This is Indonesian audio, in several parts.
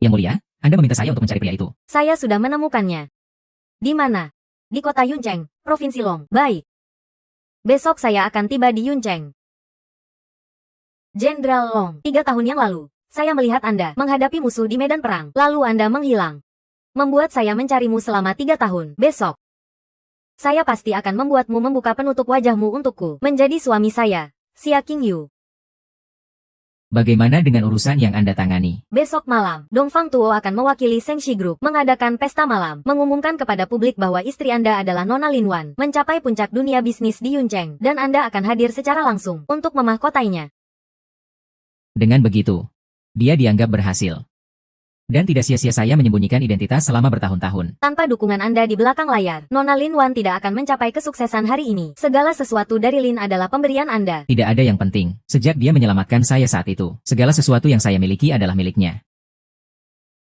Yang mulia, Anda meminta saya untuk mencari pria itu. Saya sudah menemukannya. Di mana? Di kota Yuncheng, Provinsi Long. Baik. Besok saya akan tiba di Yuncheng. Jenderal Long, 3 tahun yang lalu, saya melihat Anda menghadapi musuh di medan perang. Lalu Anda menghilang. Membuat saya mencarimu selama 3 tahun. Besok, saya pasti akan membuatmu membuka penutup wajahmu untukku. Menjadi suami saya, Xia Qingyu. Bagaimana dengan urusan yang Anda tangani? Besok malam, Dongfang Tuo akan mewakili Shengxi Group mengadakan pesta malam, mengumumkan kepada publik bahwa istri Anda adalah Nona Lin Wan, mencapai puncak dunia bisnis di Yuncheng, dan Anda akan hadir secara langsung untuk memahkotainya. Dengan begitu, dia dianggap berhasil. Dan tidak sia-sia saya menyembunyikan identitas selama bertahun-tahun. Tanpa dukungan Anda di belakang layar, Nona Lin Wan tidak akan mencapai kesuksesan hari ini. Segala sesuatu dari Lin adalah pemberian Anda. Tidak ada yang penting. Sejak dia menyelamatkan saya saat itu, segala sesuatu yang saya miliki adalah miliknya.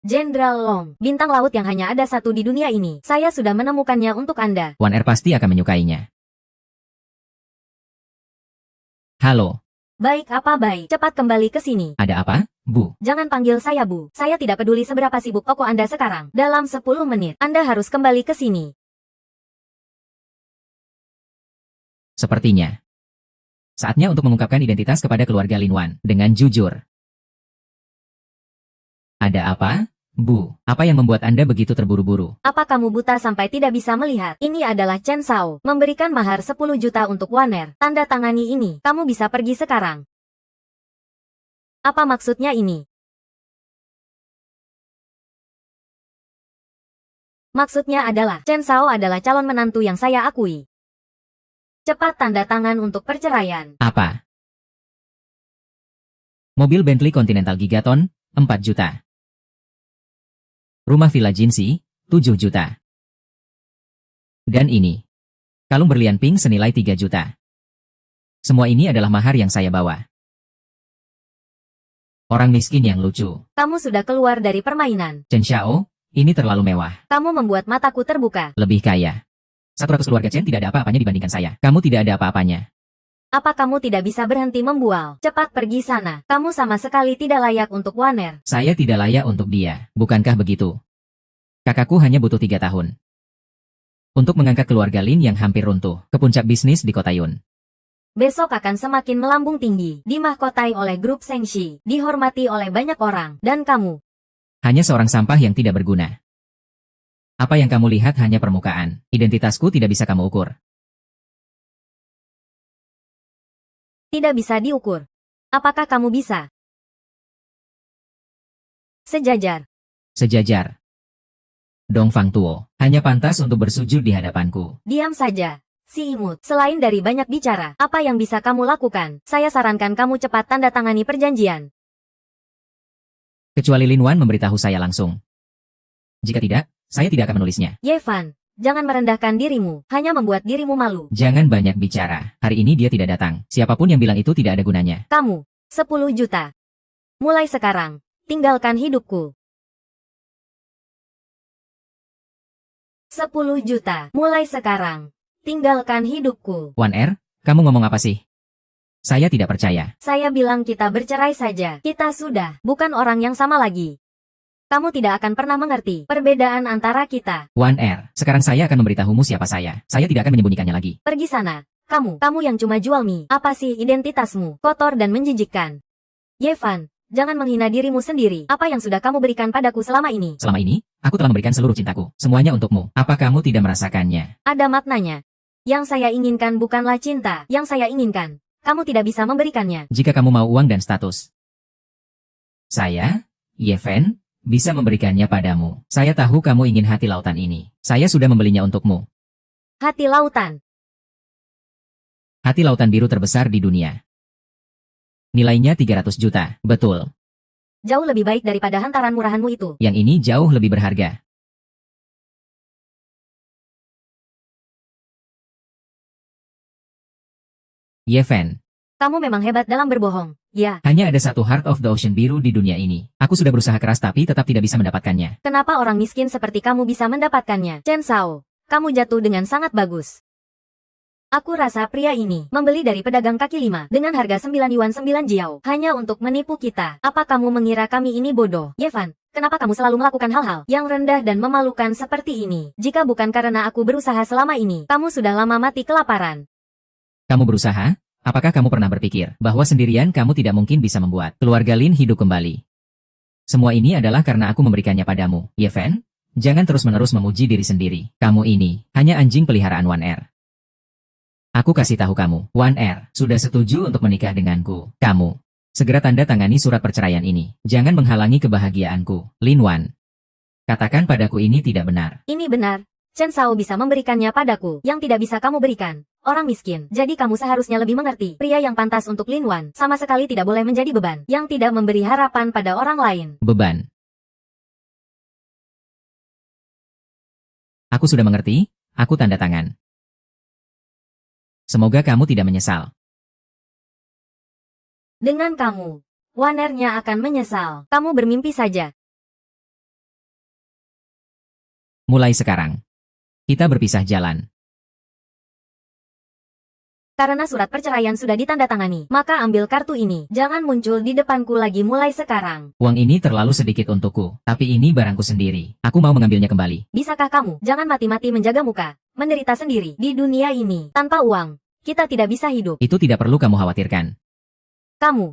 Jenderal Long, bintang laut yang hanya ada satu di dunia ini. Saya sudah menemukannya untuk Anda. Wan Er pasti akan menyukainya. Halo. Baik, apa baik? Cepat kembali ke sini. Ada apa, Bu? Jangan panggil saya Bu. Saya tidak peduli seberapa sibuk toko Anda sekarang. Dalam 10 menit, Anda harus kembali ke sini. Sepertinya. Saatnya untuk mengungkapkan identitas kepada keluarga Lin Wan dengan jujur. Ada apa, Bu? Apa yang membuat Anda begitu terburu-buru? Apa kamu buta sampai tidak bisa melihat? Ini adalah Chen Shao. Memberikan mahar 10 juta untuk Wan Er. Tanda tangani ini. Kamu bisa pergi sekarang. Apa maksudnya ini? Maksudnya adalah, Chen Shao adalah calon menantu yang saya akui. Cepat tanda tangan untuk perceraian. Apa? Mobil Bentley Continental Gigaton, 4 juta. Rumah Villa Jinsi, 7 juta. Dan ini. Kalung berlian pink senilai 3 juta. Semua ini adalah mahar yang saya bawa. Orang miskin yang lucu. Kamu sudah keluar dari permainan. Chen Xiao, ini terlalu mewah. Kamu membuat mataku terbuka. Lebih kaya. 100 keluarga Chen tidak ada apa-apanya dibandingkan saya. Kamu tidak ada apa-apanya. Apa kamu tidak bisa berhenti membual? Cepat pergi sana. Kamu sama sekali tidak layak untuk Wan Er. Saya tidak layak untuk dia. Bukankah begitu? Kakakku hanya butuh 3 tahun. Untuk mengangkat keluarga Lin yang hampir runtuh ke puncak bisnis di kota Yun. Besok akan semakin melambung tinggi. Dimahkotai oleh grup Shengxi. Dihormati oleh banyak orang. Dan kamu. Hanya seorang sampah yang tidak berguna. Apa yang kamu lihat hanya permukaan. Identitasku tidak bisa kamu ukur. Tidak bisa diukur. Apakah kamu bisa? Sejajar. Sejajar. Dongfang Tuo hanya pantas untuk bersujud di hadapanku. Diam saja. Si imut, selain dari banyak bicara, apa yang bisa kamu lakukan? Saya sarankan kamu cepat tanda tangani perjanjian. Kecuali Lin Wan memberitahu saya langsung. Jika tidak, saya tidak akan menulisnya. Ye Fan, jangan merendahkan dirimu, hanya membuat dirimu malu. Jangan banyak bicara. Hari ini dia tidak datang. Siapapun yang bilang itu tidak ada gunanya. Kamu, 10 juta. Mulai sekarang, tinggalkan hidupku. 10 juta. Mulai sekarang, tinggalkan hidupku. Wan Er, kamu ngomong apa sih? Saya tidak percaya. Saya bilang kita bercerai saja. Kita sudah, bukan orang yang sama lagi. Kamu tidak akan pernah mengerti perbedaan antara kita. Wan Er, sekarang saya akan memberitahumu siapa saya. Saya tidak akan menyembunyikannya lagi. Pergi sana. Kamu yang cuma jual mie. Apa sih identitasmu? Kotor dan menjijikkan. Ye Fan, jangan menghina dirimu sendiri. Apa yang sudah kamu berikan padaku selama ini? Selama ini, aku telah memberikan seluruh cintaku. Semuanya untukmu. Apa kamu tidak merasakannya? Ada maknanya. Yang saya inginkan bukanlah cinta. Yang saya inginkan, kamu tidak bisa memberikannya. Jika kamu mau uang dan status, saya, Ye Fan, bisa memberikannya padamu. Saya tahu kamu ingin hati lautan ini. Saya sudah membelinya untukmu. Hati lautan. Hati lautan biru terbesar di dunia. Nilainya 300 juta, betul. Jauh lebih baik daripada hantaran murahanmu itu. Yang ini jauh lebih berharga. Ye Fan. Kamu memang hebat dalam berbohong, ya. Hanya ada satu Heart of the Ocean biru di dunia ini. Aku sudah berusaha keras tapi tetap tidak bisa mendapatkannya. Kenapa orang miskin seperti kamu bisa mendapatkannya? Chen Shao, kamu jatuh dengan sangat bagus. Aku rasa pria ini membeli dari pedagang kaki 5 dengan harga 9 yuan 9 jiao hanya untuk menipu kita. Apa kamu mengira kami ini bodoh? Ye Fan, Kenapa kamu selalu melakukan hal-hal yang rendah dan memalukan seperti ini? Jika bukan karena aku berusaha selama ini, kamu sudah lama mati kelaparan. Kamu berusaha? Apakah kamu pernah berpikir bahwa sendirian kamu tidak mungkin bisa membuat keluarga Lin hidup kembali? Semua ini adalah karena aku memberikannya padamu, Yeven. Jangan terus-menerus memuji diri sendiri. Kamu ini hanya anjing peliharaan One Air. Aku kasih tahu kamu, One Air sudah setuju untuk menikah denganku. Kamu segera tanda tangani surat perceraian ini. Jangan menghalangi kebahagiaanku, Lin Wan. Katakan padaku ini tidak benar. Ini benar. Chen Shao bisa memberikannya padaku, yang tidak bisa kamu berikan. Orang miskin, jadi kamu seharusnya lebih mengerti. Pria yang pantas untuk Lin Wan sama sekali tidak boleh menjadi beban, yang tidak memberi harapan pada orang lain. Beban. Aku sudah mengerti, aku tanda tangan. Semoga kamu tidak menyesal. Dengan kamu, One Air-nya akan menyesal. Kamu bermimpi saja. Mulai sekarang, kita berpisah jalan. Karena surat perceraian sudah ditandatangani, maka ambil kartu ini. Jangan muncul di depanku lagi mulai sekarang. Uang ini terlalu sedikit untukku, tapi ini barangku sendiri. Aku mau mengambilnya kembali. Bisakah kamu jangan mati-mati menjaga muka, menderita sendiri di dunia ini? Tanpa uang, kita tidak bisa hidup. Itu tidak perlu kamu khawatirkan. Kamu,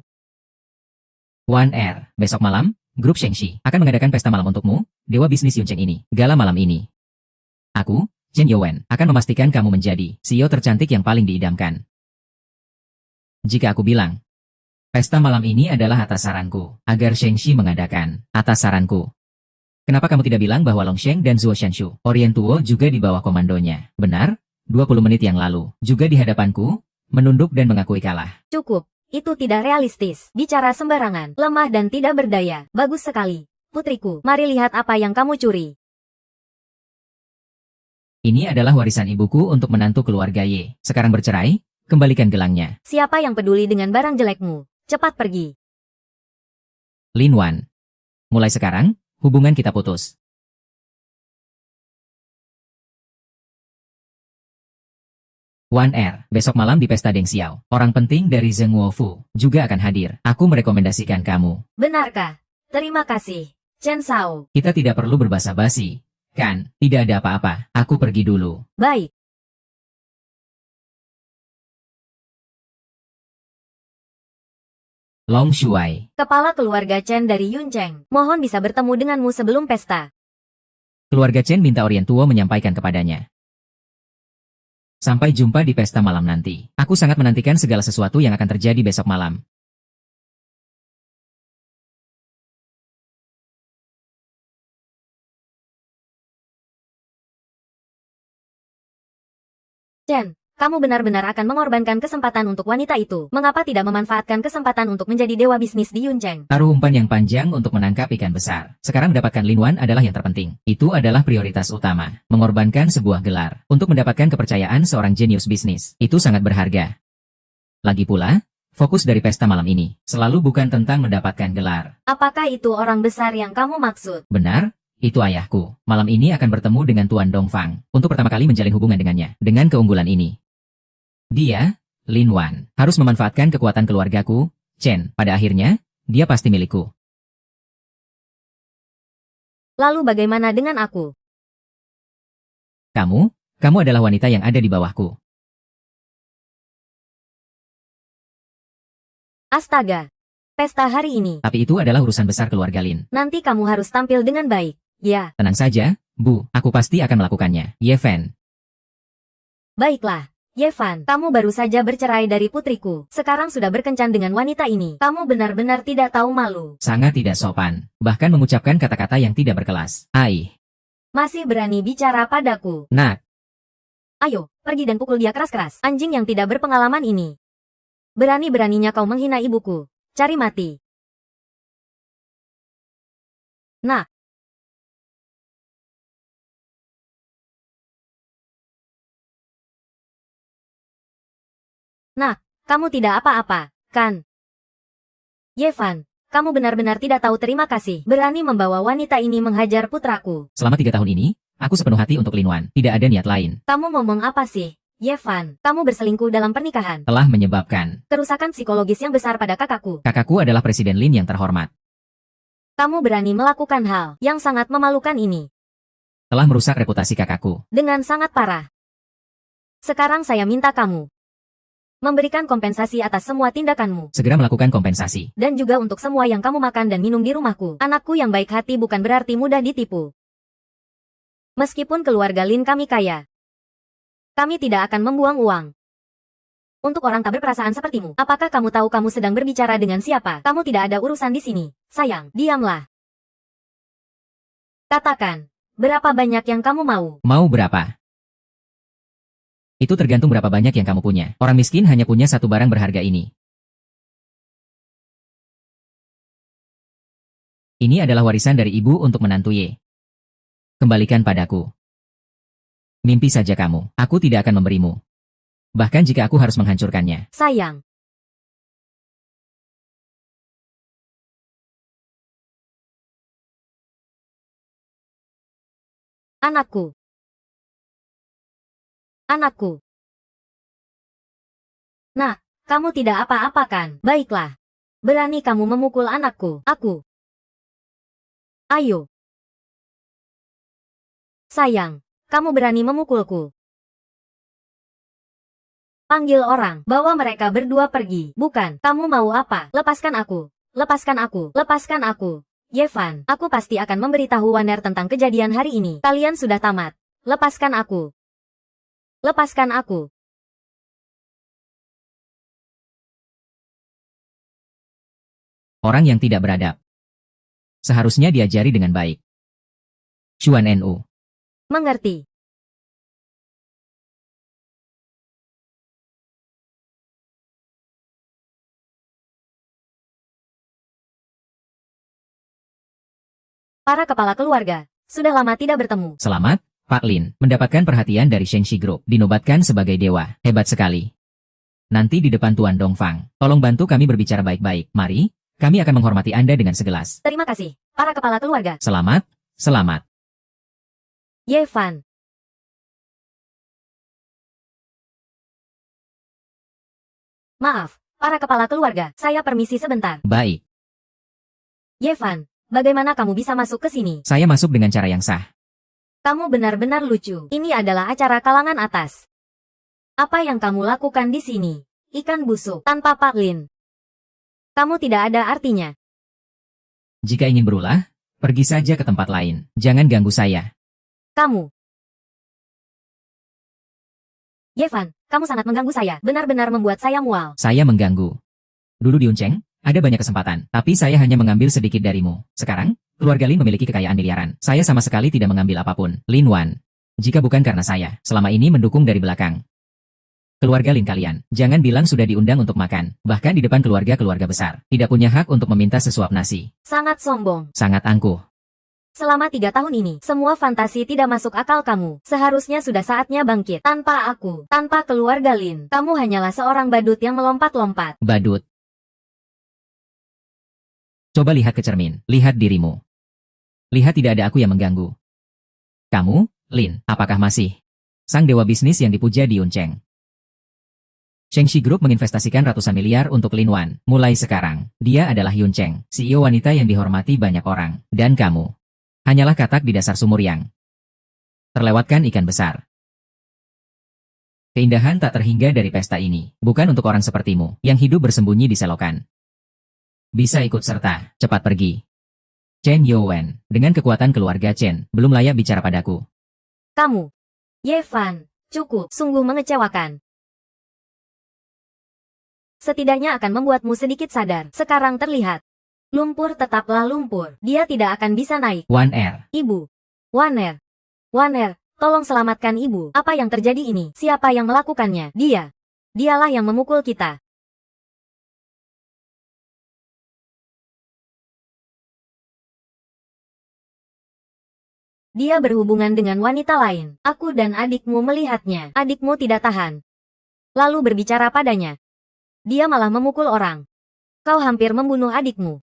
One Air, besok malam, grup Shengxi akan mengadakan pesta malam untukmu, dewa bisnis Yuncheng ini. Gala malam ini. Aku, Chen Youwen, akan memastikan kamu menjadi CEO tercantik yang paling diidamkan. Jika aku bilang, pesta malam ini adalah atas saranku, agar Shengxi mengadakan, atas saranku. Kenapa kamu tidak bilang bahwa Longsheng dan Zuo Shanshu, Orientuo juga di bawah komandonya? Benar, 20 menit yang lalu, juga di hadapanku, menunduk dan mengakui kalah. cukup. Itu tidak realistis. Bicara sembarangan, lemah dan tidak berdaya. Bagus sekali. Putriku, mari lihat apa yang kamu curi. Ini adalah warisan ibuku untuk menantu keluarga Ye. Sekarang bercerai, kembalikan gelangnya. Siapa yang peduli dengan barang jelekmu? Cepat pergi. Lin Wan. Mulai sekarang, hubungan kita putus. One Air, besok malam di pesta Deng Xiao. Orang penting dari Zheng Wuofu juga akan hadir. Aku merekomendasikan kamu. Benarkah? Terima kasih, Chen Shao. Kita tidak perlu berbasa-basi. Kan, tidak ada apa-apa. Aku pergi dulu. Baik. Long Shuai. Kepala keluarga Chen dari Yuncheng. Mohon bisa bertemu denganmu sebelum pesta. Keluarga Chen minta Orientuo menyampaikan kepadanya. Sampai jumpa di pesta malam nanti. Aku sangat menantikan segala sesuatu yang akan terjadi besok malam. Chen, kamu benar-benar akan mengorbankan kesempatan untuk wanita itu. Mengapa tidak memanfaatkan kesempatan untuk menjadi dewa bisnis di Yuncheng? Taruh umpan yang panjang untuk menangkap ikan besar. Sekarang mendapatkan Lin Wan adalah yang terpenting. Itu adalah prioritas utama. Mengorbankan sebuah gelar. Untuk mendapatkan kepercayaan seorang jenius bisnis. Itu sangat berharga. Lagi pula, fokus dari pesta malam ini selalu bukan tentang mendapatkan gelar. Apakah itu orang besar yang kamu maksud? Benar? Itu ayahku. Malam ini akan bertemu dengan Tuan Dongfang. Untuk pertama kali menjalin hubungan dengannya. Dengan keunggulan ini. Dia, Lin Wan, harus memanfaatkan kekuatan keluargaku, Chen. Pada akhirnya, dia pasti milikku. Lalu bagaimana dengan aku? Kamu adalah wanita yang ada di bawahku. Astaga. Pesta hari ini. Tapi itu adalah urusan besar keluarga Lin. Nanti kamu harus tampil dengan baik. Ya, Tenang saja, Bu. Aku pasti akan melakukannya. Ye Fen. baiklah. Yevan, kamu baru saja bercerai dari putriku. Sekarang sudah berkencan dengan wanita ini. Kamu benar-benar tidak tahu malu. Sangat tidak sopan. Bahkan mengucapkan kata-kata yang tidak berkelas. Ai. Masih berani bicara padaku. Nak. Ayo, pergi dan pukul dia keras-keras. Anjing yang tidak berpengalaman ini. Berani-beraninya kau menghina ibuku. Cari mati. Nak. Nak, kamu tidak apa-apa, kan? Yevan, kamu benar-benar tidak tahu terima kasih. Berani membawa wanita ini menghajar putraku. Selama 3 tahun ini, aku sepenuh hati untuk Lin Wan. Tidak ada niat lain. Kamu ngomong apa sih? Yevan, kamu berselingkuh dalam pernikahan. Telah menyebabkan Kerusakan psikologis yang besar pada kakakku. kakakku adalah Presiden Lin yang terhormat. Kamu berani melakukan hal yang sangat memalukan ini. Telah merusak reputasi kakakku. Dengan sangat parah. Sekarang saya minta kamu memberikan kompensasi atas semua tindakanmu. Segera melakukan kompensasi. Dan juga untuk semua yang kamu makan dan minum di rumahku. Anakku yang baik hati bukan berarti mudah ditipu. Meskipun keluarga Lin kami kaya, kami tidak akan membuang uang. Untuk orang tak berperasaan sepertimu, apakah kamu tahu kamu sedang berbicara dengan siapa? Kamu tidak ada urusan di sini. Sayang, diamlah. Katakan, berapa banyak yang kamu mau? Mau berapa? Itu tergantung berapa banyak yang kamu punya. Orang miskin hanya punya satu barang berharga ini. Ini adalah warisan dari ibu untuk menantu Ye. Kembalikan padaku. Mimpi saja kamu, aku tidak akan memberimu. Bahkan jika aku harus menghancurkannya. Sayang. Anakku. Anakku. Nah, kamu tidak apa-apa kan? Baiklah. Berani kamu memukul anakku. Aku. Ayo. Sayang, kamu berani memukulku. Panggil orang, bawa mereka berdua pergi. Bukan, kamu mau apa? Lepaskan aku. Lepaskan aku. Lepaskan aku. Yevan, aku pasti akan memberitahu Waner tentang kejadian hari ini. Kalian sudah tamat. Lepaskan aku. Lepaskan aku. Orang yang tidak beradab. Seharusnya diajari dengan baik. Xuan Nu. Mengerti. Para kepala keluarga, sudah lama tidak bertemu. Selamat, Pak Lin, mendapatkan perhatian dari Shengxi Group, dinobatkan sebagai dewa, hebat sekali. Nanti di depan Tuan Dongfang, tolong bantu kami berbicara baik-baik, mari, kami akan menghormati Anda dengan segelas. Terima kasih, para kepala keluarga. Selamat, selamat. Yevan. Maaf, para kepala keluarga, saya permisi sebentar. Baik, Yevan, bagaimana kamu bisa masuk ke sini? saya masuk dengan cara yang sah. Kamu benar-benar lucu. Ini adalah acara kalangan atas. Apa yang kamu lakukan di sini? Ikan busuk, tanpa Pak Lin. Kamu tidak ada artinya. Jika ingin berulah, pergi saja ke tempat lain. Jangan ganggu saya. Kamu. Yevan, kamu sangat mengganggu saya. Benar-benar membuat saya mual. Saya mengganggu. Dulu di Unceng, ada banyak kesempatan, tapi saya hanya mengambil sedikit darimu. Sekarang, keluarga Lin memiliki kekayaan miliaran. Saya sama sekali tidak mengambil apapun. Lin Wan. Jika bukan karena saya, selama ini mendukung dari belakang. Keluarga Lin kalian, jangan bilang sudah diundang untuk makan. Bahkan di depan keluarga-keluarga besar. Tidak punya hak untuk meminta sesuap nasi. Sangat sombong. Sangat angkuh. Selama 3 tahun ini, semua fantasi tidak masuk akal kamu. Seharusnya sudah saatnya bangkit. Tanpa aku, tanpa keluarga Lin, kamu hanyalah seorang badut yang melompat-lompat. Badut. Coba lihat ke cermin, lihat dirimu. Lihat tidak ada aku yang mengganggu. Kamu, Lin, apakah masih sang dewa bisnis yang dipuja di Unceng? Shengxi Group menginvestasikan ratusan miliar untuk Lin Wan. Mulai sekarang, dia adalah Yun Cheng, CEO wanita yang dihormati banyak orang. Dan kamu, hanyalah katak di dasar sumur yang terlewatkan ikan besar. Keindahan tak terhingga dari pesta ini, bukan untuk orang sepertimu, yang hidup bersembunyi di selokan. Bisa ikut serta, cepat pergi. Chen Youwen, dengan kekuatan keluarga Chen, belum layak bicara padaku. Kamu. Yevan, cukup, sungguh mengecewakan. Setidaknya akan membuatmu sedikit sadar. Sekarang terlihat. Lumpur tetaplah lumpur. Dia tidak akan bisa naik. Waner. Ibu. Waner. Waner, tolong selamatkan ibu. Apa yang terjadi ini? Siapa yang melakukannya? Dia. Dialah yang memukul kita. Dia berhubungan dengan wanita lain. Aku dan adikmu melihatnya. Adikmu tidak tahan. Lalu berbicara padanya. Dia malah memukul orang. Kau hampir membunuh adikmu.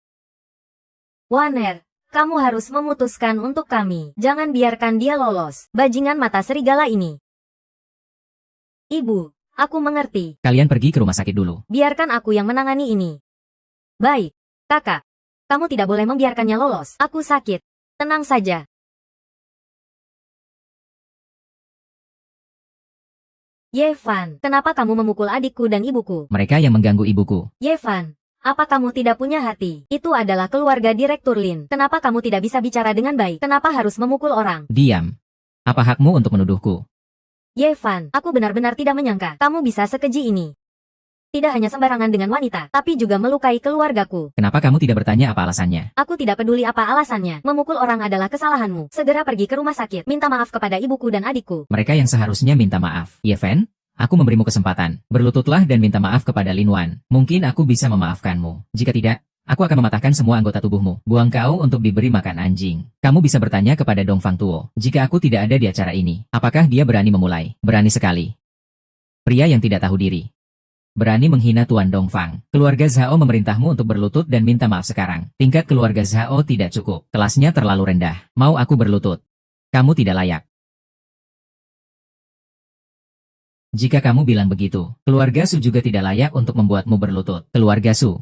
Waner, kamu harus memutuskan untuk kami. Jangan biarkan dia lolos. Bajingan mata serigala ini. Ibu, aku mengerti. Kalian pergi ke rumah sakit dulu. Biarkan aku yang menangani ini. Baik, kakak. Kamu tidak boleh membiarkannya lolos. Aku sakit. Tenang saja. Yevan, kenapa kamu memukul adikku dan ibuku? Mereka yang mengganggu ibuku. Yevan, apa kamu tidak punya hati? Itu adalah keluarga Direktur Lin. Kenapa kamu tidak bisa bicara dengan baik? Kenapa harus memukul orang? Diam. Apa hakmu untuk menuduhku? Yevan, aku benar-benar tidak menyangka kamu bisa sekeji ini. Tidak hanya sembarangan dengan wanita, tapi juga melukai keluargaku. Kenapa kamu tidak bertanya apa alasannya? Aku tidak peduli apa alasannya. Memukul orang adalah kesalahanmu. Segera pergi ke rumah sakit. Minta maaf kepada ibuku dan adikku. Mereka yang seharusnya minta maaf. Yeven, aku memberimu kesempatan. Berlututlah dan minta maaf kepada Lin Wan. Mungkin aku bisa memaafkanmu. Jika tidak, aku akan mematahkan semua anggota tubuhmu. Buang kau untuk diberi makan anjing. Kamu bisa bertanya kepada Dongfang Tuo. Jika aku tidak ada di acara ini, apakah dia berani memulai? Berani sekali. Pria yang tidak tahu diri. Berani menghina Tuan Dongfang. Keluarga Zhao memerintahmu untuk berlutut dan minta maaf sekarang. Tingkat keluarga Zhao tidak cukup. Kelasnya terlalu rendah. Mau aku berlutut? Kamu tidak layak. Jika kamu bilang begitu, keluarga Su juga tidak layak untuk membuatmu berlutut. Keluarga Su.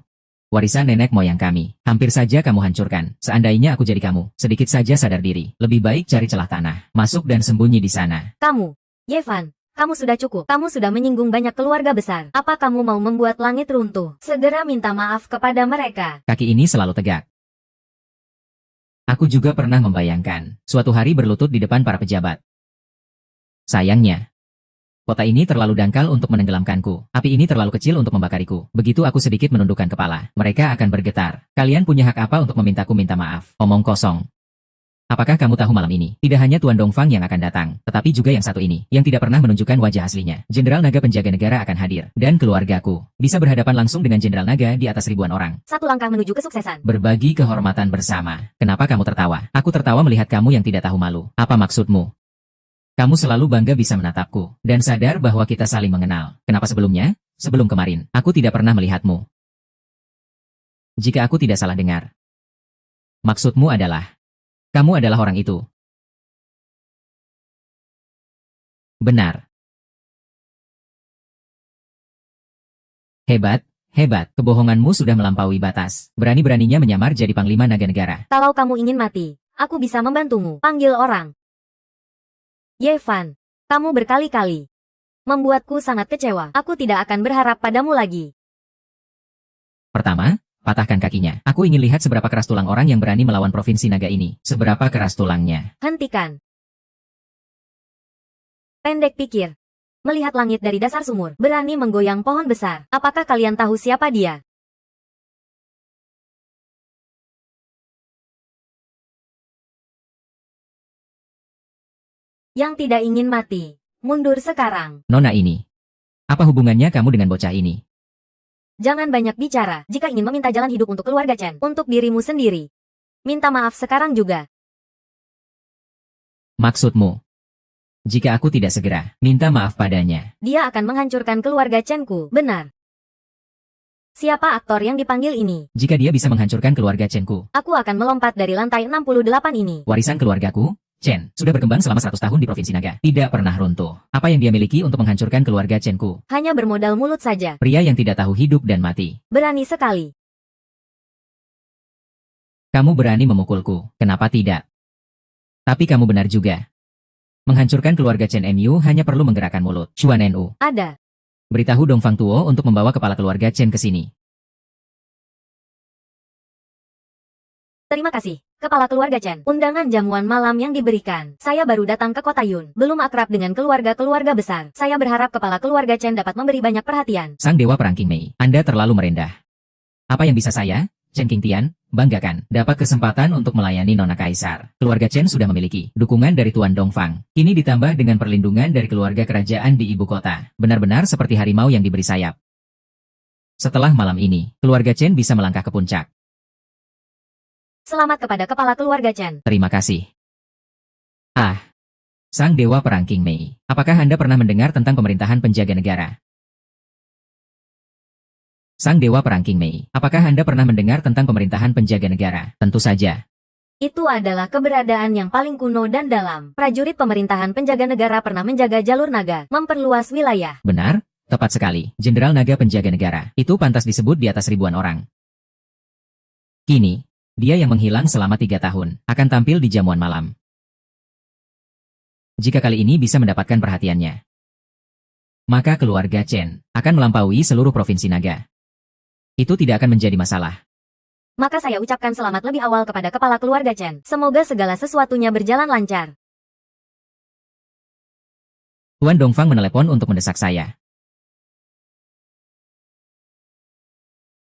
Warisan nenek moyang kami. Hampir saja kamu hancurkan. Seandainya aku jadi kamu, sedikit saja sadar diri. Lebih baik cari celah tanah. Masuk dan sembunyi di sana. Kamu, Yevan. Kamu sudah cukup. Kamu sudah menyinggung banyak keluarga besar. Apa kamu mau membuat langit runtuh? Segera minta maaf kepada mereka. Kaki ini selalu tegak. Aku juga pernah membayangkan suatu hari berlutut di depan para pejabat. Sayangnya, kota ini terlalu dangkal untuk menenggelamkanku. Api ini terlalu kecil untuk membakariku. Begitu aku sedikit menundukkan kepala, mereka akan bergetar. Kalian punya hak apa untuk memintaku minta maaf? Omong kosong. Apakah kamu tahu malam ini, tidak hanya Tuan Dongfang yang akan datang, tetapi juga yang satu ini, yang tidak pernah menunjukkan wajah aslinya. Jenderal Naga Penjaga Negara akan hadir, dan keluargaku bisa berhadapan langsung dengan Jenderal Naga di atas ribuan orang. Satu langkah menuju kesuksesan. Berbagi kehormatan bersama. Kenapa kamu tertawa? Aku tertawa melihat kamu yang tidak tahu malu. Apa maksudmu? Kamu selalu bangga bisa menatapku, dan sadar bahwa kita saling mengenal. Kenapa sebelumnya? Sebelum kemarin, aku tidak pernah melihatmu. Jika aku tidak salah dengar. Maksudmu adalah kamu adalah orang itu. Benar. Hebat, hebat. Kebohonganmu sudah melampaui batas. Berani-beraninya menyamar jadi Panglima Naga Negara. Kalau kamu ingin mati, aku bisa membantumu. Panggil orang. Yevan, kamu berkali-kali membuatku sangat kecewa. Aku tidak akan berharap padamu lagi. Pertama, patahkan kakinya. Aku ingin lihat seberapa keras tulang orang yang berani melawan provinsi naga ini. Seberapa keras tulangnya. Hentikan. Pendek pikir. Melihat langit dari dasar sumur, berani menggoyang pohon besar. Apakah kalian tahu siapa dia? Yang tidak ingin mati, mundur sekarang. Nona ini. Apa hubungannya kamu dengan bocah ini? Jangan banyak bicara jika ingin meminta jalan hidup untuk keluarga Chen, untuk dirimu sendiri. Minta maaf sekarang juga. Maksudmu? Jika aku tidak segera minta maaf padanya, dia akan menghancurkan keluarga Chen-ku, benar. Siapa aktor yang dipanggil ini? Jika dia bisa menghancurkan keluarga Chen-ku, aku akan melompat dari lantai 68 ini. Warisan keluargaku? Chen, sudah berkembang selama 100 tahun di Provinsi Naga. Tidak pernah runtuh. Apa yang dia miliki untuk menghancurkan keluarga Chen-ku? Hanya bermodal mulut saja. Pria yang tidak tahu hidup dan mati. Berani sekali. Kamu berani memukulku, kenapa tidak? Tapi kamu benar juga. Menghancurkan keluarga Chen NU hanya perlu menggerakkan mulut. Chuan NU. Ada. Beritahu Dongfang Tuo untuk membawa kepala keluarga Chen ke sini. Terima kasih, Kepala Keluarga Chen. Undangan jamuan malam yang diberikan. Saya baru datang ke kota Yun. Belum akrab dengan keluarga-keluarga besar. Saya berharap Kepala Keluarga Chen dapat memberi banyak perhatian. Sang Dewa Perang King Mei, Anda terlalu merendah. Apa yang bisa saya, Chen Qingtian, banggakan? Dapat kesempatan untuk melayani Nona Kaisar. Keluarga Chen sudah memiliki dukungan dari Tuan Dongfang. Ini ditambah dengan perlindungan dari keluarga kerajaan di ibu kota. Benar-benar seperti harimau yang diberi sayap. Setelah malam ini, keluarga Chen bisa melangkah ke puncak. Selamat kepada Kepala Keluarga Chen. Terima kasih. Sang Dewa Perang King Mei. Apakah Anda pernah mendengar tentang pemerintahan penjaga negara? Sang Dewa Perang King Mei. Apakah Anda pernah mendengar tentang pemerintahan penjaga negara? Tentu saja. Itu adalah keberadaan yang paling kuno dan dalam. Prajurit pemerintahan penjaga negara pernah menjaga jalur naga, memperluas wilayah. Benar, tepat sekali. Jenderal Naga Penjaga Negara. Itu pantas disebut di atas ribuan orang. Kini, Dia yang menghilang selama 3 tahun, akan tampil di jamuan malam. Jika kali ini bisa mendapatkan perhatiannya, maka keluarga Chen akan melampaui seluruh provinsi naga. Itu tidak akan menjadi masalah. Maka saya ucapkan selamat lebih awal kepada kepala keluarga Chen. Semoga segala sesuatunya berjalan lancar. Tuan Dongfang menelepon untuk mendesak saya.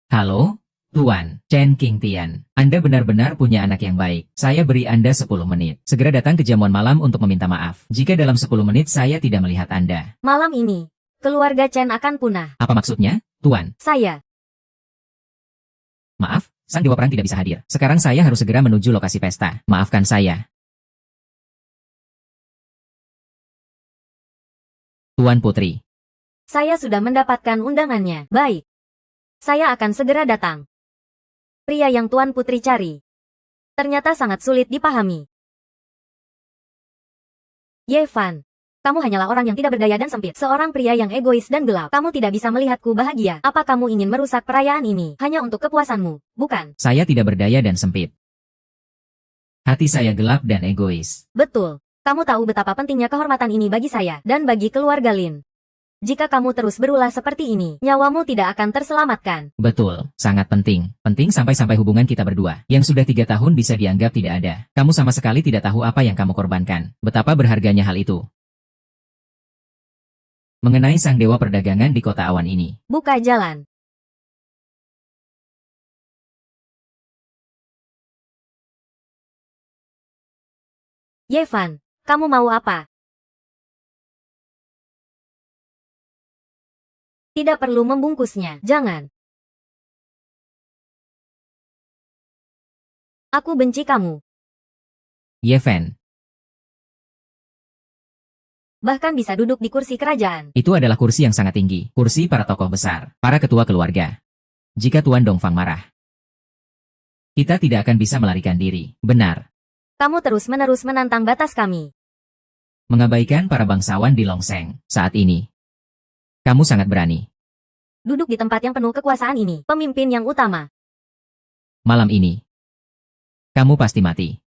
Halo, Tuan, Chen Qingtian. Anda benar-benar punya anak yang baik. Saya beri Anda 10 menit. Segera datang ke jamuan malam untuk meminta maaf. Jika dalam 10 menit saya tidak melihat Anda. Malam ini, keluarga Chen akan punah. Apa maksudnya, Tuan? Saya. Maaf, sang dewa perang tidak bisa hadir. Sekarang saya harus segera menuju lokasi pesta. Maafkan saya. Tuan Putri. Saya sudah mendapatkan undangannya. Baik. Saya akan segera datang. Pria yang Tuan Putri cari ternyata sangat sulit dipahami. Ye Fan, kamu hanyalah orang yang tidak berdaya dan sempit. Seorang pria yang egois dan gelap. Kamu tidak bisa melihatku bahagia. Apa kamu ingin merusak perayaan ini hanya untuk kepuasanmu, bukan? Saya tidak berdaya dan sempit. Hati saya gelap dan egois. Betul. Kamu tahu betapa pentingnya kehormatan ini bagi saya dan bagi keluarga Lin. Jika kamu terus berulah seperti ini, nyawamu tidak akan terselamatkan. Betul, sangat penting. Penting sampai-sampai hubungan kita berdua, yang sudah 3 tahun bisa dianggap tidak ada. Kamu sama sekali tidak tahu apa yang kamu korbankan. Betapa berharganya hal itu. Mengenai sang dewa perdagangan di kota awan ini. Buka jalan. Ye Fan, kamu mau apa? Tidak perlu membungkusnya, jangan. Aku benci kamu. Ye Fan, Bahkan bisa duduk di kursi kerajaan. itu adalah kursi yang sangat tinggi. Kursi para tokoh besar, para ketua keluarga. Jika Tuan Dongfang marah, kita tidak akan bisa melarikan diri. Benar. Kamu terus-menerus menantang batas kami. Mengabaikan para bangsawan di Longseng. Saat ini, kamu sangat berani. Duduk di tempat yang penuh kekuasaan ini, pemimpin yang utama. Malam ini, kamu pasti mati.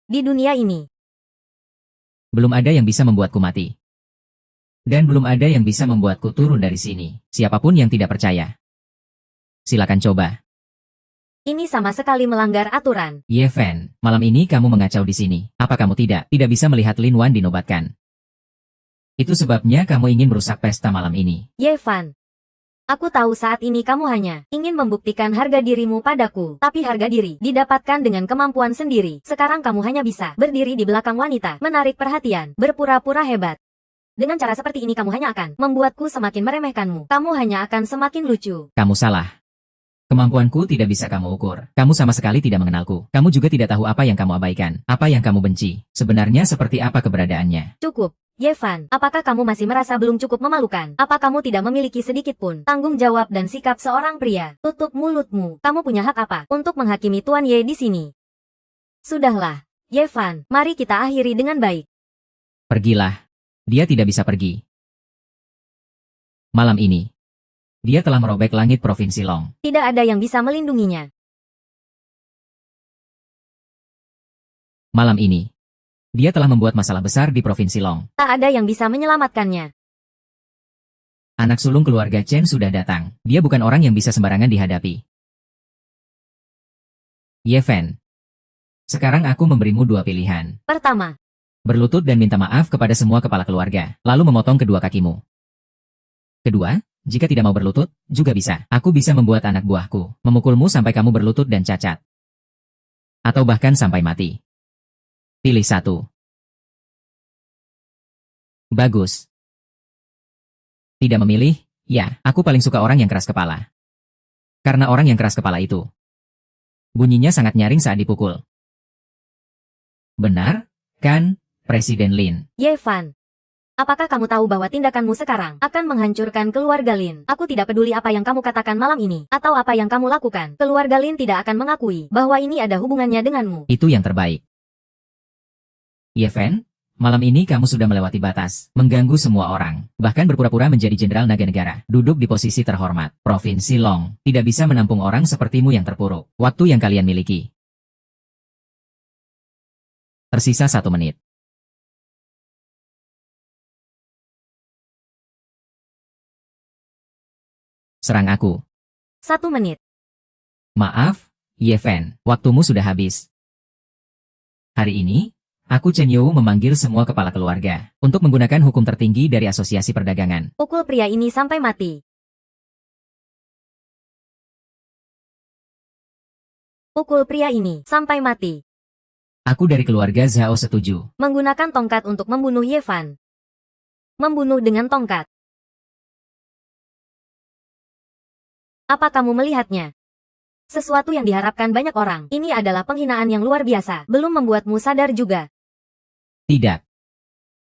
Di dunia ini, Belum ada yang bisa membuatku mati. Dan belum ada yang bisa membuatku turun dari sini. Siapapun yang tidak percaya, silakan coba. ini sama sekali melanggar aturan. Ye Fan, malam ini kamu mengacau di sini. Apa kamu tidak bisa melihat Lin Wan dinobatkan? Itu sebabnya kamu ingin merusak pesta malam ini. Ye Fan, aku tahu saat ini kamu hanya ingin membuktikan harga dirimu padaku. Tapi harga diri didapatkan dengan kemampuan sendiri. Sekarang kamu hanya bisa berdiri di belakang wanita, menarik perhatian, berpura-pura hebat. Dengan cara seperti ini kamu hanya akan membuatku semakin meremehkanmu. Kamu hanya akan semakin lucu. Kamu salah. Kemampuanku tidak bisa kamu ukur. Kamu sama sekali tidak mengenalku. Kamu juga tidak tahu apa yang kamu abaikan. Apa yang kamu benci. Sebenarnya seperti apa keberadaannya. Cukup. Ye Fan, apakah kamu masih merasa belum cukup memalukan? Apa kamu tidak memiliki sedikit pun tanggung jawab dan sikap seorang pria? Tutup mulutmu. Kamu punya hak apa untuk menghakimi Tuan Ye di sini? Sudahlah, Ye Fan, mari kita akhiri dengan baik. Pergilah. Dia tidak bisa pergi. Malam ini, dia telah merobek langit Provinsi Long. Tidak ada yang bisa melindunginya. Malam ini, dia telah membuat masalah besar di Provinsi Long. Tak ada yang bisa menyelamatkannya. Anak sulung keluarga Chen sudah datang. Dia bukan orang yang bisa sembarangan dihadapi. Ye Fan, sekarang aku memberimu 2 pilihan. Pertama, Berlutut dan minta maaf kepada semua kepala keluarga, lalu memotong kedua kakimu. Kedua, jika tidak mau berlutut, juga bisa. Aku bisa membuat anak buahku memukulmu sampai kamu berlutut dan cacat. Atau bahkan sampai mati. Pilih satu. Bagus. Tidak memilih? Ya, aku paling suka orang yang keras kepala. Karena orang yang keras kepala itu, bunyinya sangat nyaring saat dipukul. Benar, kan, Presiden Lin? Ye Fan, apakah kamu tahu bahwa tindakanmu sekarang akan menghancurkan keluarga Lin? Aku tidak peduli apa yang kamu katakan malam ini, atau apa yang kamu lakukan. Keluarga Lin tidak akan mengakui bahwa ini ada hubungannya denganmu. Itu yang terbaik. Ye Fan, Malam ini kamu sudah melewati batas, mengganggu semua orang, bahkan berpura-pura menjadi jenderal naga negara, duduk di posisi terhormat. Provinsi Long tidak bisa menampung orang sepertimu yang terpuruk. Waktu yang kalian miliki. Tersisa 1 menit. Serang aku. 1 menit. Maaf, Yeven, waktumu sudah habis. Hari ini, aku Chen You memanggil semua kepala keluarga untuk menggunakan hukum tertinggi dari Asosiasi Perdagangan. Pukul pria ini sampai mati. Pukul pria ini sampai mati. Aku dari keluarga Zhao setuju. Menggunakan tongkat untuk membunuh Yevan. Membunuh dengan tongkat. Apa kamu melihatnya? Sesuatu yang diharapkan banyak orang. Ini adalah penghinaan yang luar biasa. Belum membuatmu sadar juga. Tidak.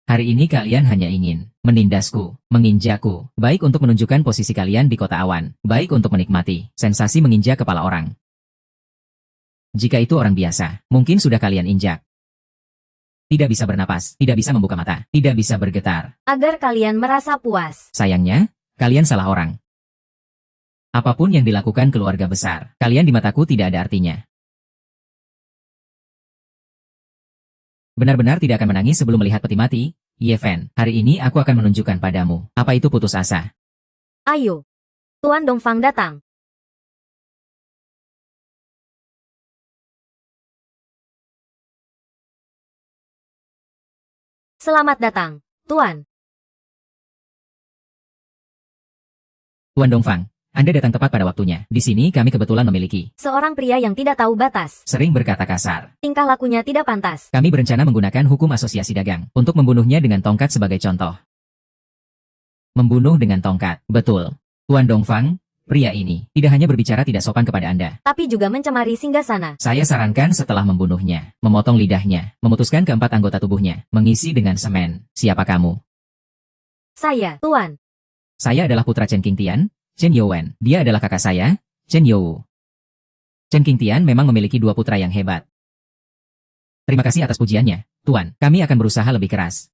Hari ini kalian hanya ingin menindasku, menginjakku, baik untuk menunjukkan posisi kalian di kota awan, baik untuk menikmati sensasi menginjak kepala orang. Jika itu orang biasa, mungkin sudah kalian injak. Tidak bisa bernapas, tidak bisa membuka mata, tidak bisa bergetar. Agar kalian merasa puas. Sayangnya, kalian salah orang. Apapun yang dilakukan keluarga besar, kalian di mataku tidak ada artinya. Benar-benar tidak akan menangis sebelum melihat peti mati, Yeven. Hari ini aku akan menunjukkan padamu, apa itu putus asa. Ayo. Tuan Dongfang datang. Selamat datang, Tuan. Tuan Dongfang, Anda datang tepat pada waktunya. Di sini kami kebetulan memiliki Seorang pria yang tidak tahu batas. sering berkata kasar. Tingkah lakunya tidak pantas. Kami berencana menggunakan hukum asosiasi dagang untuk membunuhnya dengan tongkat sebagai contoh. Membunuh dengan tongkat, betul. Tuan Dongfang, pria ini tidak hanya berbicara tidak sopan kepada Anda. Tapi juga mencemari singgasana. Saya sarankan setelah membunuhnya, memotong lidahnya, memutuskan keempat anggota tubuhnya, mengisi dengan semen. Siapa kamu? Saya, Tuan. Saya adalah putra Chen Qingtian, Chen Youwen. Dia adalah kakak saya, Chen You. Chen Qingtian memang memiliki 2 putra yang hebat. Terima kasih atas pujiannya, Tuan. Kami akan berusaha lebih keras.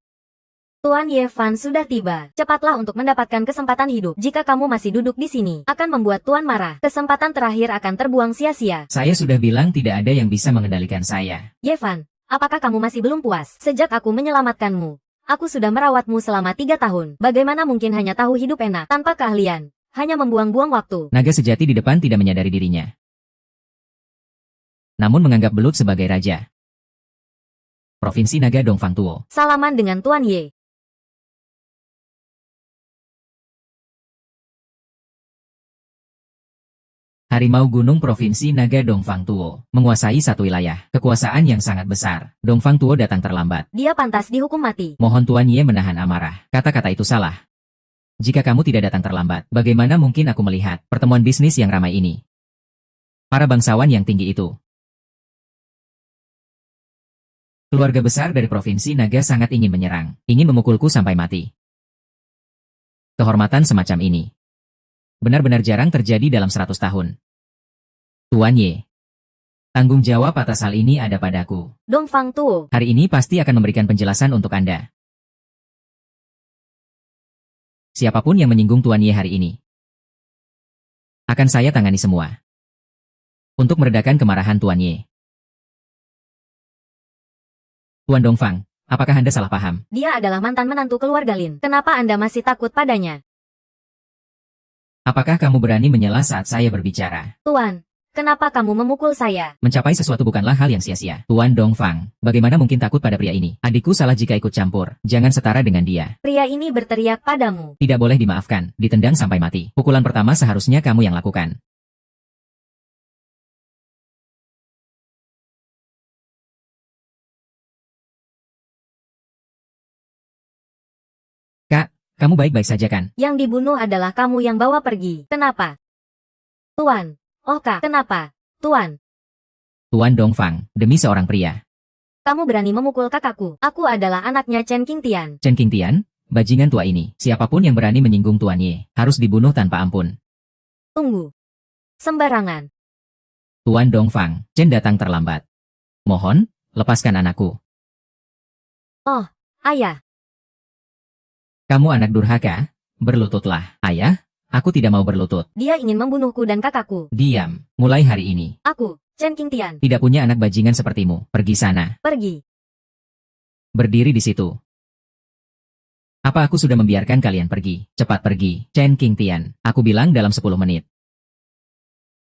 Tuan Yevan sudah tiba. Cepatlah untuk mendapatkan kesempatan hidup. Jika kamu masih duduk di sini, akan membuat Tuan marah. Kesempatan terakhir akan terbuang sia-sia. Saya sudah bilang tidak ada yang bisa mengendalikan saya. Yevan, apakah kamu masih belum puas? Sejak aku menyelamatkanmu, aku sudah merawatmu selama 3 tahun. Bagaimana mungkin hanya tahu hidup enak tanpa keahlian? Hanya membuang-buang waktu. Naga sejati di depan tidak menyadari dirinya. Namun menganggap belut sebagai raja. Provinsi Naga Dongfang Tuo. Salaman dengan Tuan Ye. Harimau Gunung Provinsi Naga Dongfang Tuo menguasai satu wilayah, kekuasaan yang sangat besar. Dongfang Tuo datang terlambat. Dia pantas dihukum mati. Mohon Tuan Ye menahan amarah. Kata-kata itu salah. Jika kamu tidak datang terlambat, bagaimana mungkin aku melihat pertemuan bisnis yang ramai ini? Para bangsawan yang tinggi itu. Keluarga besar dari Provinsi Naga sangat ingin menyerang, ingin memukulku sampai mati. Kehormatan semacam ini benar-benar jarang terjadi dalam 100 tahun. Tuan Ye, tanggung jawab atas hal ini ada padaku. Dongfang Tuo. Hari ini pasti akan memberikan penjelasan untuk Anda. Siapapun yang menyinggung Tuan Ye hari ini, akan saya tangani semua. Untuk meredakan kemarahan Tuan Ye. Tuan Dongfang, apakah Anda salah paham? Dia adalah mantan menantu keluarga Lin. Kenapa Anda masih takut padanya? Apakah kamu berani menyela saat saya berbicara? Tuan, kenapa kamu memukul saya? Mencapai sesuatu bukanlah hal yang sia-sia. Tuan Dongfang, bagaimana mungkin takut pada pria ini? Adikku salah jika ikut campur. Jangan setara dengan dia. Pria ini berteriak padamu. Tidak boleh dimaafkan, ditendang sampai mati. Pukulan pertama seharusnya kamu yang lakukan. Kak, kamu baik-baik saja kan? Yang dibunuh adalah kamu yang bawa pergi. Kenapa? Tuan. Oh kak, kenapa? Tuan. Tuan Dongfang, demi seorang pria. Kamu berani memukul kakakku. Aku adalah anaknya Chen Qingtian. Chen Qingtian, bajingan tua ini. Siapapun yang berani menyinggung Tuan Ye, harus dibunuh tanpa ampun. Tunggu. Sembarangan. Tuan Dongfang, Chen datang terlambat. Mohon, lepaskan anakku. Oh, Ayah, Kamu anak durhaka? Berlututlah. Ayah, aku tidak mau berlutut. dia ingin membunuhku dan kakakku. Diam. Mulai hari ini. Aku, Chen Qingtian, Tidak punya anak bajingan sepertimu. Pergi sana. pergi. Berdiri di situ. Apa aku sudah membiarkan kalian pergi? Cepat pergi. Chen Qingtian. Aku bilang dalam 10 menit.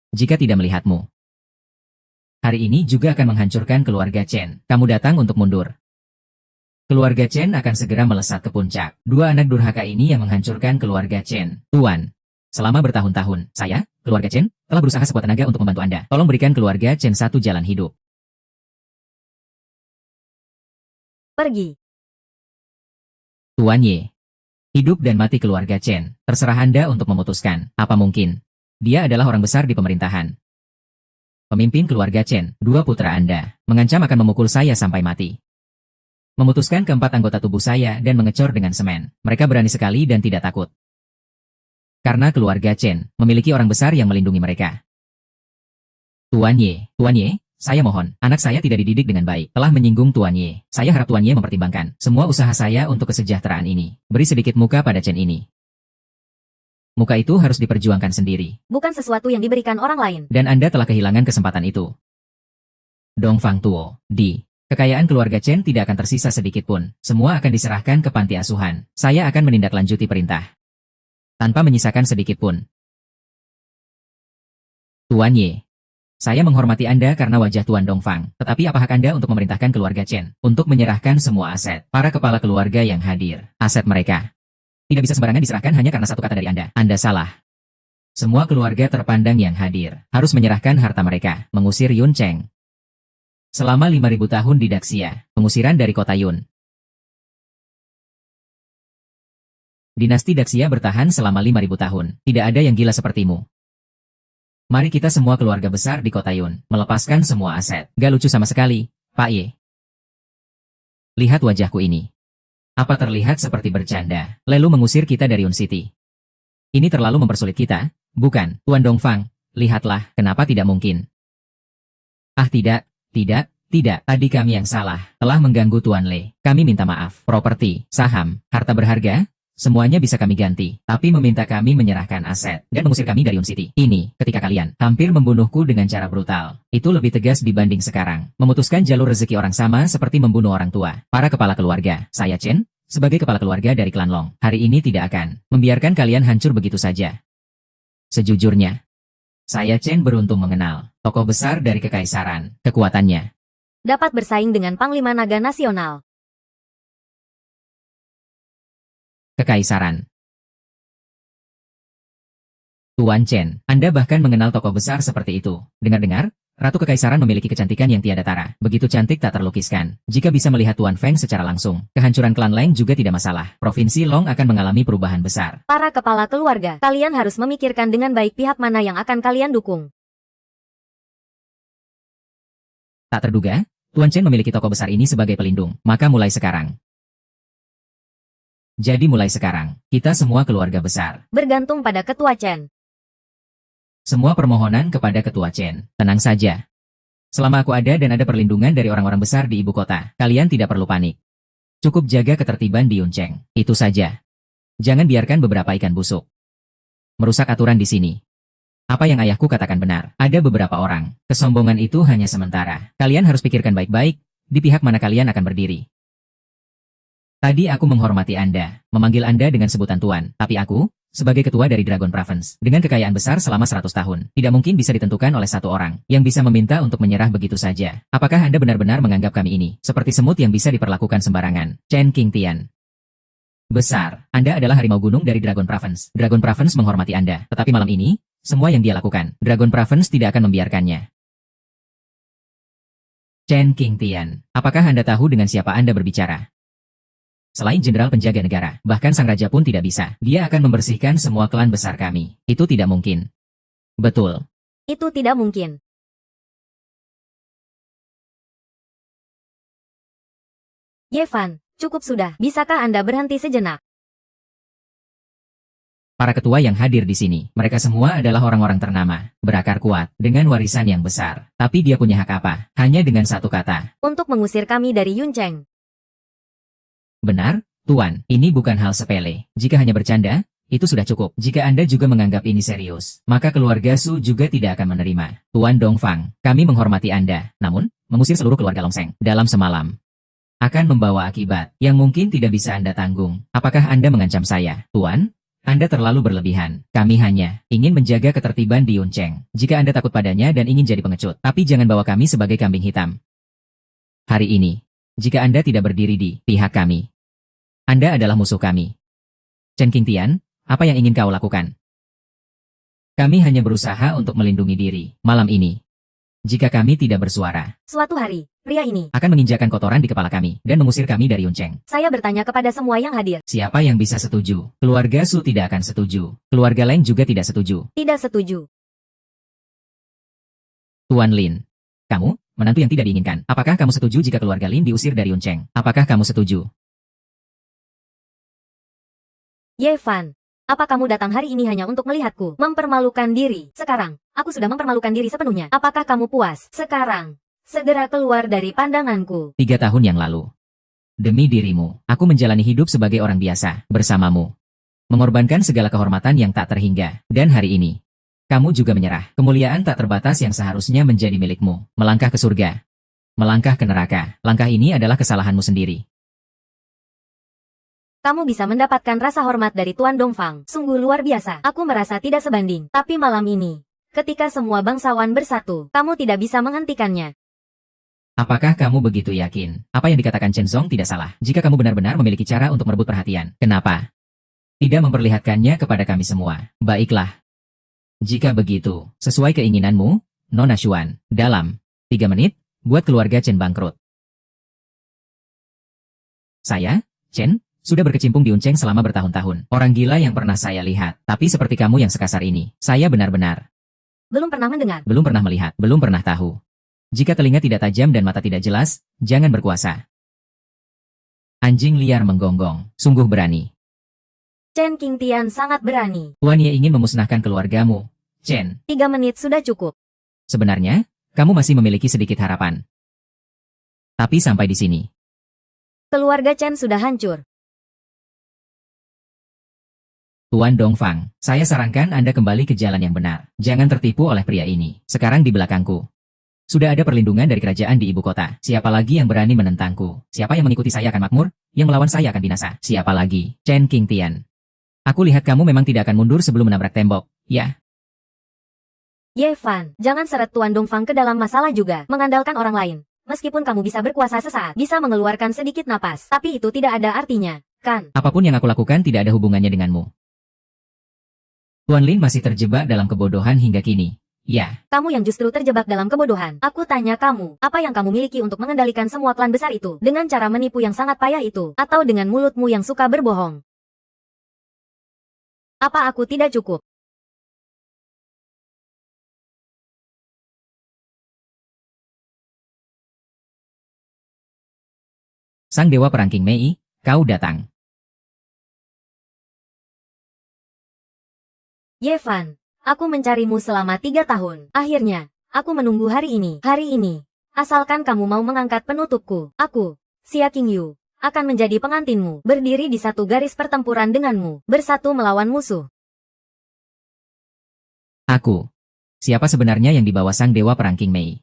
Jika tidak melihatmu. Hari ini juga akan menghancurkan keluarga Chen. Kamu datang untuk mundur. Keluarga Chen akan segera melesat ke puncak. Dua anak durhaka ini yang menghancurkan keluarga Chen. Tuan, selama bertahun-tahun, saya, keluarga Chen, telah berusaha sekuat tenaga untuk membantu Anda. Tolong berikan keluarga Chen satu jalan hidup. Pergi. Tuan Ye. Hidup dan mati keluarga Chen. Terserah Anda untuk memutuskan. Apa mungkin? Dia adalah orang besar di pemerintahan. Pemimpin keluarga Chen, dua putra Anda, mengancam akan memukul saya sampai mati. Memutuskan keempat anggota tubuh saya dan mengecor dengan semen. Mereka berani sekali dan tidak takut. Karena keluarga Chen memiliki orang besar yang melindungi mereka. Tuan Ye, saya mohon, anak saya tidak dididik dengan baik. Telah menyinggung Tuan Ye. Saya harap Tuan Ye mempertimbangkan semua usaha saya untuk kesejahteraan ini. Beri sedikit muka pada Chen ini. Muka itu harus diperjuangkan sendiri. Bukan sesuatu yang diberikan orang lain. Dan Anda telah kehilangan kesempatan itu. Dongfang Tuo, kekayaan keluarga Chen tidak akan tersisa sedikit pun. Semua akan diserahkan ke panti asuhan. Saya akan menindaklanjuti perintah. Tanpa menyisakan sedikit pun. Tuan Ye. Saya menghormati Anda karena wajah Tuan Dongfang. Tetapi apa hak Anda untuk memerintahkan keluarga Chen? Untuk menyerahkan semua aset. Para kepala keluarga yang hadir. Aset mereka. Tidak bisa sembarangan diserahkan hanya karena satu kata dari Anda. Anda salah. Semua keluarga terpandang yang hadir. Harus menyerahkan harta mereka. Mengusir Yun Cheng. Selama 5.000 tahun di Daxia, pengusiran dari kota Yun. Dinasti Daxia bertahan selama 5.000 tahun. Tidak ada yang gila sepertimu. Mari kita semua keluarga besar di kota Yun, melepaskan semua aset. Gak lucu sama sekali, Pak Ye. Lihat wajahku ini. Apa terlihat seperti bercanda? Lalu mengusir kita dari Yun City. Ini terlalu mempersulit kita, bukan, Tuan Dongfang. Lihatlah, kenapa tidak mungkin? Ah tidak. Tadi kami yang salah, telah mengganggu Tuan Le. Kami minta maaf. Properti, saham, harta berharga, semuanya bisa kami ganti. Tapi meminta kami menyerahkan aset dan mengusir kami dari Yun City. Ini, ketika kalian hampir membunuhku dengan cara brutal. Itu lebih tegas dibanding sekarang. Memutuskan jalur rezeki orang sama seperti membunuh orang tua. Para kepala keluarga, saya Chen, sebagai kepala keluarga dari klan Long, hari ini tidak akan membiarkan kalian hancur begitu saja. Sejujurnya, saya Chen beruntung mengenal tokoh besar dari kekaisaran. Kekuatannya Dapat bersaing dengan Panglima Naga Nasional. Kekaisaran. Tuan Chen, Anda bahkan mengenal tokoh besar seperti itu. Dengar-dengar, Ratu Kekaisaran memiliki kecantikan yang tiada tara. Begitu cantik tak terlukiskan. Jika bisa melihat Tuan Feng secara langsung, kehancuran klan Leng juga tidak masalah. Provinsi Long akan mengalami perubahan besar. Para kepala keluarga, kalian harus memikirkan dengan baik pihak mana yang akan kalian dukung. Tak terduga, Tuan Chen memiliki tokoh besar ini sebagai pelindung. Maka mulai sekarang. Jadi mulai sekarang, kita semua keluarga besar. Bergantung pada Ketua Chen. Semua permohonan kepada Ketua Chen. Tenang saja. Selama aku ada dan ada perlindungan dari orang-orang besar di ibu kota, kalian tidak perlu panik. Cukup jaga ketertiban di Yuncheng. Itu saja. Jangan biarkan beberapa ikan busuk merusak aturan di sini. Apa yang ayahku katakan benar. Ada beberapa orang. Kesombongan itu hanya sementara. Kalian harus pikirkan baik-baik, di pihak mana kalian akan berdiri. Tadi aku menghormati Anda, memanggil Anda dengan sebutan Tuan, tapi aku, sebagai ketua dari Dragon Province, dengan kekayaan besar selama 100 tahun, tidak mungkin bisa ditentukan oleh satu orang, yang bisa meminta untuk menyerah begitu saja. Apakah Anda benar-benar menganggap kami ini, seperti semut yang bisa diperlakukan sembarangan? Chen Qingtian. Besar, Anda adalah harimau gunung dari Dragon Province. Dragon Province menghormati Anda, tetapi malam ini, semua yang dia lakukan, Dragon Province tidak akan membiarkannya. Chen Qingtian, apakah Anda tahu dengan siapa Anda berbicara? Selain jenderal penjaga negara, bahkan sang raja pun tidak bisa. Dia akan membersihkan semua klan besar kami. Itu tidak mungkin. Betul. Itu tidak mungkin. Yevan, cukup sudah. Bisakah Anda berhenti sejenak? Para ketua yang hadir di sini, mereka semua adalah orang-orang ternama, berakar kuat, dengan warisan yang besar. Tapi dia punya hak apa? Hanya dengan satu kata. Untuk mengusir kami dari Yuncheng. Benar, Tuan, ini bukan hal sepele. Jika hanya bercanda, itu sudah cukup. Jika Anda juga menganggap ini serius, maka keluarga Su juga tidak akan menerima. Tuan Dongfang, kami menghormati Anda. Namun, mengusir seluruh keluarga Longseng dalam semalam akan membawa akibat yang mungkin tidak bisa Anda tanggung. Apakah Anda mengancam saya, Tuan? Anda terlalu berlebihan. Kami hanya ingin menjaga ketertiban di Yuncheng. Jika Anda takut padanya dan ingin jadi pengecut, tapi jangan bawa kami sebagai kambing hitam. Hari ini, jika Anda tidak berdiri di pihak kami, Anda adalah musuh kami. Chen Qingtian, apa yang ingin kau lakukan? Kami hanya berusaha untuk melindungi diri malam ini. Jika kami tidak bersuara, Suatu hari, pria ini akan menginjakan kotoran di kepala kami dan mengusir kami dari Yuncheng. saya bertanya kepada semua yang hadir. Siapa yang bisa setuju? Keluarga Su tidak akan setuju. Keluarga lain juga tidak setuju. Tidak setuju. Tuan Lin, kamu, menantu yang tidak diinginkan. Apakah kamu setuju jika keluarga Lin diusir dari Yuncheng? Apakah kamu setuju? Ye Fan, apa kamu datang hari ini hanya untuk melihatku mempermalukan diri? Sekarang, aku sudah mempermalukan diri sepenuhnya. Apakah kamu puas? Sekarang, segera keluar dari pandanganku. 3 tahun yang lalu. Demi dirimu, aku menjalani hidup sebagai orang biasa, bersamamu. Mengorbankan segala kehormatan yang tak terhingga. Dan hari ini, kamu juga menyerah. Kemuliaan tak terbatas yang seharusnya menjadi milikmu. Melangkah ke surga. Melangkah ke neraka. Langkah ini adalah kesalahanmu sendiri. Kamu bisa mendapatkan rasa hormat dari Tuan Dongfang. Sungguh luar biasa. Aku merasa tidak sebanding. Tapi malam ini, ketika semua bangsawan bersatu, kamu tidak bisa menghentikannya. Apakah kamu begitu yakin? Apa yang dikatakan Chen Song tidak salah. Jika kamu benar-benar memiliki cara untuk merebut perhatian, kenapa tidak memperlihatkannya kepada kami semua? Baiklah. Jika begitu, sesuai keinginanmu, Nona Xuan, dalam 3 menit, buat keluarga Chen bangkrut. Saya, Chen, sudah berkecimpung di Yuncheng selama bertahun-tahun. Orang gila yang pernah saya lihat. Tapi seperti kamu yang sekasar ini, saya benar-benar Belum pernah mendengar. belum pernah melihat, belum pernah tahu. Jika telinga tidak tajam dan mata tidak jelas, jangan berkuasa. Anjing liar menggonggong, sungguh berani. Chen Qingtian sangat berani. Tuan Ye ingin memusnahkan keluargamu. Chen, 3 menit sudah cukup. sebenarnya, kamu masih memiliki sedikit harapan. Tapi sampai di sini. Keluarga Chen sudah hancur. Tuan Dongfang, saya sarankan Anda kembali ke jalan yang benar. Jangan tertipu oleh pria ini. Sekarang di belakangku. Sudah ada perlindungan dari kerajaan di ibu kota. Siapa lagi yang berani menentangku? Siapa yang mengikuti saya akan makmur? Yang melawan saya akan binasa. Siapa lagi? Chen Qingtian. Aku lihat kamu memang tidak akan mundur sebelum menabrak tembok. Ya. Ye Fan, jangan seret Tuan Dongfang ke dalam masalah juga. Mengandalkan orang lain. Meskipun kamu bisa berkuasa sesaat, bisa mengeluarkan sedikit napas, tapi itu tidak ada artinya, kan? Apapun yang aku lakukan tidak ada hubungannya denganmu. Tuan Lin masih terjebak dalam kebodohan hingga kini. Ya. Kamu yang justru terjebak dalam kebodohan. Aku tanya kamu, apa yang kamu miliki untuk mengendalikan semua klan besar itu? Dengan cara menipu yang sangat payah itu? Atau dengan mulutmu yang suka berbohong? Apa aku tidak cukup? Sang Dewa Perang King Mei, kau datang. Ye Fan, aku mencarimu selama 3 tahun. Akhirnya, aku menunggu hari ini. Hari ini, asalkan kamu mau mengangkat penutupku, aku, Xia Qingyu, akan menjadi pengantinmu, berdiri di satu garis pertempuran denganmu, bersatu melawan musuh. Aku. Siapa sebenarnya yang dibawa Sang Dewa Perang King Mei?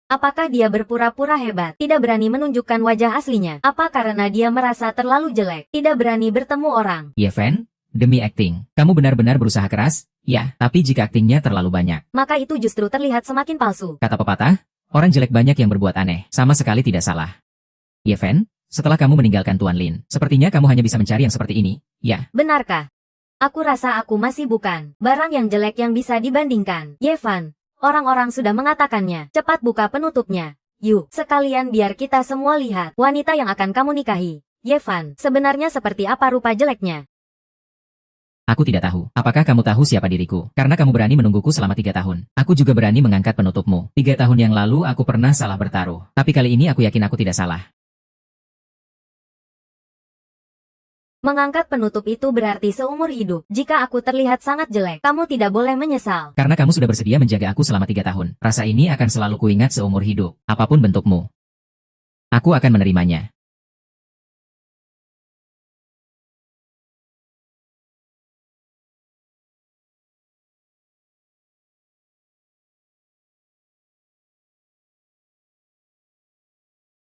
Apakah dia berpura-pura hebat, tidak berani menunjukkan wajah aslinya? Apa karena dia merasa terlalu jelek, tidak berani bertemu orang? Ye Fan, demi akting, kamu benar-benar berusaha keras? Ya, tapi jika aktingnya terlalu banyak, Maka itu justru terlihat semakin palsu. kata pepatah, orang jelek banyak yang berbuat aneh, sama sekali tidak salah. Ye Fan, setelah kamu meninggalkan Tuan Lin, sepertinya kamu hanya bisa mencari yang seperti ini, ya. Benarkah? Aku rasa aku masih bukan barang yang jelek yang bisa dibandingkan. Ye Fan, orang-orang sudah mengatakannya. Cepat buka penutupnya. Yuk, sekalian biar kita semua lihat wanita yang akan kamu nikahi. Ye Fan, sebenarnya seperti apa rupa jeleknya? Aku tidak tahu. Apakah kamu tahu siapa diriku? Karena kamu berani menungguku selama 3 tahun. Aku juga berani mengangkat penutupmu. 3 tahun yang lalu aku pernah salah bertaruh. Tapi kali ini aku yakin aku tidak salah. Mengangkat penutup itu berarti seumur hidup. Jika aku terlihat sangat jelek, kamu tidak boleh menyesal. Karena kamu sudah bersedia menjaga aku selama 3 tahun. Rasa ini akan selalu kuingat seumur hidup. Apapun bentukmu. Aku akan menerimanya.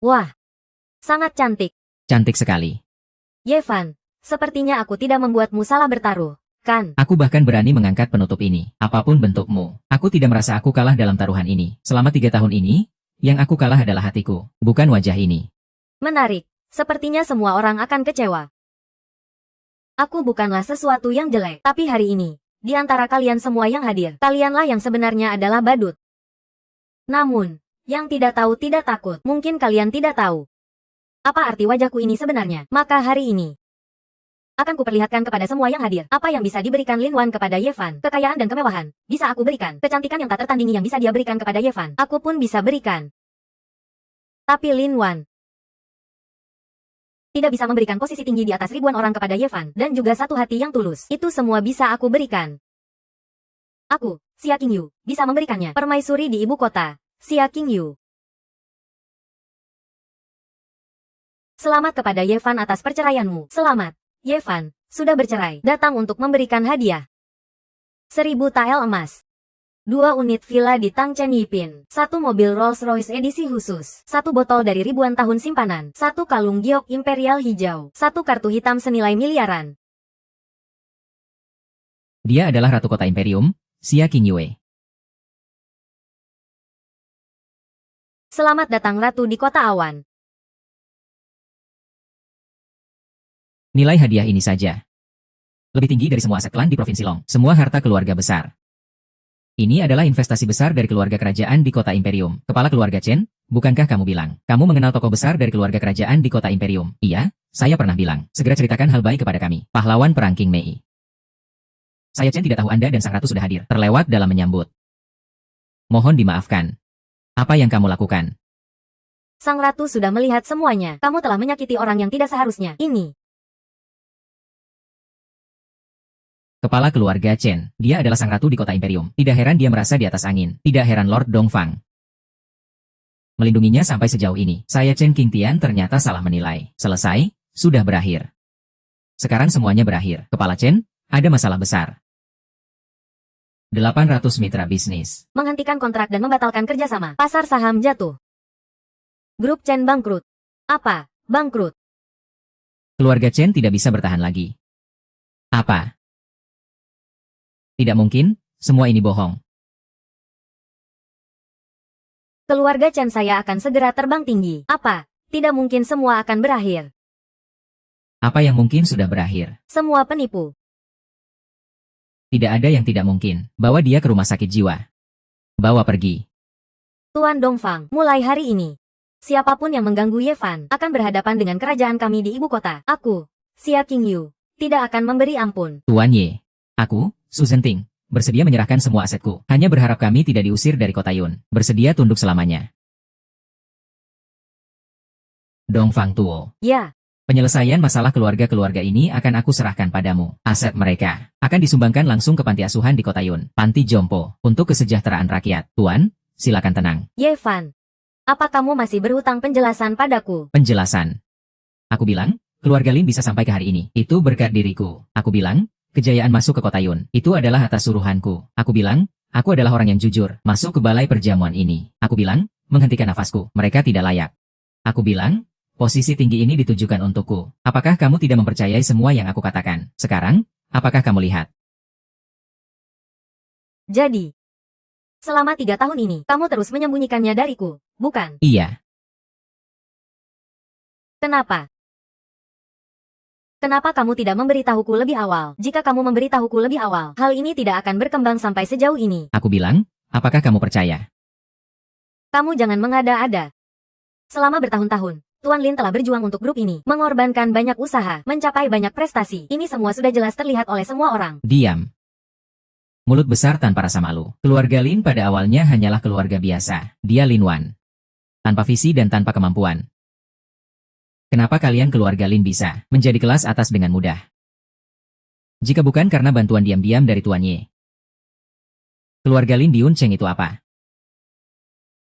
Wah, sangat cantik. Cantik sekali. Yevan, sepertinya aku tidak membuatmu salah bertaruh, kan? Aku bahkan berani mengangkat penutup ini. Apapun bentukmu, aku tidak merasa aku kalah dalam taruhan ini. Selama 3 tahun ini, yang aku kalah adalah hatiku, bukan wajah ini. Menarik, sepertinya semua orang akan kecewa. Aku bukanlah sesuatu yang jelek, tapi hari ini, di antara kalian semua yang hadir, kalianlah yang sebenarnya adalah badut. Namun, yang tidak tahu tidak takut, mungkin kalian tidak tahu. Apa arti wajahku ini sebenarnya? Maka hari ini, akan kuperlihatkan kepada semua yang hadir, apa yang bisa diberikan Lin Wan kepada Yevan. Kekayaan dan kemewahan, bisa aku berikan. Kecantikan yang tak tertandingi yang bisa dia berikan kepada Yevan, aku pun bisa berikan. Tapi Lin Wan tidak bisa memberikan posisi tinggi di atas ribuan orang kepada Yevan, dan juga satu hati yang tulus. Itu semua bisa aku berikan. Aku, Xia Qingyu, bisa memberikannya. Permaisuri di ibu kota, Xia Qingyu. Selamat kepada Yevan atas perceraianmu. Selamat, Yevan, sudah bercerai. Datang untuk memberikan hadiah. 1000 tael emas. 2 unit villa di Tangchen Yipin, 1 mobil Rolls-Royce edisi khusus, 1 botol dari ribuan tahun simpanan, 1 kalung giok imperial hijau, 1 kartu hitam senilai miliaran. Dia adalah Ratu Kota Imperium, Xia Qingyue. Selamat datang Ratu di Kota Awan. Nilai hadiah ini saja lebih tinggi dari semua aset klan di Provinsi Long, semua harta keluarga besar. Ini adalah investasi besar dari keluarga kerajaan di Kota Imperium. Kepala keluarga Chen, bukankah kamu bilang, kamu mengenal tokoh besar dari keluarga kerajaan di Kota Imperium? Iya, saya pernah bilang. Segera ceritakan hal baik kepada kami. Pahlawan Perang King Mei. Saya Chen tidak tahu Anda dan Sang Ratu sudah hadir. Terlewat dalam menyambut. Mohon dimaafkan. Apa yang kamu lakukan? Sang Ratu sudah melihat semuanya. Kamu telah menyakiti orang yang tidak seharusnya. Ini. Kepala keluarga Chen, dia adalah Sang Ratu di Kota Imperium. Tidak heran dia merasa di atas angin. Tidak heran Lord Dongfang melindunginya sampai sejauh ini. Saya Chen Qingtian ternyata salah menilai. Selesai, sudah berakhir. Sekarang semuanya berakhir. Kepala Chen, ada masalah besar. 800 mitra bisnis. Menghentikan kontrak dan membatalkan kerjasama. Pasar saham jatuh. Grup Chen bangkrut. Apa? Bangkrut. Keluarga Chen tidak bisa bertahan lagi. Apa? Tidak mungkin, semua ini bohong. Keluarga Chen saya akan segera terbang tinggi. Apa? Tidak mungkin semua akan berakhir. Apa yang mungkin sudah berakhir? Semua penipu. Tidak ada yang tidak mungkin. Bawa dia ke rumah sakit jiwa. Bawa pergi. Tuan Dongfang, mulai hari ini, siapapun yang mengganggu Yevan akan berhadapan dengan kerajaan kami di ibu kota. Aku, Xia Qingyu, tidak akan memberi ampun. Tuan Ye, aku, Su Zhenting, bersedia menyerahkan semua asetku. Hanya berharap kami tidak diusir dari kota Yun. Bersedia tunduk selamanya. Dongfang Tuo. Ya. Penyelesaian masalah keluarga-keluarga ini akan aku serahkan padamu. Aset mereka akan disumbangkan langsung ke panti asuhan di kota Yun, Panti Jompo, untuk kesejahteraan rakyat. Tuan, silakan tenang. Yevan, apa kamu masih berhutang penjelasan padaku? Penjelasan. Aku bilang, keluarga Lin bisa sampai ke hari ini. Itu berkat diriku. Aku bilang, kejayaan masuk ke kota Yun. Itu adalah atas suruhanku. Aku bilang, aku adalah orang yang jujur. Masuk ke balai perjamuan ini. Aku bilang, menghentikan nafasku. Mereka tidak layak. Aku bilang, posisi tinggi ini ditujukan untukku. Apakah kamu tidak mempercayai semua yang aku katakan? Sekarang, apakah kamu lihat? Jadi, selama 3 tahun ini, kamu terus menyembunyikannya dariku, bukan? Iya. Kenapa? Kenapa kamu tidak memberitahuku lebih awal? Jika kamu memberitahuku lebih awal, hal ini tidak akan berkembang sampai sejauh ini. Aku bilang, apakah kamu percaya? Kamu jangan mengada-ada. Selama bertahun-tahun, Tuan Lin telah berjuang untuk grup ini, mengorbankan banyak usaha, mencapai banyak prestasi. Ini semua sudah jelas terlihat oleh semua orang. Diam. Mulut besar tanpa rasa malu. Keluarga Lin pada awalnya hanyalah keluarga biasa. Dia Lin Wan. Tanpa visi dan tanpa kemampuan. Kenapa kalian keluarga Lin bisa menjadi kelas atas dengan mudah? Jika bukan karena bantuan diam-diam dari Tuan Ye. Keluarga Lin di Yuncheng itu apa?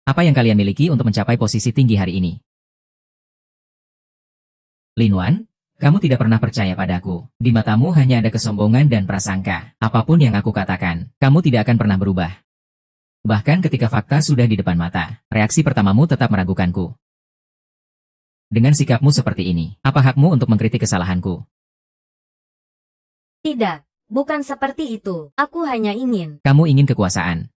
Apa yang kalian miliki untuk mencapai posisi tinggi hari ini? Lin Wan, kamu tidak pernah percaya padaku. Di matamu hanya ada kesombongan dan prasangka. Apapun yang aku katakan, kamu tidak akan pernah berubah. Bahkan ketika fakta sudah di depan mata, reaksi pertamamu tetap meragukanku. Dengan sikapmu seperti ini, apa hakmu untuk mengkritik kesalahanku? Tidak, bukan seperti itu. Aku hanya ingin. Kamu ingin kekuasaan.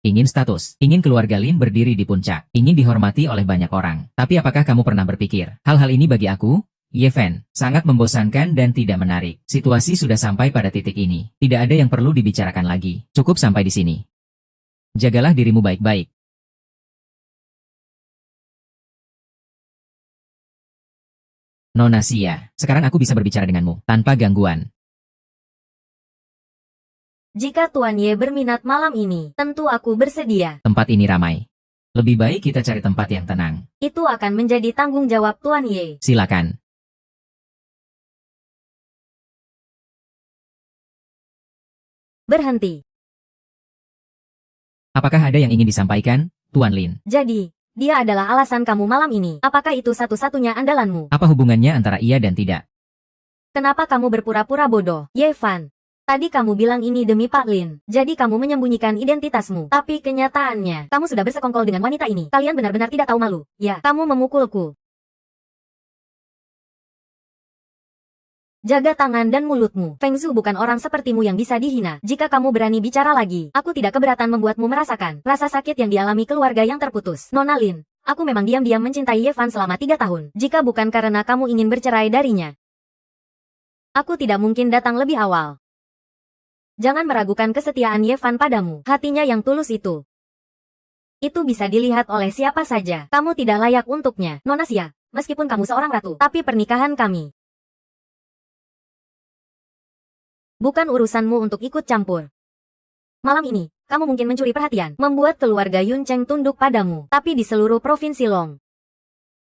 Ingin status, ingin keluarga Lin berdiri di puncak, ingin dihormati oleh banyak orang. Tapi apakah kamu pernah berpikir, hal-hal ini bagi aku, Ye Fan, sangat membosankan dan tidak menarik. Situasi sudah sampai pada titik ini. Tidak ada yang perlu dibicarakan lagi. Cukup sampai di sini. Jagalah dirimu baik-baik. Nona Xia, sekarang aku bisa berbicara denganmu, tanpa gangguan. Jika Tuan Ye berminat malam ini, tentu aku bersedia. Tempat ini ramai. Lebih baik kita cari tempat yang tenang. Itu akan menjadi tanggung jawab Tuan Ye. Silakan. Berhenti. Apakah ada yang ingin disampaikan, Tuan Lin? Jadi, dia adalah alasan kamu malam ini. Apakah itu satu-satunya andalanmu? Apa hubungannya antara iya dan tidak? Kenapa kamu berpura-pura bodoh, Ye Fan? Tadi kamu bilang ini demi Pak Lin, jadi kamu menyembunyikan identitasmu. Tapi kenyataannya, kamu sudah bersekongkol dengan wanita ini. Kalian benar-benar tidak tahu malu. Ya, kamu memukulku. Jaga tangan dan mulutmu. Feng Zhu bukan orang sepertimu yang bisa dihina. Jika kamu berani bicara lagi, aku tidak keberatan membuatmu merasakan rasa sakit yang dialami keluarga yang terputus. Nona Lin, aku memang diam-diam mencintai Ye Fan selama 3 tahun. Jika bukan karena kamu ingin bercerai darinya, aku tidak mungkin datang lebih awal. Jangan meragukan kesetiaan Ye Fan padamu. Hatinya yang tulus itu bisa dilihat oleh siapa saja. Kamu tidak layak untuknya. Nona Xia, meskipun kamu seorang ratu, tapi pernikahan kami bukan urusanmu untuk ikut campur. Malam ini, kamu mungkin mencuri perhatian, membuat keluarga Yun Cheng tunduk padamu. Tapi di seluruh provinsi Long,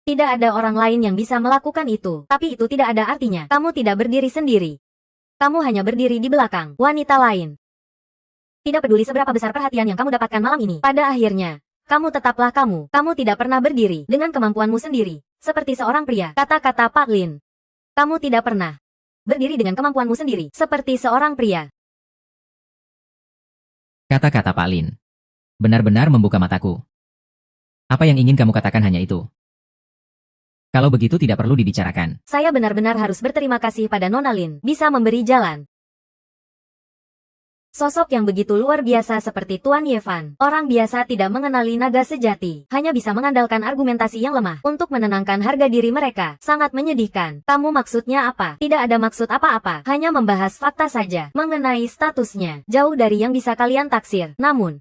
tidak ada orang lain yang bisa melakukan itu. Tapi itu tidak ada artinya. Kamu tidak berdiri sendiri. Kamu hanya berdiri di belakang wanita lain. Tidak peduli seberapa besar perhatian yang kamu dapatkan malam ini, pada akhirnya, kamu tetaplah kamu. Kamu tidak pernah berdiri dengan kemampuanmu sendiri, seperti seorang pria. Kata-kata Pak Lin. Kamu tidak pernah berdiri dengan kemampuanmu sendiri, seperti seorang pria. Kata-kata Pak Lin benar-benar membuka mataku. Apa yang ingin kamu katakan hanya itu? Kalau begitu tidak perlu dibicarakan. Saya benar-benar harus berterima kasih pada Nona Lin, bisa memberi jalan. Sosok yang begitu luar biasa seperti Tuan Ye Fan, orang biasa tidak mengenali naga sejati, hanya bisa mengandalkan argumentasi yang lemah untuk menenangkan harga diri mereka. Sangat menyedihkan. Kamu maksudnya apa? Tidak ada maksud apa-apa, hanya membahas fakta saja mengenai statusnya, jauh dari yang bisa kalian taksir. Namun,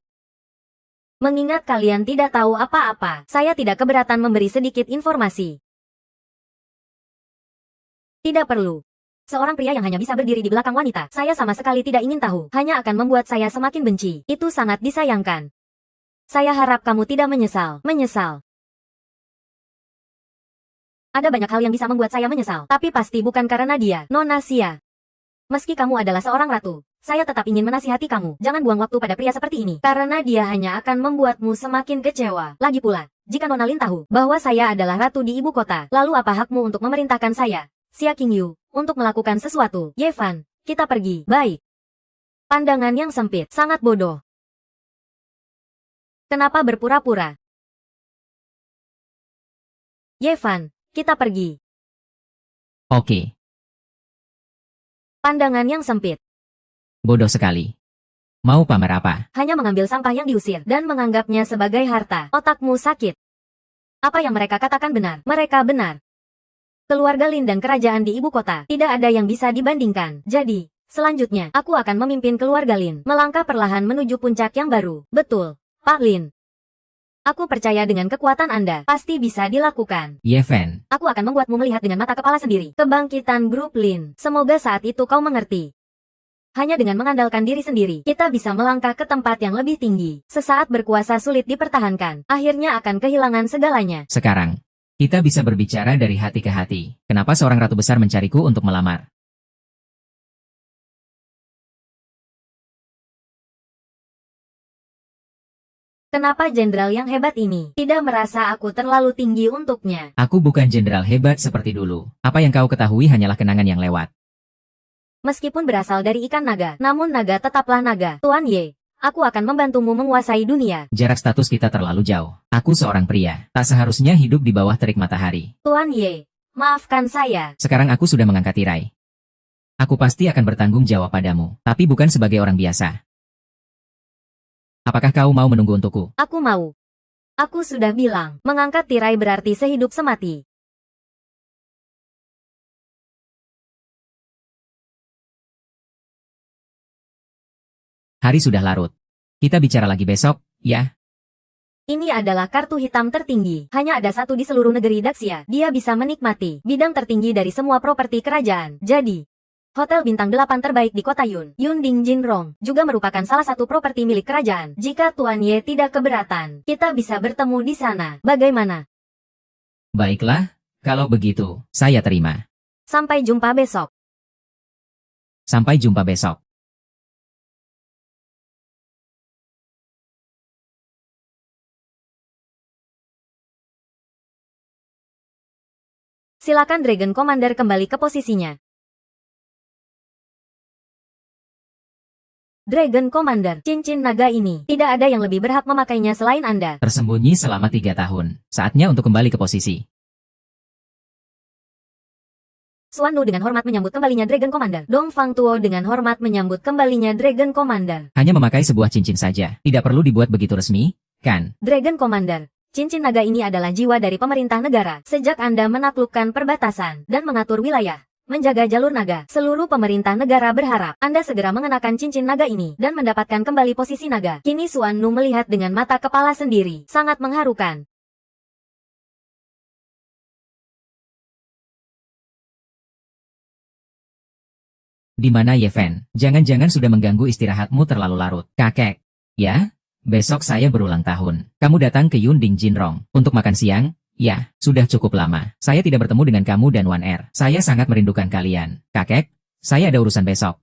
mengingat kalian tidak tahu apa-apa, saya tidak keberatan memberi sedikit informasi. Tidak perlu. Seorang pria yang hanya bisa berdiri di belakang wanita, saya sama sekali tidak ingin tahu, hanya akan membuat saya semakin benci. Itu sangat disayangkan. Saya harap kamu tidak menyesal. Menyesal. Ada banyak hal yang bisa membuat saya menyesal, tapi pasti bukan karena dia, Nona Xia. Meski kamu adalah seorang ratu, saya tetap ingin menasihati kamu, jangan buang waktu pada pria seperti ini, karena dia hanya akan membuatmu semakin kecewa. Lagi pula, jika Nona Lin tahu bahwa saya adalah ratu di ibu kota, lalu apa hakmu untuk memerintahkan saya, Xia Qingyu, untuk melakukan sesuatu? Ye Fan, kita pergi. Baik. Pandangan yang sempit, sangat bodoh. Kenapa berpura-pura? Ye Fan, kita pergi. Oke. Pandangan yang sempit. Bodoh sekali. Mau pamer apa? Hanya mengambil sampah yang diusir dan menganggapnya sebagai harta. Otakmu sakit. Apa yang mereka katakan benar. Mereka benar. Keluarga Lin dan kerajaan di ibu kota, tidak ada yang bisa dibandingkan. Jadi, selanjutnya, aku akan memimpin keluarga Lin, melangkah perlahan menuju puncak yang baru. Betul, Pak Lin. Aku percaya dengan kekuatan Anda, pasti bisa dilakukan. Ye Fan. Aku akan membuatmu melihat dengan mata kepala sendiri. Kebangkitan grup Lin. Semoga saat itu kau mengerti. Hanya dengan mengandalkan diri sendiri, kita bisa melangkah ke tempat yang lebih tinggi. Sesaat berkuasa sulit dipertahankan, akhirnya akan kehilangan segalanya. Sekarang, kita bisa berbicara dari hati ke hati. Kenapa seorang ratu besar mencariku untuk melamar? Kenapa jenderal yang hebat ini tidak merasa aku terlalu tinggi untuknya? Aku bukan jenderal hebat seperti dulu. Apa yang kau ketahui hanyalah kenangan yang lewat. Meskipun berasal dari ikan naga, namun naga tetaplah naga. Tuan Ye, Aku akan membantumu menguasai dunia. Jarak status kita terlalu jauh. Aku seorang pria, tak seharusnya hidup di bawah terik matahari. Tuan Ye, maafkan saya. Sekarang aku sudah mengangkat tirai. Aku pasti akan bertanggung jawab padamu, tapi bukan sebagai orang biasa. Apakah kau mau menunggu untukku? Aku mau. Aku sudah bilang, mengangkat tirai berarti sehidup semati. Hari sudah larut. Kita bicara lagi besok, ya? Ini adalah kartu hitam tertinggi. Hanya ada satu di seluruh negeri Daxia. Dia bisa menikmati bidang tertinggi dari semua properti kerajaan. Jadi, Hotel Bintang 8 terbaik di kota Yunding Jinrong, juga merupakan salah satu properti milik kerajaan. Jika Tuan Ye tidak keberatan, kita bisa bertemu di sana. Bagaimana? Baiklah, kalau begitu, saya terima. Sampai jumpa besok. Sampai jumpa besok. Silakan Dragon Commander kembali ke posisinya. Dragon Commander, cincin naga ini, tidak ada yang lebih berhak memakainya selain Anda. Tersembunyi selama 3 tahun. Saatnya untuk kembali ke posisi. Suanu dengan hormat menyambut kembalinya Dragon Commander. Dong Fang Tuo dengan hormat menyambut kembalinya Dragon Commander. Hanya memakai sebuah cincin saja. Tidak perlu dibuat begitu resmi, kan? Dragon Commander, cincin naga ini adalah jiwa dari pemerintah negara. Sejak Anda menaklukkan perbatasan dan mengatur wilayah, menjaga jalur naga, seluruh pemerintah negara berharap Anda segera mengenakan cincin naga ini dan mendapatkan kembali posisi naga. Kini Suanu melihat dengan mata kepala sendiri. Sangat mengharukan. Di mana Yeven? Jangan-jangan sudah mengganggu istirahatmu terlalu larut. Kakek. Ya? Besok saya berulang tahun. Kamu datang ke Yunding Jinrong untuk makan siang? Ya, sudah cukup lama. Saya tidak bertemu dengan kamu dan Wan Er. Saya sangat merindukan kalian. Kakek, saya ada urusan besok.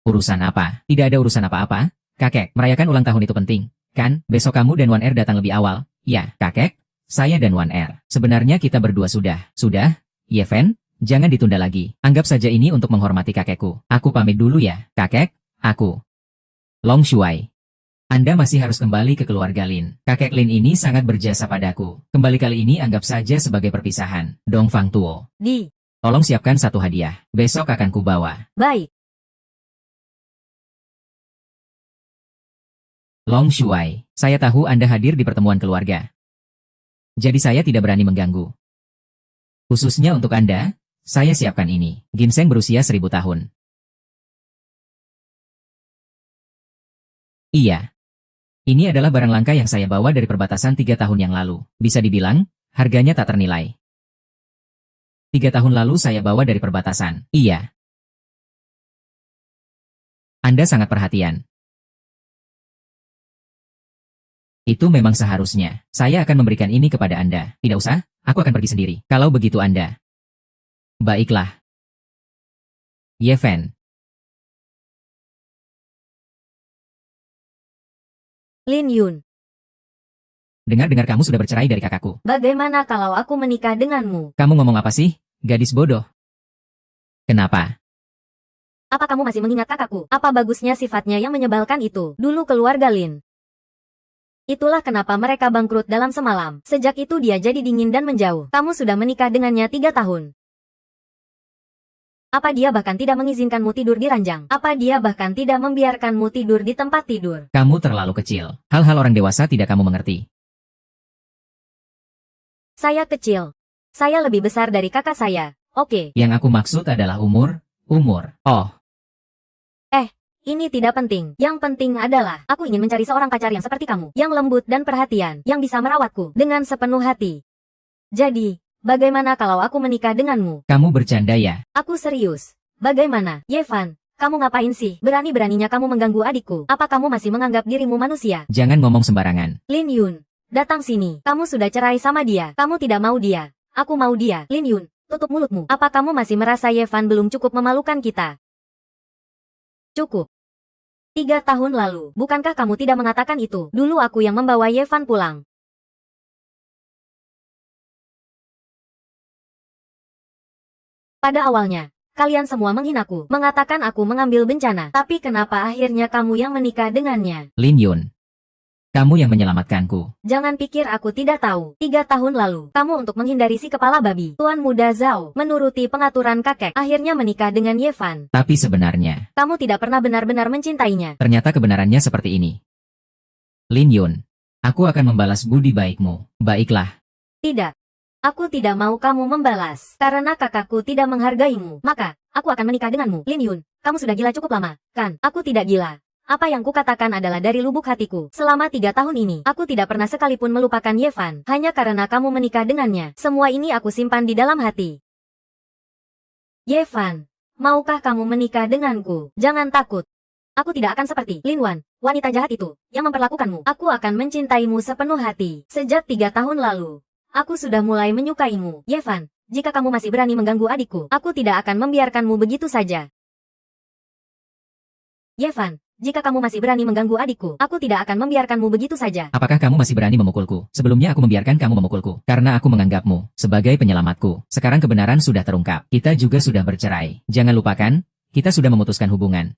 Urusan apa? Tidak ada urusan apa-apa. Kakek, merayakan ulang tahun itu penting, kan? Besok kamu dan Wan Er datang lebih awal. Ya, kakek, saya dan Wan Er. Sebenarnya kita berdua sudah. Sudah? Yeven? Jangan ditunda lagi. Anggap saja ini untuk menghormati kakekku. Aku pamit dulu ya, kakek. Aku. Long Shuai. Anda masih harus kembali ke keluarga Lin. Kakek Lin ini sangat berjasa padaku. Kembali kali ini anggap saja sebagai perpisahan. Dong Fang Tuo. Tolong siapkan satu hadiah. Besok akan kubawa. Baik. Long Shuai. Saya tahu Anda hadir di pertemuan keluarga. Jadi saya tidak berani mengganggu. Khususnya untuk Anda, saya siapkan ini. Ginseng berusia 1000 tahun. Iya. Ini adalah barang langka yang saya bawa dari perbatasan 3 tahun yang lalu. Bisa dibilang, harganya tak ternilai. 3 tahun lalu saya bawa dari perbatasan. Iya. Anda sangat perhatian. Itu memang seharusnya. Saya akan memberikan ini kepada Anda. Tidak usah, aku akan pergi sendiri. Kalau begitu Anda. Baiklah. Yeven. Lin Yun. Dengar-dengar kamu sudah bercerai dari kakakku. Bagaimana kalau aku menikah denganmu? Kamu ngomong apa sih, gadis bodoh? Kenapa? Apa kamu masih mengingat kakakku? Apa bagusnya sifatnya yang menyebalkan itu? Dulu keluarga Lin. Itulah kenapa mereka bangkrut dalam semalam. Sejak itu dia jadi dingin dan menjauh. Kamu sudah menikah dengannya 3 tahun. Apa dia bahkan tidak mengizinkanmu tidur di ranjang? Apa dia bahkan tidak membiarkanmu tidur di tempat tidur? Kamu terlalu kecil. Hal-hal orang dewasa tidak kamu mengerti. Saya kecil. Saya lebih besar dari kakak saya. Oke. Yang aku maksud adalah umur. Oh, Ini tidak penting. Yang penting adalah, aku ingin mencari seorang pacar yang seperti kamu. Yang lembut dan perhatian. Yang bisa merawatku dengan sepenuh hati. Jadi, bagaimana kalau aku menikah denganmu? kamu bercanda ya? Aku serius. Bagaimana, Yevan? Kamu ngapain sih? Berani-beraninya kamu mengganggu adikku. Apa kamu masih menganggap dirimu manusia? Jangan ngomong sembarangan. Lin Yun, datang sini. Kamu sudah cerai sama dia. Kamu tidak mau dia. Aku mau dia. Lin Yun, tutup mulutmu. Apa kamu masih merasa Yevan belum cukup memalukan kita? Cukup. 3 tahun lalu, bukankah kamu tidak mengatakan itu? Dulu aku yang membawa Yevan pulang. Pada awalnya, Kalian semua menghinaku, mengatakan aku mengambil bencana. Tapi kenapa akhirnya kamu yang menikah dengannya? Lin Yun. Kamu yang menyelamatkanku. Jangan pikir aku tidak tahu. 3 tahun lalu, kamu untuk menghindari si kepala babi, Tuan Muda Zhao, menuruti pengaturan kakek, akhirnya menikah dengan Ye Fan. Tapi sebenarnya, Kamu tidak pernah benar-benar mencintainya. ternyata kebenarannya seperti ini. Lin Yun. Aku akan membalas budi baikmu. Baiklah. Tidak. Aku tidak mau kamu membalas. Karena kakakku tidak menghargaimu. Maka, aku akan menikah denganmu. Lin Yun, kamu sudah gila cukup lama, kan? Aku tidak gila. Apa yang kukatakan adalah dari lubuk hatiku. Selama 3 tahun ini, aku tidak pernah sekalipun melupakan Ye Fan. Hanya karena kamu menikah dengannya. Semua ini aku simpan di dalam hati. Ye Fan, maukah kamu menikah denganku? Jangan takut. Aku tidak akan seperti Lin Wan, wanita jahat itu, yang memperlakukanmu. Aku akan mencintaimu sepenuh hati. Sejak 3 tahun lalu, aku sudah mulai menyukaimu. Ye Fan, jika kamu masih berani mengganggu adikku, aku tidak akan membiarkanmu begitu saja. Ye Fan, jika kamu masih berani mengganggu adikku, aku tidak akan membiarkanmu begitu saja. Apakah kamu masih berani memukulku? Sebelumnya aku membiarkan kamu memukulku, karena aku menganggapmu sebagai penyelamatku. Sekarang kebenaran sudah terungkap. Kita juga sudah bercerai. Jangan lupakan, kita sudah memutuskan hubungan.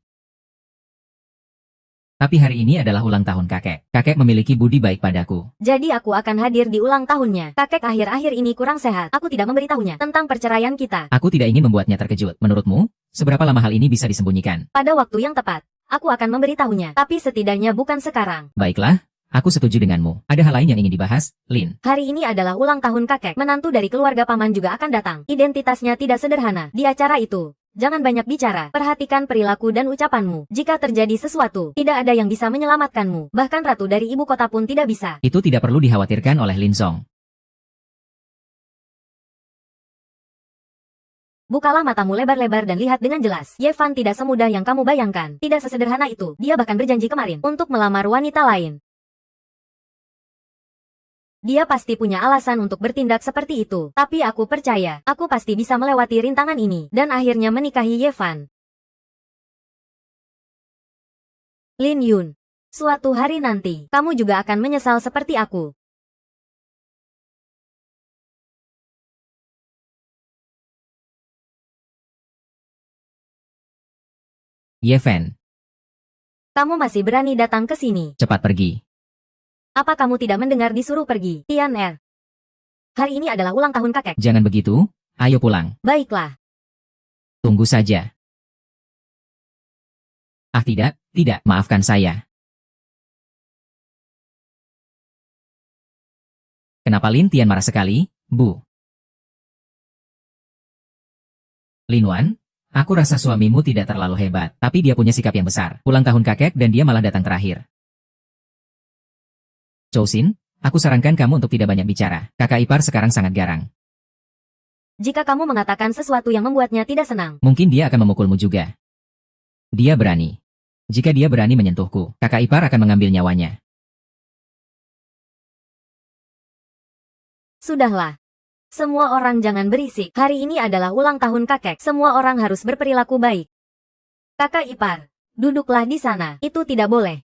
Tapi hari ini adalah ulang tahun kakek. Kakek memiliki budi baik padaku. Jadi aku akan hadir di ulang tahunnya. Kakek akhir-akhir ini kurang sehat. Aku tidak memberitahunya tentang perceraian kita. Aku tidak ingin membuatnya terkejut. Menurutmu, seberapa lama hal ini bisa disembunyikan? Pada waktu yang tepat, aku akan memberitahunya. Tapi setidaknya bukan sekarang. Baiklah, aku setuju denganmu. Ada hal lain yang ingin dibahas, Lin? Hari ini adalah ulang tahun kakek. Menantu dari keluarga paman juga akan datang. Identitasnya tidak sederhana. Di acara itu, jangan banyak bicara. Perhatikan perilaku dan ucapanmu. Jika terjadi sesuatu, tidak ada yang bisa menyelamatkanmu. Bahkan ratu dari ibu kota pun tidak bisa. Itu tidak perlu dikhawatirkan oleh Lin Song. Bukalah matamu lebar-lebar dan lihat dengan jelas. Ye Fan tidak semudah yang kamu bayangkan. Tidak sesederhana itu. Dia bahkan berjanji kemarin untuk melamar wanita lain. Dia pasti punya alasan untuk bertindak seperti itu. Tapi aku percaya, aku pasti bisa melewati rintangan ini dan akhirnya menikahi Ye Fan. Lin Yun, suatu hari nanti, kamu juga akan menyesal seperti aku. Ye Fan, Kamu masih berani datang ke sini. cepat pergi. Apa kamu tidak mendengar disuruh pergi? Tian Er. Hari ini adalah ulang tahun kakek. Jangan begitu, ayo pulang. Baiklah. Tunggu saja. Ah tidak, maafkan saya. Kenapa Lin Tian marah sekali, Bu? Lin Wan, aku rasa suamimu tidak terlalu hebat, tapi dia punya sikap yang besar. Ulang tahun kakek dan dia malah datang terakhir. Chou Xin, aku sarankan kamu untuk tidak banyak bicara. Kakak ipar sekarang sangat garang. Jika kamu mengatakan sesuatu yang membuatnya tidak senang, Mungkin dia akan memukulmu juga. Dia berani. Jika dia berani menyentuhku, kakak ipar akan mengambil nyawanya. sudahlah. Semua orang jangan berisik. Hari ini adalah ulang tahun kakek. Semua orang harus berperilaku baik. Kakak ipar, duduklah di sana. Itu tidak boleh.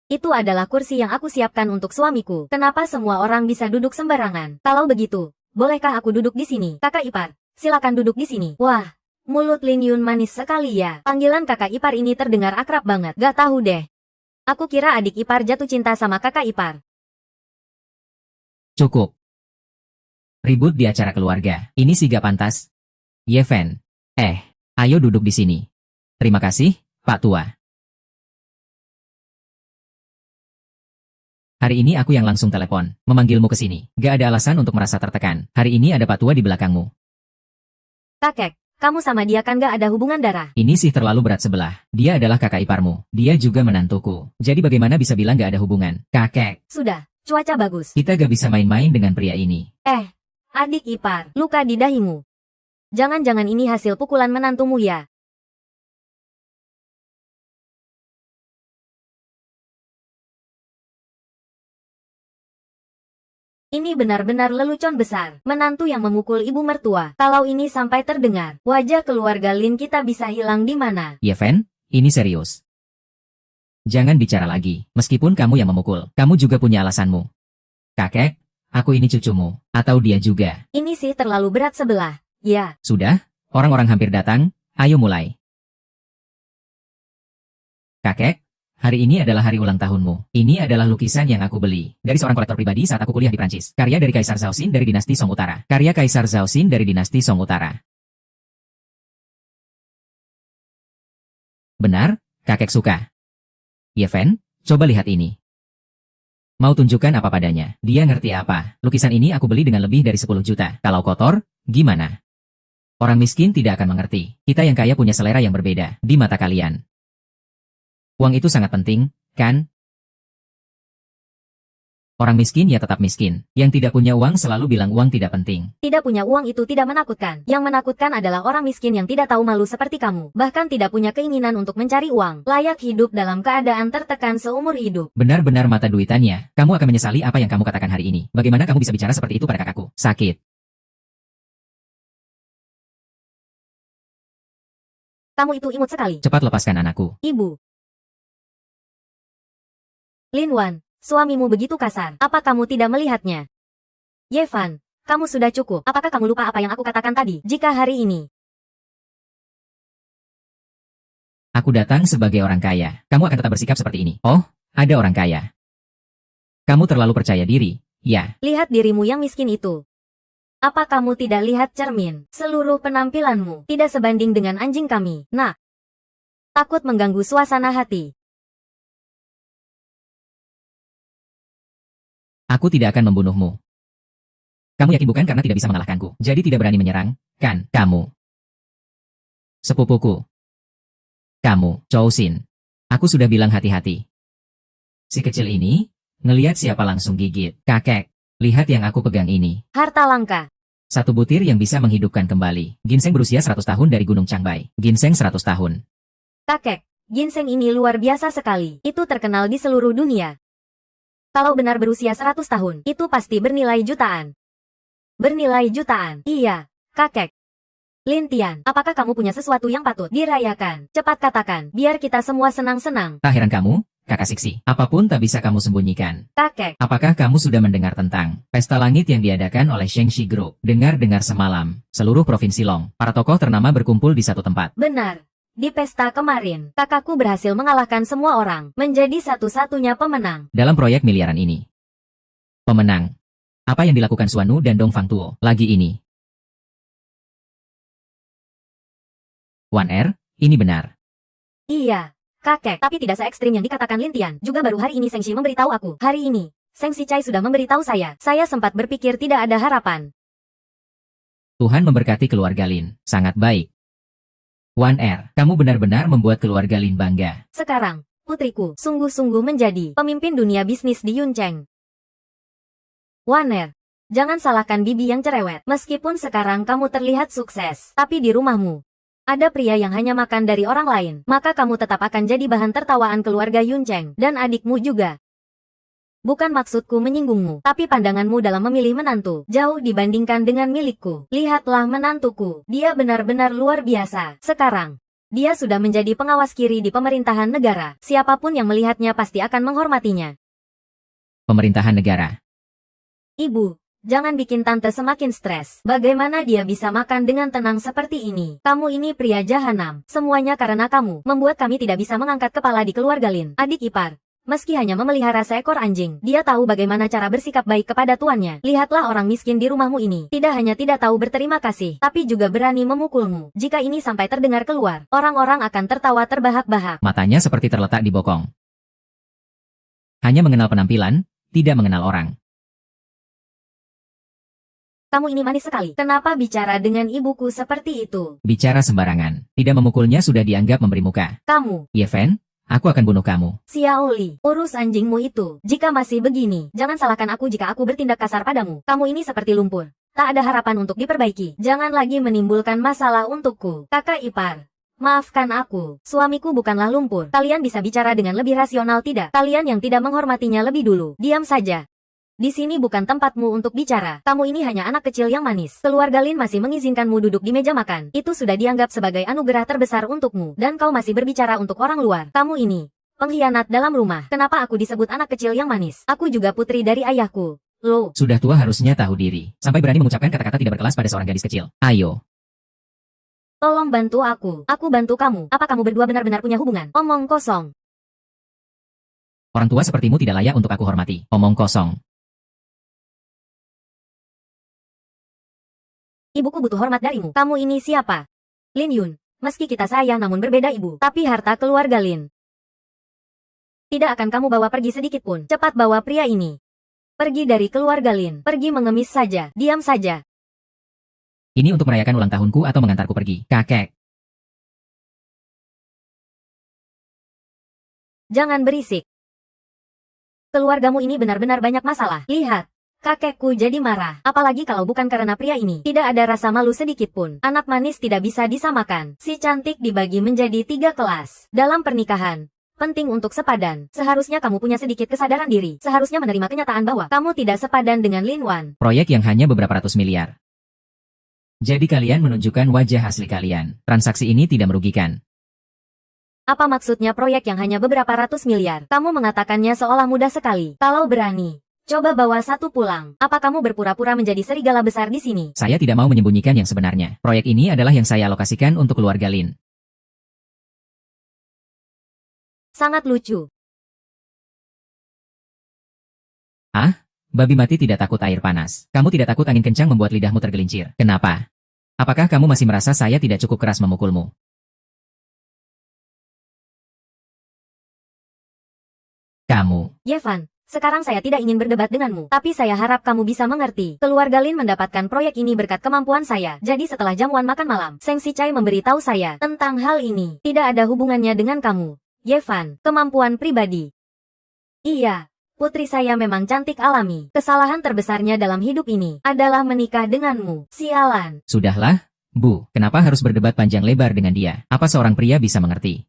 Itu adalah kursi yang aku siapkan untuk suamiku. Kenapa semua orang bisa duduk sembarangan? Kalau begitu, bolehkah aku duduk di sini? Kakak ipar, silakan duduk di sini. Wah, mulut Lin Yun manis sekali ya. Panggilan kakak ipar ini terdengar akrab banget. Gak tahu deh. Aku kira adik ipar jatuh cinta sama kakak ipar. Cukup. Ribut di acara keluarga. Ini sih gak pantas. Ye Fan. Ayo duduk di sini. Terima kasih, Pak Tua. Hari ini aku yang langsung telepon, memanggilmu ke sini. Gak ada alasan untuk merasa tertekan. Hari ini ada Pak Tua di belakangmu. Kakek, kamu sama dia kan gak ada hubungan darah. Ini sih terlalu berat sebelah. Dia adalah kakak iparmu. Dia juga menantuku. Jadi bagaimana bisa bilang gak ada hubungan? Kakek, Sudah, cuaca bagus. kita gak bisa main-main dengan pria ini. Adik ipar, luka di dahimu. Jangan-jangan ini hasil pukulan menantumu ya. Ini benar-benar lelucon besar. Menantu yang memukul ibu mertua. Kalau ini sampai terdengar, wajah keluarga Lin kita bisa hilang di mana. Ye Fan, ini serius. Jangan bicara lagi. Meskipun kamu yang memukul, kamu juga punya alasanmu. Kakek, aku ini cucumu. Atau dia juga. Ini sih terlalu berat sebelah. Ya, Sudah, orang-orang hampir datang. ayo mulai. Kakek, hari ini adalah hari ulang tahunmu. Ini adalah lukisan yang aku beli dari seorang kolektor pribadi saat aku kuliah di Prancis. Karya dari Kaisar Zhaoxin dari dinasti Song Utara. Karya Kaisar Zhaoxin dari dinasti Song Utara. Benar, kakek suka. Yeven, coba lihat ini. Mau tunjukkan apa padanya? Dia ngerti apa? Lukisan ini aku beli dengan lebih dari 10 juta. Kalau kotor, gimana? Orang miskin tidak akan mengerti. Kita yang kaya punya selera yang berbeda di mata kalian. Uang itu sangat penting, kan? Orang miskin ya tetap miskin. Yang tidak punya uang selalu bilang uang tidak penting. Tidak punya uang itu tidak menakutkan. Yang menakutkan adalah orang miskin yang tidak tahu malu seperti kamu. Bahkan tidak punya keinginan untuk mencari uang. Layak hidup dalam keadaan tertekan seumur hidup. Benar-benar mata duitannya. Kamu akan menyesali apa yang kamu katakan hari ini. Bagaimana kamu bisa bicara seperti itu pada kakakku? Sakit. Kamu itu imut sekali. Cepat lepaskan anakku. Ibu. Lin Wan, suamimu begitu kasar. Apa kamu tidak melihatnya? Yevan, kamu sudah cukup. Apakah kamu lupa apa yang aku katakan tadi? Jika hari ini Aku datang sebagai orang kaya. Kamu akan tetap bersikap seperti ini. Oh, ada orang kaya. Kamu terlalu percaya diri. Ya. lihat dirimu yang miskin itu. Apa kamu tidak lihat cermin? Seluruh penampilanmu tidak sebanding dengan anjing kami. Nah, takut mengganggu suasana hati. Aku tidak akan membunuhmu. Kamu yakin bukan karena tidak bisa mengalahkanku. Jadi tidak berani menyerang, kan? Kamu. Sepupuku. Kamu, Chou Xin. Aku sudah bilang hati-hati. Si kecil ini, ngelihat siapa langsung gigit. Kakek, lihat yang aku pegang ini. Harta langka. Satu butir yang bisa menghidupkan kembali. Ginseng berusia 100 tahun dari Gunung Changbai. Ginseng 100 tahun. Kakek, ginseng ini luar biasa sekali. Itu terkenal di seluruh dunia. Kalau benar berusia 100 tahun, itu pasti bernilai jutaan. Bernilai jutaan. Iya, kakek. Lin Tian, apakah kamu punya sesuatu yang patut dirayakan? Cepat katakan, biar kita semua senang-senang. Tak heran kamu, kakak Siksi. Apapun tak bisa kamu sembunyikan. Kakek, Apakah kamu sudah mendengar tentang pesta langit yang diadakan oleh Shengxi Group? Dengar-dengar semalam, seluruh provinsi Long, para tokoh ternama berkumpul di satu tempat. benar. Di pesta kemarin, kakakku berhasil mengalahkan semua orang, menjadi satu-satunya pemenang. Dalam proyek miliaran ini. Pemenang. Apa yang dilakukan Suanu dan Dong Fangtuo lagi ini? Wan Er, ini benar. Iya, kakek, tapi tidak se-ekstrim yang dikatakan Lin Tian. Juga baru hari ini Shengxi memberitahu aku. Hari ini, Shengxi Chai sudah memberitahu saya. Saya sempat berpikir tidak ada harapan. Tuhan memberkati keluarga Lin. Sangat baik. Wan Er, kamu benar-benar membuat keluarga Lin bangga. Sekarang, putriku sungguh-sungguh menjadi pemimpin dunia bisnis di Yuncheng. Wan Er, jangan salahkan bibi yang cerewet. Meskipun sekarang kamu terlihat sukses, tapi di rumahmu ada pria yang hanya makan dari orang lain, maka kamu tetap akan jadi bahan tertawaan keluarga Yuncheng dan adikmu juga. Bukan maksudku menyinggungmu, tapi pandanganmu dalam memilih menantu jauh dibandingkan dengan milikku. Lihatlah menantuku, dia benar-benar luar biasa. Sekarang, dia sudah menjadi pengawas kiri di pemerintahan negara. Siapapun yang melihatnya pasti akan menghormatinya. Pemerintahan negara. Ibu, jangan bikin tante semakin stres. Bagaimana dia bisa makan dengan tenang seperti ini? Kamu ini pria jahanam. Semuanya karena kamu, membuat kami tidak bisa mengangkat kepala di keluarga Lin. Adik ipar. Meski hanya memelihara seekor anjing, dia tahu bagaimana cara bersikap baik kepada tuannya. Lihatlah orang miskin di rumahmu ini. Tidak hanya tidak tahu berterima kasih, tapi juga berani memukulmu. Jika ini sampai terdengar keluar, orang-orang akan tertawa terbahak-bahak. Matanya seperti terletak di bokong. Hanya mengenal penampilan, tidak mengenal orang. Kamu ini manis sekali. Kenapa bicara dengan ibuku seperti itu? Bicara sembarangan. Tidak memukulnya sudah dianggap memberi muka. Kamu, Yeven, aku akan bunuh kamu. Xiao Li, urus anjingmu itu. Jika masih begini, jangan salahkan aku jika aku bertindak kasar padamu. Kamu ini seperti lumpur. Tak ada harapan untuk diperbaiki. Jangan lagi menimbulkan masalah untukku. Kakak ipar, maafkan aku. Suamiku bukanlah lumpur. Kalian bisa bicara dengan lebih rasional tidak? Kalian yang tidak menghormatinya lebih dulu. Diam saja. Di sini bukan tempatmu untuk bicara. Kamu ini hanya anak kecil yang manis. Keluarga Lin masih mengizinkanmu duduk di meja makan. Itu sudah dianggap sebagai anugerah terbesar untukmu. Dan kau masih berbicara untuk orang luar. Kamu ini pengkhianat dalam rumah. Kenapa aku disebut anak kecil yang manis? Aku juga putri dari ayahku. Lo Sudah tua harusnya tahu diri. Sampai berani mengucapkan kata-kata tidak berkelas pada seorang gadis kecil. Ayo. Tolong bantu aku. Aku bantu kamu. Apa kamu berdua benar-benar punya hubungan? Omong kosong. Orang tua sepertimu tidak layak untuk aku hormati. Omong kosong. Ibuku butuh hormat darimu. Kamu ini siapa? Lin Yun. Meski kita sayang namun berbeda ibu. Tapi harta keluarga Lin tidak akan kamu bawa pergi sedikit pun. Cepat bawa pria ini pergi dari keluarga Lin. Pergi mengemis saja. Diam saja. Ini untuk merayakan ulang tahunku atau mengantarku pergi. Kakek. Jangan berisik. Keluargamu ini benar-benar banyak masalah. Lihat. Kakekku jadi marah. Apalagi kalau bukan karena pria ini. Tidak ada rasa malu sedikit pun. Anak manis tidak bisa disamakan. Si cantik dibagi menjadi 3 kelas. Dalam pernikahan, penting untuk sepadan. Seharusnya kamu punya sedikit kesadaran diri. Seharusnya menerima kenyataan bahwa kamu tidak sepadan dengan Lin Wan. Proyek yang hanya beberapa ratus miliar. Jadi kalian menunjukkan wajah asli kalian. Transaksi ini tidak merugikan. Apa maksudnya proyek yang hanya beberapa ratus miliar? Kamu mengatakannya seolah mudah sekali. Kalau berani, coba bawa satu pulang. Apa kamu berpura-pura menjadi serigala besar di sini? Saya tidak mau menyembunyikan yang sebenarnya. Proyek ini adalah yang saya alokasikan untuk keluarga Lin. Sangat lucu. Babi mati tidak takut air panas. Kamu tidak takut angin kencang membuat lidahmu tergelincir. Kenapa? Apakah kamu masih merasa saya tidak cukup keras memukulmu? Kamu. Yevan, sekarang saya tidak ingin berdebat denganmu. Tapi saya harap kamu bisa mengerti. Keluarga Lin mendapatkan proyek ini berkat kemampuan saya. Jadi setelah jamuan makan malam, Seng Si Chai memberitahu saya tentang hal ini. Tidak ada hubungannya dengan kamu. Yevan, kemampuan pribadi. Iya. Putri saya memang cantik alami. Kesalahan terbesarnya dalam hidup ini adalah menikah denganmu. Sialan. Sudahlah, Bu. Kenapa harus berdebat panjang lebar dengan dia? Apa seorang pria bisa mengerti?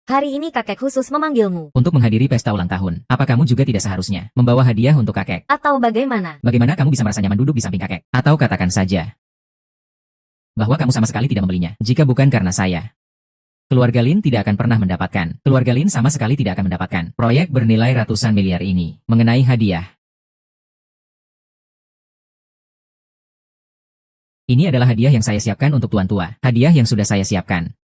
Hari ini kakek khusus memanggilmu. Untuk menghadiri pesta ulang tahun, apa kamu juga tidak seharusnya membawa hadiah untuk kakek? Atau bagaimana? Bagaimana kamu bisa merasa nyaman duduk di samping kakek? Atau katakan saja bahwa kamu sama sekali tidak membelinya, jika bukan karena saya. Keluarga Lin tidak akan pernah mendapatkan. Keluarga Lin sama sekali tidak akan mendapatkan proyek bernilai ratusan miliar ini. Mengenai hadiah, ini adalah hadiah yang saya siapkan untuk tuan tua. Hadiah yang sudah saya siapkan.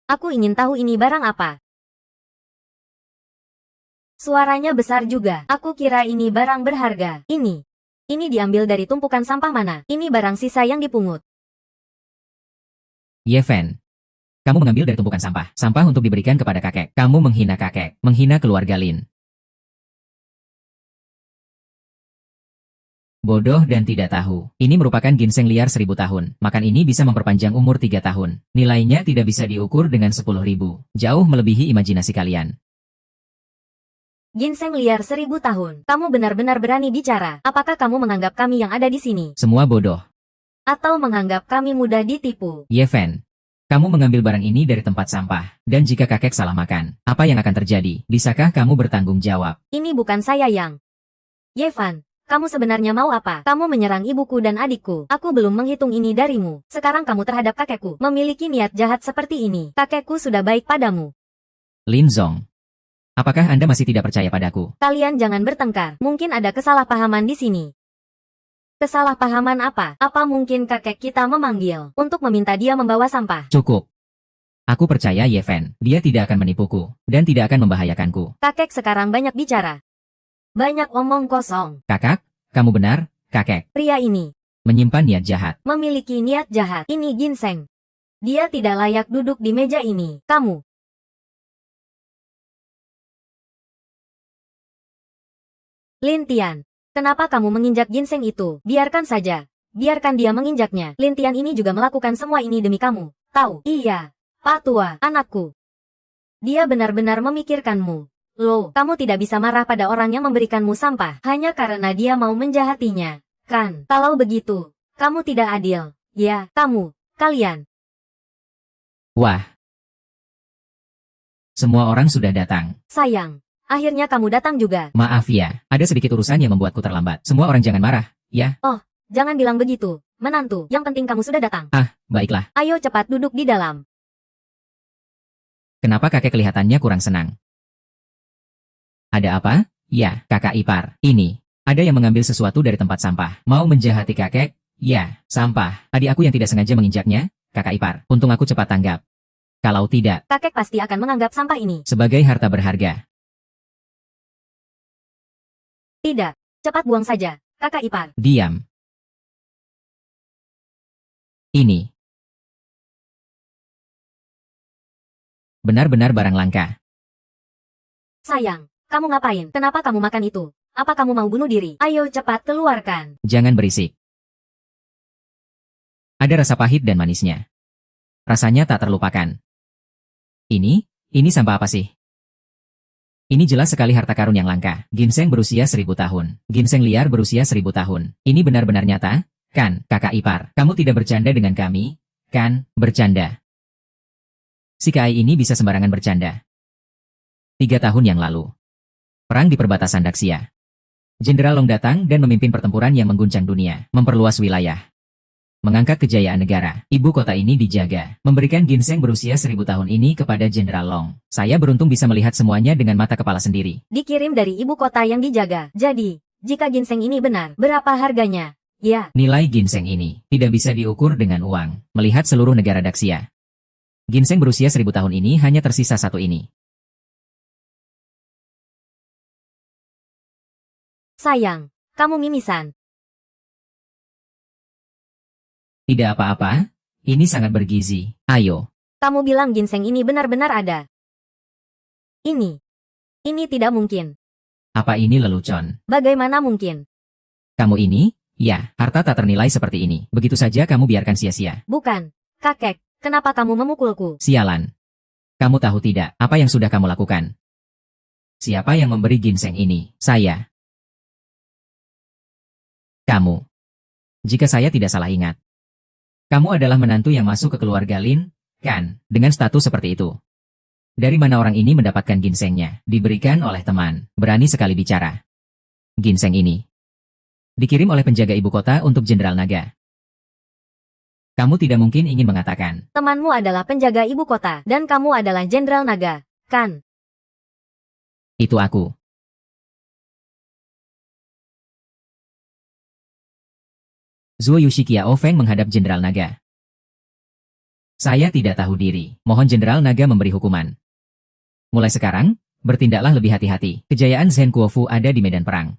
Aku ingin tahu ini barang apa. Suaranya besar juga. Aku kira ini barang berharga. Ini diambil dari tumpukan sampah mana? Ini barang sisa yang dipungut. Yeven. Kamu mengambil dari tumpukan sampah. Sampah untuk diberikan kepada kakek. Kamu menghina kakek. Menghina keluarga Lin. Bodoh dan tidak tahu. Ini merupakan ginseng liar 1000 tahun. Makan ini bisa memperpanjang umur 3 tahun. Nilainya tidak bisa diukur dengan 10.000. Jauh melebihi imajinasi kalian. Ginseng liar 1000 tahun. Kamu benar-benar berani bicara. Apakah kamu menganggap kami yang ada di sini? Semua bodoh. Atau menganggap kami mudah ditipu? Yeven. Kamu mengambil barang ini dari tempat sampah. Dan jika kakek salah makan, apa yang akan terjadi? Bisakah kamu bertanggung jawab? Ini bukan saya yang... Yevan. Kamu sebenarnya mau apa? Kamu menyerang ibuku dan adikku. Aku belum menghitung ini darimu. Sekarang kamu terhadap kakekku memiliki niat jahat seperti ini. Kakekku sudah baik padamu. Lin Zong. Apakah Anda masih tidak percaya padaku? Kalian jangan bertengkar. Mungkin ada kesalahpahaman di sini. Kesalahpahaman apa? Apa mungkin kakek kita memanggil untuk meminta dia membawa sampah? Cukup. Aku percaya Yeven. Dia tidak akan menipuku. Dan tidak akan membahayakanku. Kakek sekarang banyak bicara. Banyak omong kosong. Kakak, kamu benar, kakek. Pria ini Menyimpan niat jahat. memiliki niat jahat. Ini ginseng. Dia tidak layak duduk di meja ini. Kamu. Lin Tian. Kenapa kamu menginjak ginseng itu? Biarkan saja. Biarkan dia menginjaknya. Lin Tian ini juga melakukan semua ini demi kamu. Tahu? Iya. Pak Tua, anakku. Dia benar-benar memikirkanmu. Loh, kamu tidak bisa marah pada orang yang memberikanmu sampah hanya karena dia mau menjahatinya, kan? Kalau begitu, kamu tidak adil. Ya, kalian. Wah. Semua orang sudah datang. Sayang, akhirnya kamu datang juga. Maaf ya, ada sedikit urusan yang membuatku terlambat. Semua orang jangan marah, ya? Oh, jangan bilang begitu, menantu. Yang penting kamu sudah datang. Baiklah. Ayo cepat duduk di dalam. Kenapa kakek kelihatannya kurang senang? Ada apa? Ya, kakak ipar. Ini. Ada yang mengambil sesuatu dari tempat sampah. Mau menjahati kakek? Ya, sampah. Adik aku yang tidak sengaja menginjaknya, kakak ipar. Untung aku cepat tanggap. Kalau tidak, Kakek pasti akan menganggap sampah ini. sebagai harta berharga. Tidak. Cepat buang saja, kakak ipar. Diam. Ini benar-benar barang langka. Sayang, kamu ngapain? Kenapa kamu makan itu? Apa kamu mau bunuh diri? Ayo cepat keluarkan. Jangan berisik. Ada rasa pahit dan manisnya. Rasanya tak terlupakan. Ini sampah apa sih? Ini jelas sekali harta karun yang langka. Ginseng berusia 1000 tahun. Ginseng liar berusia 1000 tahun. Ini benar-benar nyata, kan, kakak ipar? Kamu tidak bercanda dengan kami, kan? Bercanda. Si Kai ini bisa sembarangan bercanda. 3 tahun yang lalu. Perang di perbatasan Daxia. Jenderal Long datang dan memimpin pertempuran yang mengguncang dunia, memperluas wilayah. Mengangkat kejayaan negara, ibu kota ini dijaga, memberikan ginseng berusia 1000 tahun ini kepada Jenderal Long. Saya beruntung bisa melihat semuanya dengan mata kepala sendiri. Dikirim dari ibu kota yang dijaga. Jadi, jika ginseng ini benar, berapa harganya? Ya, Nilai ginseng ini tidak bisa diukur dengan uang. Melihat seluruh negara Daxia, ginseng berusia 1000 tahun ini hanya tersisa satu ini. sayang, kamu mimisan. Tidak apa-apa, ini sangat bergizi. Ayo, Kamu bilang ginseng ini benar-benar ada. Ini tidak mungkin. apa ini lelucon? Bagaimana mungkin? Kamu ini, ya, harta tak ternilai seperti ini. Begitu saja kamu biarkan sia-sia. Bukan, kakek, kenapa kamu memukulku? Sialan. Kamu tahu tidak apa yang sudah kamu lakukan? Siapa yang memberi ginseng ini? Saya. Kamu. Jika saya tidak salah ingat. Kamu adalah menantu yang masuk ke keluarga Lin, kan? Dengan status seperti itu. Dari mana orang ini mendapatkan ginsengnya? Diberikan oleh teman. Berani sekali bicara. Ginseng ini dikirim oleh penjaga ibu kota untuk Jenderal Naga. Kamu tidak mungkin ingin mengatakan, Temanmu adalah penjaga ibu kota, dan kamu adalah Jenderal Naga, kan? itu aku. Zuo Yushi Kiao Feng menghadap Jenderal Naga. Saya tidak tahu diri. Mohon Jenderal Naga memberi hukuman. Mulai sekarang, bertindaklah lebih hati-hati. Kejayaan Zhen Kuofu ada di medan perang.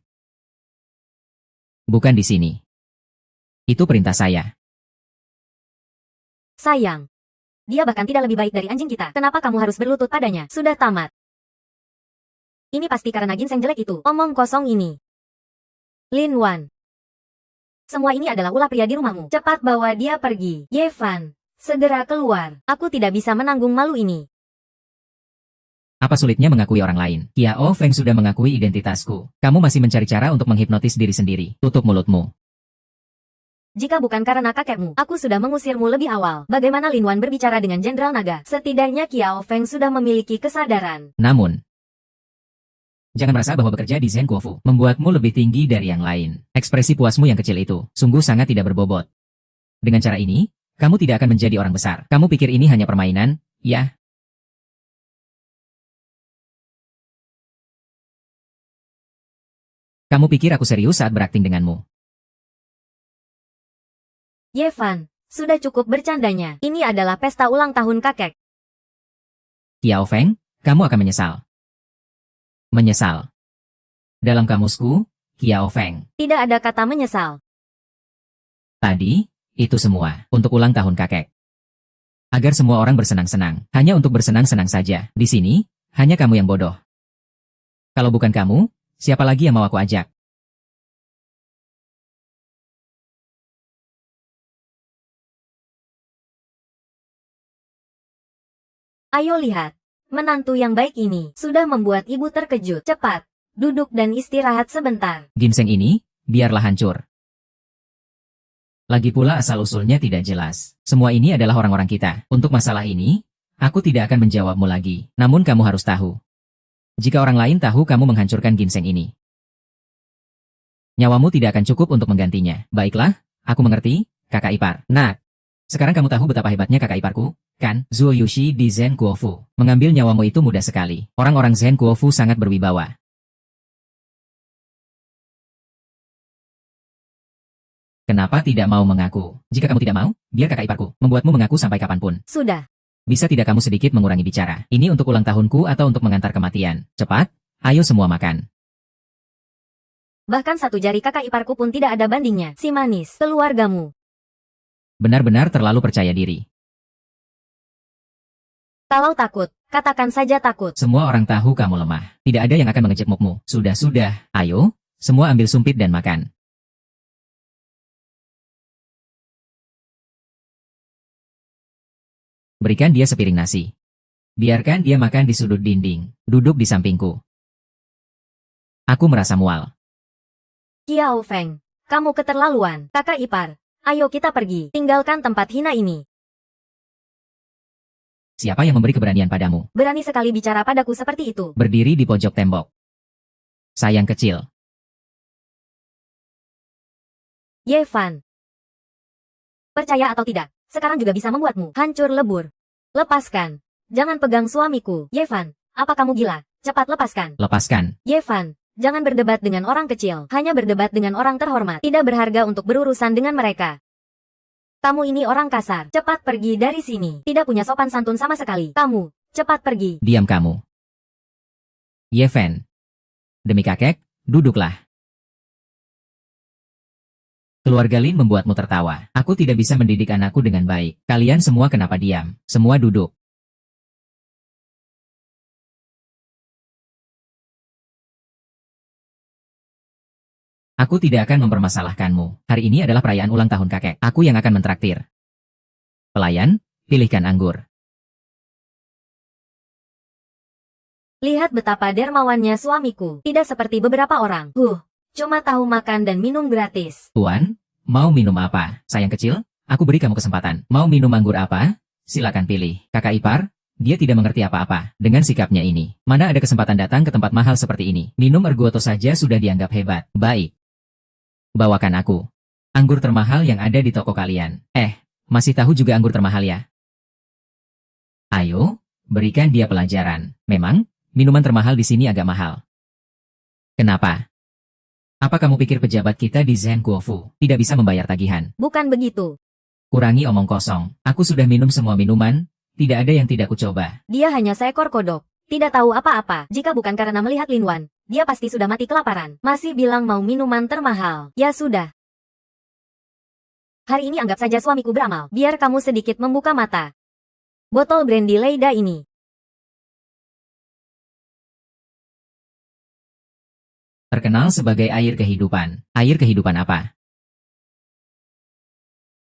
Bukan di sini. Itu perintah saya. Sayang. Dia bahkan tidak lebih baik dari anjing kita. Kenapa kamu harus berlutut padanya? Sudah tamat. Ini pasti karena ginseng jelek itu. Omong kosong ini. Lin Wan. Semua ini adalah ulah pria di rumahmu. Cepat bawa dia pergi. Yevan, segera keluar. Aku tidak bisa menanggung malu ini. Apa sulitnya mengakui orang lain? Kiao Feng sudah mengakui identitasku. Kamu masih mencari cara untuk menghipnotis diri sendiri. Tutup mulutmu. Jika bukan karena kakekmu, aku sudah mengusirmu lebih awal. Bagaimana Lin Wan berbicara dengan Jenderal Naga? Setidaknya Kiao Feng sudah memiliki kesadaran. Namun, jangan merasa bahwa bekerja di Zhen Kuofu membuatmu lebih tinggi dari yang lain. Ekspresi puasmu yang kecil itu sungguh sangat tidak berbobot. Dengan cara ini, kamu tidak akan menjadi orang besar. Kamu pikir ini hanya permainan, ya? Kamu pikir aku serius saat berakting denganmu? Yevan, sudah cukup bercandanya. Ini adalah pesta ulang tahun kakek. Kiao Feng, kamu akan menyesal. Menyesal. Dalam kamusku, Kiao Feng. Tidak ada kata menyesal. Tadi, itu semua untuk ulang tahun kakek. Agar semua orang bersenang-senang, hanya untuk bersenang-senang saja. Di sini, hanya kamu yang bodoh. Kalau bukan kamu, siapa lagi yang mau aku ajak? Ayo lihat. Menantu yang baik ini sudah membuat ibu terkejut. Cepat, duduk dan istirahat sebentar. Ginseng ini, biarlah hancur. Lagi pula asal-usulnya tidak jelas. Semua ini adalah orang-orang kita. Untuk masalah ini, aku tidak akan menjawabmu lagi. Namun kamu harus tahu. Jika orang lain tahu kamu menghancurkan ginseng ini, nyawamu tidak akan cukup untuk menggantinya. Baiklah, aku mengerti, kakak ipar. Nah, sekarang kamu tahu betapa hebatnya kakak iparku, kan? Zuo Yushi di Zhen Kuofu. Mengambil nyawamu itu mudah sekali. Orang-orang Zhen Kuofu sangat berwibawa. Kenapa tidak mau mengaku? Jika kamu tidak mau, biar kakak iparku membuatmu mengaku sampai kapanpun. Sudah. Bisa tidak kamu sedikit mengurangi bicara? Ini untuk ulang tahunku atau untuk mengantar kematian? Cepat, ayo semua makan. Bahkan satu jari kakak iparku pun tidak ada bandingnya. Si manis, keluargamu. Benar-benar terlalu percaya diri. Kalau takut, katakan saja takut. Semua orang tahu kamu lemah. Tidak ada yang akan mengejekmukmu. Sudah, ayo, semua ambil sumpit dan makan. Berikan dia sepiring nasi. Biarkan dia makan di sudut dinding, duduk di sampingku. Aku merasa mual. Qiao Feng, kamu keterlaluan. Kakak ipar, ayo kita pergi. Tinggalkan tempat hina ini. Siapa yang memberi keberanian padamu? Berani sekali bicara padaku seperti itu. Berdiri di pojok tembok. Sayang kecil. Ye Fan. Percaya atau tidak, sekarang juga bisa membuatmu hancur lebur. Lepaskan. Jangan pegang suamiku. Ye Fan, apa kamu gila? Cepat lepaskan. Lepaskan. Ye Fan, jangan berdebat dengan orang kecil. Hanya berdebat dengan orang terhormat. Tidak berharga untuk berurusan dengan mereka. Kamu ini orang kasar. Cepat pergi dari sini. Tidak punya sopan santun sama sekali. Kamu, cepat pergi. Diam kamu. Ye Fan. Demi kakek, duduklah. Keluarga Lin membuatmu tertawa. Aku tidak bisa mendidik anakku dengan baik. Kalian semua kenapa diam? Semua duduk. Aku tidak akan mempermasalahkanmu. Hari ini adalah perayaan ulang tahun kakek. Aku yang akan mentraktir. Pelayan, pilihkan anggur. Lihat betapa dermawannya suamiku. Tidak seperti beberapa orang. Cuma tahu makan dan minum gratis. Tuan, mau minum apa? Sayang kecil, aku beri kamu kesempatan. Mau minum anggur apa? Silakan pilih. Kakak ipar, dia tidak mengerti apa-apa. Dengan sikapnya ini, mana ada kesempatan datang ke tempat mahal seperti ini. Minum ergoto saja sudah dianggap hebat. Baik. Bawakan aku. Anggur termahal yang ada di toko kalian. Masih tahu juga anggur termahal ya? Ayo, berikan dia pelajaran. Memang, minuman termahal di sini agak mahal. Kenapa? Apa kamu pikir pejabat kita di Zhenguofu tidak bisa membayar tagihan? Bukan begitu. Kurangi omong kosong. Aku sudah minum semua minuman, tidak ada yang tidak kucoba. Dia hanya seekor kodok. Tidak tahu apa-apa. Jika bukan karena melihat Lin Wan, dia pasti sudah mati kelaparan. Masih bilang mau minuman termahal. Ya sudah. Hari ini anggap saja suamiku beramal. Biar kamu sedikit membuka mata. Botol brandy Leida ini. Terkenal sebagai air kehidupan. Air kehidupan apa?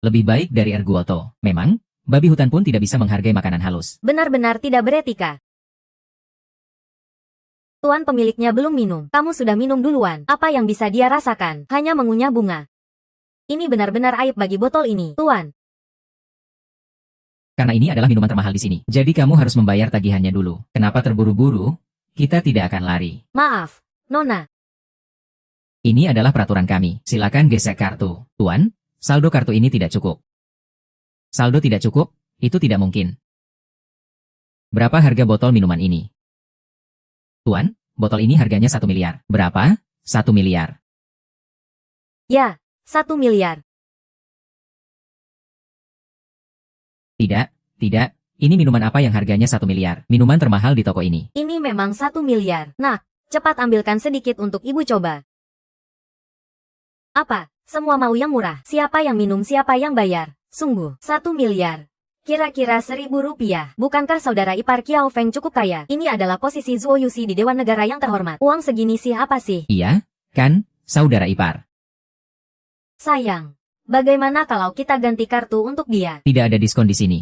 Lebih baik dari ergoto. Memang, babi hutan pun tidak bisa menghargai makanan halus. Benar-benar tidak beretika. Tuan pemiliknya belum minum. Kamu sudah minum duluan. Apa yang bisa dia rasakan? Hanya mengunyah bunga. Ini benar-benar aib bagi botol ini, Tuan. Karena ini adalah minuman termahal di sini. Jadi kamu harus membayar tagihannya dulu. Kenapa terburu-buru? Kita tidak akan lari. Maaf, Nona. Ini adalah peraturan kami. Silakan gesek kartu. Tuan, saldo kartu ini tidak cukup. Saldo tidak cukup? Itu tidak mungkin. Berapa harga botol minuman ini? Tuan, botol ini harganya 1 miliar. Berapa? 1 miliar. Ya, 1 miliar. Tidak. Ini minuman apa yang harganya 1 miliar? Minuman termahal di toko ini. Ini memang 1 miliar. Nak, cepat ambilkan sedikit untuk ibu coba. Apa? Semua mau yang murah. Siapa yang minum, siapa yang bayar? Sungguh, 1 miliar. Kira-kira 1.000 rupiah. Bukankah saudara ipar Qiao Feng cukup kaya? Ini adalah posisi Zuo Yuxi di Dewan Negara yang terhormat. Uang segini sih apa sih? Iya, kan, saudara ipar. Sayang. Bagaimana kalau kita ganti kartu untuk dia? Tidak ada diskon di sini.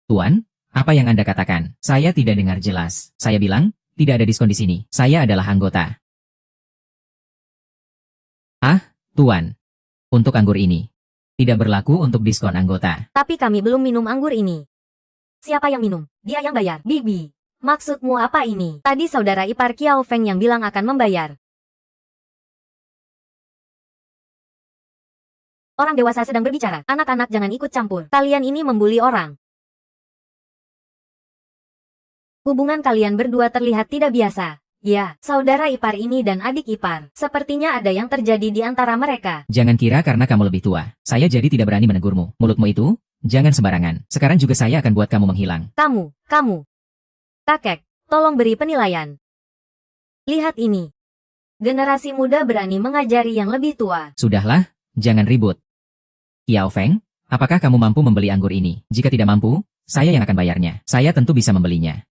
Tuan, apa yang Anda katakan? Saya tidak dengar jelas. Saya bilang, tidak ada diskon di sini. Saya adalah anggota. Tuan, untuk anggur ini, tidak berlaku untuk diskon anggota. Tapi kami belum minum anggur ini. Siapa yang minum? Dia yang bayar. Bibi, maksudmu apa ini? Tadi saudara ipar Qiao Feng yang bilang akan membayar. Orang dewasa sedang berbicara. Anak-anak jangan ikut campur. Kalian ini membuli orang. Hubungan kalian berdua terlihat tidak biasa. Ya, saudara ipar ini dan adik ipar. Sepertinya ada yang terjadi di antara mereka. Jangan kira karena kamu lebih tua, saya jadi tidak berani menegurmu. Mulutmu itu, jangan sembarangan. Sekarang juga saya akan buat kamu menghilang. Kamu. Kakek, tolong beri penilaian. Lihat ini. Generasi muda berani mengajari yang lebih tua. Sudahlah, jangan ribut. Yao Feng, apakah kamu mampu membeli anggur ini? Jika tidak mampu, saya yang akan bayarnya. Saya tentu bisa membelinya.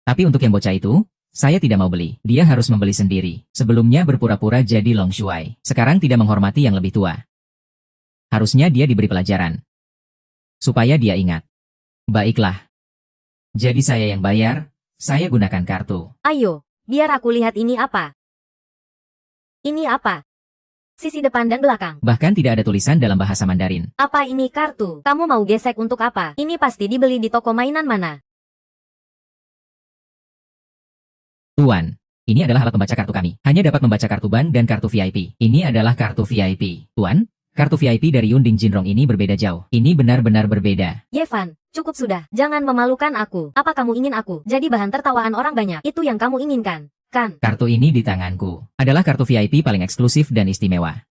Tapi untuk yang bocah itu, saya tidak mau beli. Dia harus membeli sendiri. Sebelumnya berpura-pura jadi Long Shuai. Sekarang tidak menghormati yang lebih tua. Harusnya dia diberi pelajaran. Supaya dia ingat. Baiklah. Jadi saya yang bayar, saya gunakan kartu. Ayo, biar aku lihat ini apa. Ini apa? Sisi depan dan belakang. Bahkan tidak ada tulisan dalam bahasa Mandarin. Apa ini kartu? Kamu mau gesek untuk apa? Ini pasti dibeli di toko mainan mana? Tuan, ini adalah alat pembaca kartu kami. Hanya dapat membaca kartu ban dan kartu VIP. Ini adalah kartu VIP. Tuan, kartu VIP dari Yunding Jinrong ini berbeda jauh. Ini benar-benar berbeda. Yevan, cukup sudah. Jangan memalukan aku. Apa kamu ingin aku jadi bahan tertawaan orang banyak? Itu yang kamu inginkan, kan? Kartu ini di tanganku. Adalah kartu VIP paling eksklusif dan istimewa.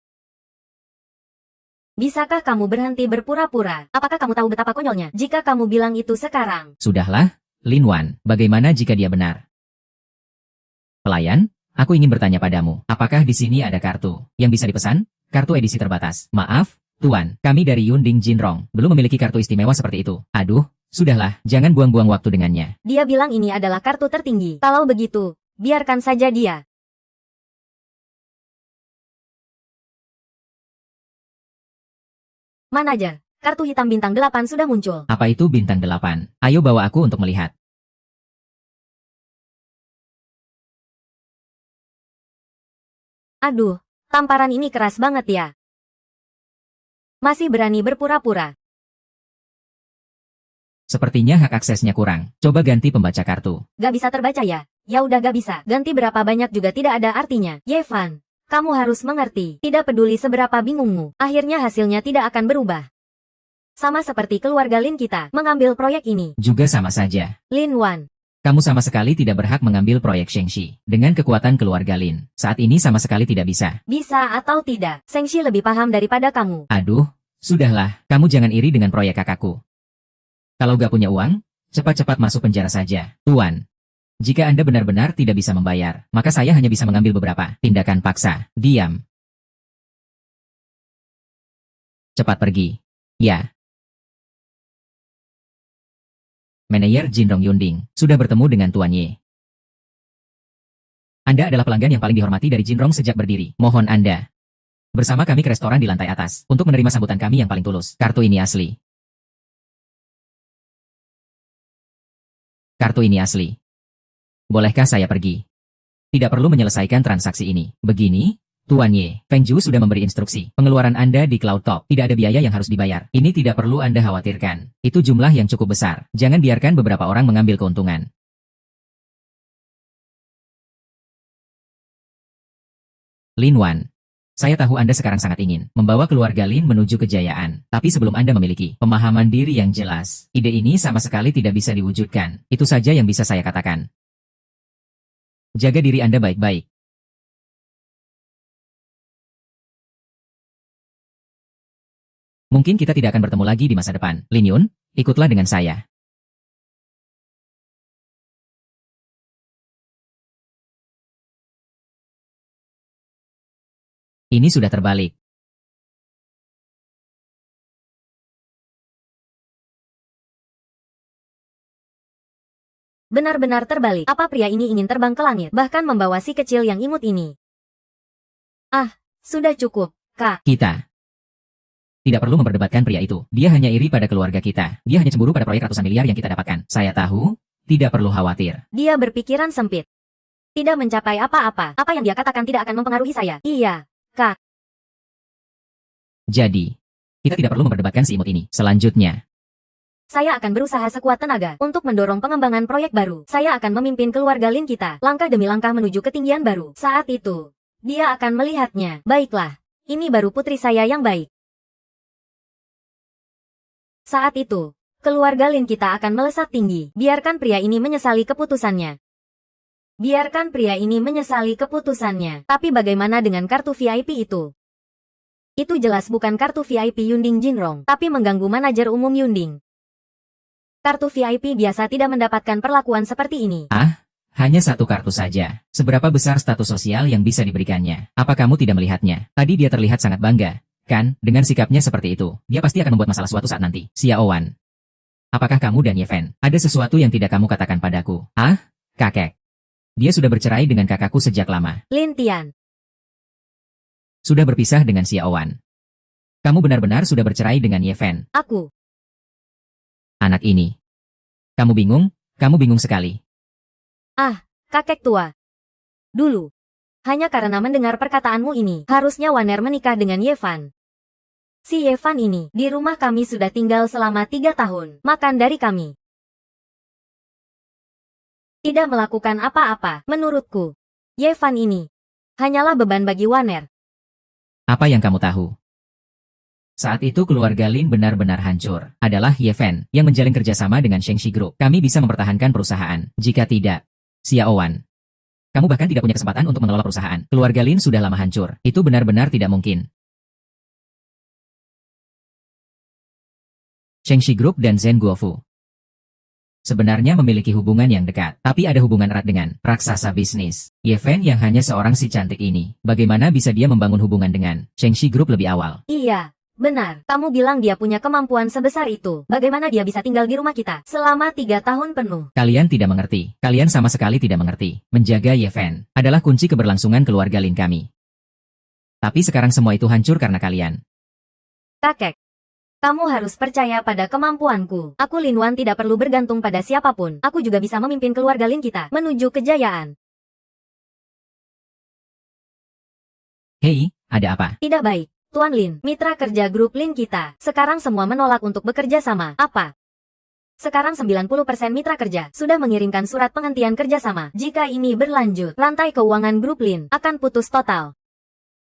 Bisakah kamu berhenti berpura-pura? Apakah kamu tahu betapa konyolnya jika kamu bilang itu sekarang? Sudahlah, Lin Wan. Bagaimana jika dia benar? Pelayan, aku ingin bertanya padamu, apakah di sini ada kartu yang bisa dipesan? Kartu edisi terbatas. Maaf, Tuan, kami dari Yunding Jinrong belum memiliki kartu istimewa seperti itu. Aduh, sudahlah, jangan buang-buang waktu dengannya. Dia bilang ini adalah kartu tertinggi. Kalau begitu, biarkan saja dia. Manajer, kartu hitam bintang 8 sudah muncul. Apa itu bintang 8? Ayo bawa aku untuk melihat. Aduh, tamparan ini keras banget ya. Masih berani berpura-pura. Sepertinya hak aksesnya kurang. Coba ganti pembaca kartu. Gak bisa terbaca ya? Ya udah gak bisa. Ganti berapa banyak juga tidak ada artinya. Yevan, kamu harus mengerti. Tidak peduli seberapa bingungmu. Akhirnya hasilnya tidak akan berubah. Sama seperti keluarga Lin kita mengambil proyek ini. Juga sama saja. Lin Wan. Kamu sama sekali tidak berhak mengambil proyek Shengxi. Dengan kekuatan keluarga Lin, saat ini sama sekali tidak bisa. Bisa atau tidak, Shengxi lebih paham daripada kamu. Aduh, sudahlah, kamu jangan iri dengan proyek kakakku. Kalau gak punya uang, cepat-cepat masuk penjara saja. Tuan, jika Anda benar-benar tidak bisa membayar, maka saya hanya bisa mengambil beberapa tindakan paksa. Diam. Cepat pergi. Ya. Manajer Jinrong Yunding, sudah bertemu dengan Tuan Ye. Anda adalah pelanggan yang paling dihormati dari Jinrong sejak berdiri. Mohon Anda bersama kami ke restoran di lantai atas untuk menerima sambutan kami yang paling tulus. Kartu ini asli. Kartu ini asli. Bolehkah saya pergi? Tidak perlu menyelesaikan transaksi ini. Begini, Tuan Ye, Feng Zhu sudah memberi instruksi. Pengeluaran Anda di Cloud Top tidak ada biaya yang harus dibayar. Ini tidak perlu Anda khawatirkan. Itu jumlah yang cukup besar. Jangan biarkan beberapa orang mengambil keuntungan. Lin Wan, saya tahu Anda sekarang sangat ingin membawa keluarga Lin menuju kejayaan. Tapi sebelum Anda memiliki pemahaman diri yang jelas, ide ini sama sekali tidak bisa diwujudkan. Itu saja yang bisa saya katakan. Jaga diri Anda baik-baik. Mungkin kita tidak akan bertemu lagi di masa depan. Lin Yun, ikutlah dengan saya. Ini sudah terbalik. Benar-benar terbalik. Apa pria ini ingin terbang ke langit, bahkan membawa si kecil yang imut ini? Ah, sudah cukup, Kak. Kita tidak perlu memperdebatkan pria itu. Dia hanya iri pada keluarga kita. Dia hanya cemburu pada proyek ratusan miliar yang kita dapatkan. Saya tahu, tidak perlu khawatir. Dia berpikiran sempit. Tidak mencapai apa-apa. Apa yang dia katakan tidak akan mempengaruhi saya. Iya, Kak. Jadi, kita tidak perlu memperdebatkan si imut ini. Selanjutnya, Saya akan berusaha sekuat tenaga untuk mendorong pengembangan proyek baru. Saya akan memimpin keluarga Lin kita, langkah demi langkah menuju ketinggian baru. Saat itu, dia akan melihatnya. Baiklah, ini baru putri saya yang baik. Saat itu, keluarga Lin kita akan melesat tinggi. Biarkan pria ini menyesali keputusannya. Biarkan pria ini menyesali keputusannya. Tapi bagaimana dengan kartu VIP itu? Itu jelas bukan kartu VIP Yunding Jinrong, tapi mengganggu manajer umum Yunding. Kartu VIP biasa tidak mendapatkan perlakuan seperti ini. Hanya satu kartu saja. Seberapa besar status sosial yang bisa diberikannya? Apa kamu tidak melihatnya? Tadi dia terlihat sangat bangga. Kan, dengan sikapnya seperti itu, dia pasti akan membuat masalah suatu saat nanti. Xiaowan. Apakah kamu dan Ye Fen ada sesuatu yang tidak kamu katakan padaku? Kakek. Dia sudah bercerai dengan kakakku sejak lama. Lin Tian. Sudah berpisah dengan Xiaowan. Kamu benar-benar sudah bercerai dengan Ye Fen. Aku. Anak ini. Kamu bingung sekali. Kakek tua. Dulu. Hanya karena mendengar perkataanmu ini, harusnya Waner menikah dengan Ye Fan. Si Ye Fan ini, di rumah kami sudah tinggal selama 3 tahun, makan dari kami. Tidak melakukan apa-apa, menurutku. Ye Fan ini, hanyalah beban bagi Waner. Apa yang kamu tahu? Saat itu keluarga Lin benar-benar hancur. Adalah Ye Fen yang menjalin kerjasama dengan Shengxi Group. Kami bisa mempertahankan perusahaan. Jika tidak, Xiaowan. Kamu bahkan tidak punya kesempatan untuk mengelola perusahaan. Keluarga Lin sudah lama hancur. Itu benar-benar tidak mungkin. Shengxi Group dan Zhen Guofu sebenarnya memiliki hubungan yang dekat, tapi ada hubungan erat dengan raksasa bisnis. Ye Fen yang hanya seorang si cantik ini. Bagaimana bisa dia membangun hubungan dengan Shengxi Group lebih awal? Iya, benar. Kamu bilang dia punya kemampuan sebesar itu. Bagaimana dia bisa tinggal di rumah kita selama 3 tahun penuh? Kalian tidak mengerti. Kalian sama sekali tidak mengerti. Menjaga Ye Fen adalah kunci keberlangsungan keluarga Lin kami. Tapi sekarang semua itu hancur karena kalian. Kakek. Kamu harus percaya pada kemampuanku. Aku Lin Wan tidak perlu bergantung pada siapapun. Aku juga bisa memimpin keluarga Lin kita menuju kejayaan. Hei, ada apa? Tidak baik. Tuan Lin, mitra kerja grup Lin kita. Sekarang semua menolak untuk bekerja sama. Apa? Sekarang 90% mitra kerja sudah mengirimkan surat penghentian kerjasama. Jika ini berlanjut, rantai keuangan grup Lin akan putus total.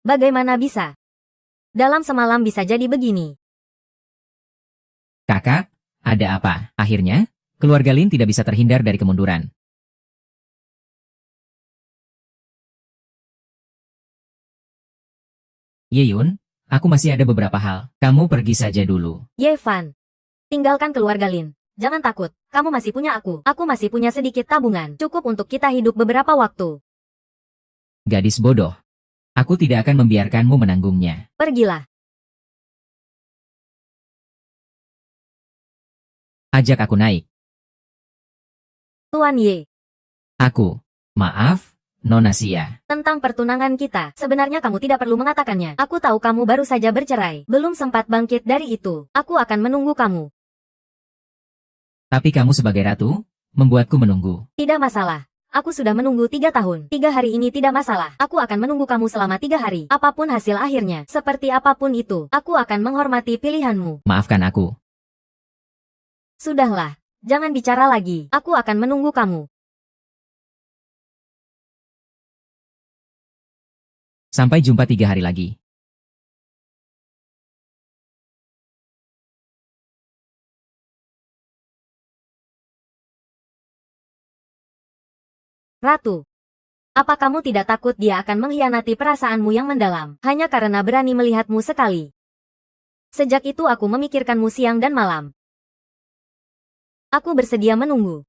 Bagaimana bisa? Dalam semalam bisa jadi begini. Kakak, ada apa? Akhirnya, keluarga Lin tidak bisa terhindar dari kemunduran. Ye Yun, aku masih ada beberapa hal. Kamu pergi saja dulu. Ye Fan, tinggalkan keluarga Lin. Jangan takut, kamu masih punya aku. Aku masih punya sedikit tabungan. Cukup untuk kita hidup beberapa waktu. Gadis bodoh. Aku tidak akan membiarkanmu menanggungnya. Pergilah. Ajak aku naik. Tuan Ye, Maaf, Nona Xia. tentang pertunangan kita, sebenarnya kamu tidak perlu mengatakannya. Aku tahu kamu baru saja bercerai. Belum sempat bangkit dari itu. Aku akan menunggu kamu. Tapi kamu sebagai ratu, membuatku menunggu. Tidak masalah. Aku sudah menunggu 3 tahun. 3 hari ini tidak masalah. Aku akan menunggu kamu selama 3 hari. Apapun hasil akhirnya, seperti apapun itu, aku akan menghormati pilihanmu. Maafkan aku. Sudahlah. Jangan bicara lagi. Aku akan menunggu kamu. Sampai jumpa 3 hari lagi. Ratu. Apa kamu tidak takut dia akan mengkhianati perasaanmu yang mendalam, hanya karena berani melihatmu sekali? Sejak itu aku memikirkanmu siang dan malam. Aku bersedia menunggu.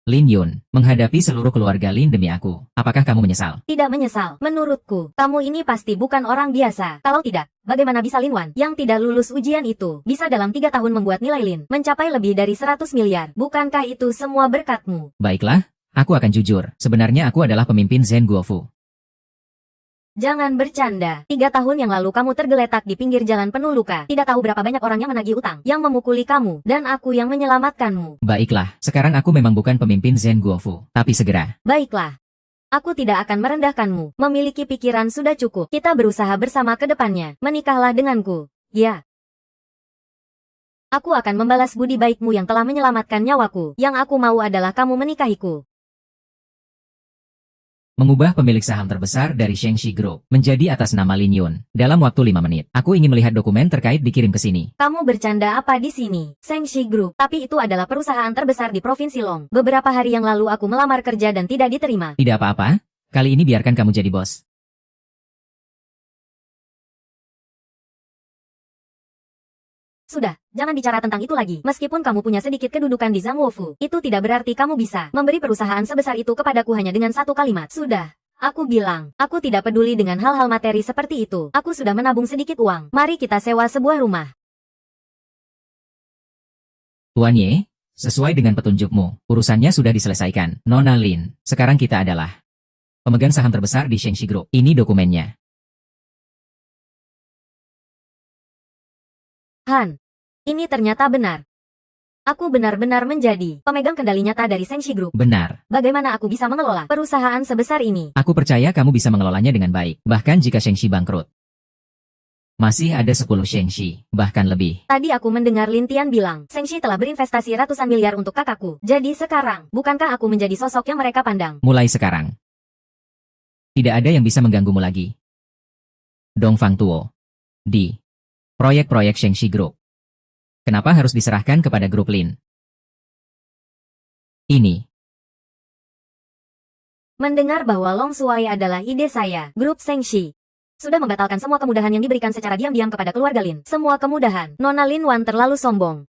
Lin Yun, menghadapi seluruh keluarga Lin demi aku. Apakah kamu menyesal? Tidak menyesal. Menurutku, kamu ini pasti bukan orang biasa. Kalau tidak, bagaimana bisa Lin Wan, yang tidak lulus ujian itu, bisa dalam 3 tahun membuat nilai Lin mencapai lebih dari 100 miliar? Bukankah itu semua berkatmu? Baiklah, aku akan jujur. Sebenarnya aku adalah pemimpin Zhen Guofu. Jangan bercanda. 3 tahun yang lalu kamu tergeletak di pinggir jalan penuh luka. Tidak tahu berapa banyak orang yang menagih utang, yang memukuli kamu, dan aku yang menyelamatkanmu. Baiklah, sekarang aku memang bukan pemimpin Zhen Guofu. Tapi segera. Baiklah. Aku tidak akan merendahkanmu. Memiliki pikiran sudah cukup. Kita berusaha bersama ke depannya. Menikahlah denganku. Ya. Aku akan membalas budi baikmu yang telah menyelamatkan nyawaku. Yang aku mau adalah kamu menikahiku. Mengubah pemilik saham terbesar dari Shengxi Group menjadi atas nama Lin Yun. Dalam waktu 5 menit, aku ingin melihat dokumen terkait dikirim ke sini. Kamu bercanda apa di sini? Shengxi Group, tapi itu adalah perusahaan terbesar di Provinsi Long. Beberapa hari yang lalu aku melamar kerja dan tidak diterima. Tidak apa-apa, kali ini biarkan kamu jadi bos. Sudah, jangan bicara tentang itu lagi. Meskipun kamu punya sedikit kedudukan di Zhangwofu, itu tidak berarti kamu bisa memberi perusahaan sebesar itu kepadaku hanya dengan satu kalimat. Sudah. Aku bilang, aku tidak peduli dengan hal-hal materi seperti itu. Aku sudah menabung sedikit uang. Mari kita sewa sebuah rumah. Tuan Ye, sesuai dengan petunjukmu, urusannya sudah diselesaikan. Nona Lin, sekarang kita adalah pemegang saham terbesar di Shengxi Group. Ini dokumennya. Han, ini ternyata benar. Aku benar-benar menjadi pemegang kendali nyata dari Shengxi Group. Benar. Bagaimana aku bisa mengelola perusahaan sebesar ini? Aku percaya kamu bisa mengelolanya dengan baik, bahkan jika Shengxi bangkrut. Masih ada 10 Shengxi, bahkan lebih. Tadi aku mendengar Lin Tian bilang, Shengxi telah berinvestasi ratusan miliar untuk kakakku. Jadi sekarang, bukankah aku menjadi sosok yang mereka pandang? Mulai sekarang, tidak ada yang bisa mengganggumu lagi. Dong Fang Tuo. Di proyek-proyek Shengxi Group. Kenapa harus diserahkan kepada grup Lin? Ini. Mendengar bahwa Long Shuai adalah ide saya, grup Shengxi sudah membatalkan semua kemudahan yang diberikan secara diam-diam kepada keluarga Lin. Semua kemudahan. Nona Lin Wan terlalu sombong.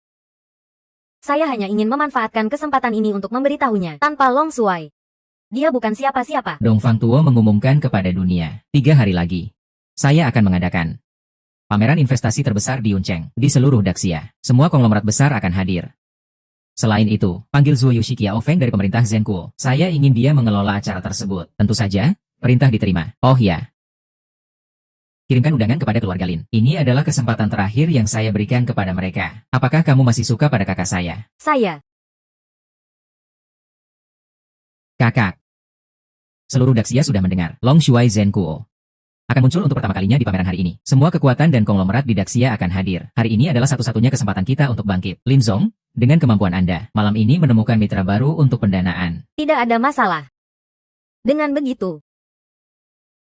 Saya hanya ingin memanfaatkan kesempatan ini untuk memberitahunya, tanpa Long Shuai, dia bukan siapa-siapa. Dong Fang Tuo mengumumkan kepada dunia, 3 hari lagi, saya akan mengadakan pameran investasi terbesar di Yuncheng, di seluruh Daxia. Semua konglomerat besar akan hadir. Selain itu, panggil Zhuo Yushi Qiao Feng dari pemerintah Zhenkuo. Saya ingin dia mengelola acara tersebut. Tentu saja, perintah diterima. Oh ya. Kirimkan undangan kepada keluarga Lin. Ini adalah kesempatan terakhir yang saya berikan kepada mereka. Apakah kamu masih suka pada kakak saya? Saya. Kakak. Seluruh Daxia sudah mendengar. Long Shuai Zhenkuo akan muncul untuk pertama kalinya di pameran hari ini. Semua kekuatan dan konglomerat di Daxia akan hadir. Hari ini adalah satu-satunya kesempatan kita untuk bangkit. Lin Zong, dengan kemampuan Anda, malam ini menemukan mitra baru untuk pendanaan. Tidak ada masalah. Dengan begitu,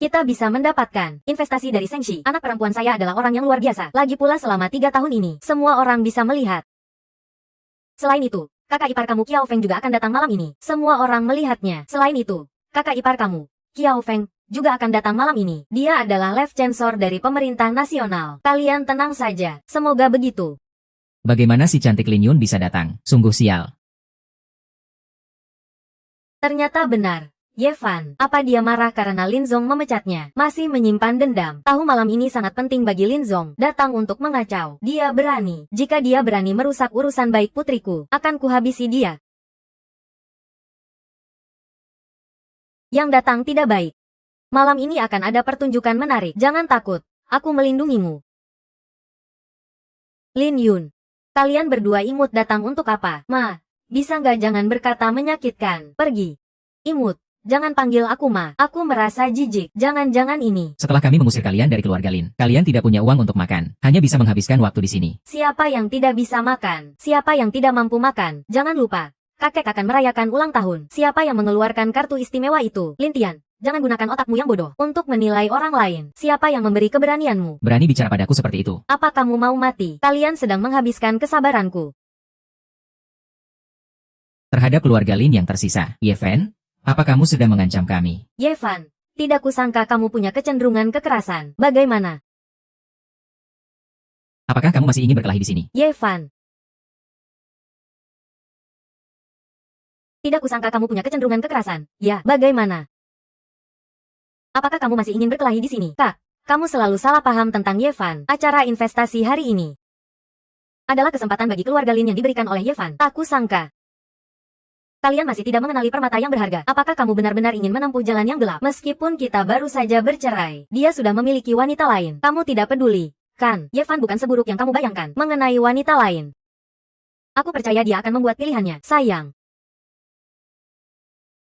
kita bisa mendapatkan investasi dari Shengxi. Anak perempuan saya adalah orang yang luar biasa. Lagi pula selama 3 tahun ini, semua orang bisa melihat. Selain itu, kakak ipar kamu Qiao Feng juga akan datang malam ini. Semua orang melihatnya. Selain itu, kakak ipar kamu, Qiao Feng, juga akan datang malam ini. Dia adalah Left Chancellor dari pemerintah nasional. Kalian tenang saja. Semoga begitu. Bagaimana si cantik Lin Yun bisa datang? Sungguh sial. Ternyata benar. Ye Fan, apa dia marah karena Lin Zong memecatnya? Masih menyimpan dendam. Tahu malam ini sangat penting bagi Lin Zong. Datang untuk mengacau. Dia berani. Jika dia berani merusak urusan baik putriku, akan kuhabisi dia. Yang datang tidak baik. Malam ini akan ada pertunjukan menarik. Jangan takut. Aku melindungimu. Lin Yun. Kalian berdua imut datang untuk apa? Ma, bisa nggak jangan berkata menyakitkan. Pergi. Imut. Jangan panggil aku Ma. Aku merasa jijik. Jangan-jangan ini. Setelah kami mengusir kalian dari keluarga Lin, kalian tidak punya uang untuk makan. Hanya bisa menghabiskan waktu di sini. Siapa yang tidak bisa makan? Siapa yang tidak mampu makan? Jangan lupa. Kakek akan merayakan ulang tahun. Siapa yang mengeluarkan kartu istimewa itu? Lin Tian. Jangan gunakan otakmu yang bodoh untuk menilai orang lain. Siapa yang memberi keberanianmu? Berani bicara padaku seperti itu. Apa kamu mau mati? Kalian sedang menghabiskan kesabaranku. Terhadap keluarga Lin yang tersisa, Ye Fan, apa kamu sedang mengancam kami? Ye Fan, tidak kusangka kamu punya kecenderungan kekerasan. Bagaimana? Apakah kamu masih ingin berkelahi di sini? Ye Fan. Tidak kusangka kamu punya kecenderungan kekerasan. Ya, bagaimana? Apakah kamu masih ingin berkelahi di sini? Kak, kamu selalu salah paham tentang Ye Fan. Acara investasi hari ini adalah kesempatan bagi keluarga Lin yang diberikan oleh Ye Fan. Tak kusangka. Kalian masih tidak mengenali permata yang berharga. Apakah kamu benar-benar ingin menempuh jalan yang gelap? Meskipun kita baru saja bercerai, dia sudah memiliki wanita lain. Kamu tidak peduli, kan? Ye Fan bukan seburuk yang kamu bayangkan. Mengenai wanita lain, aku percaya dia akan membuat pilihannya. Sayang.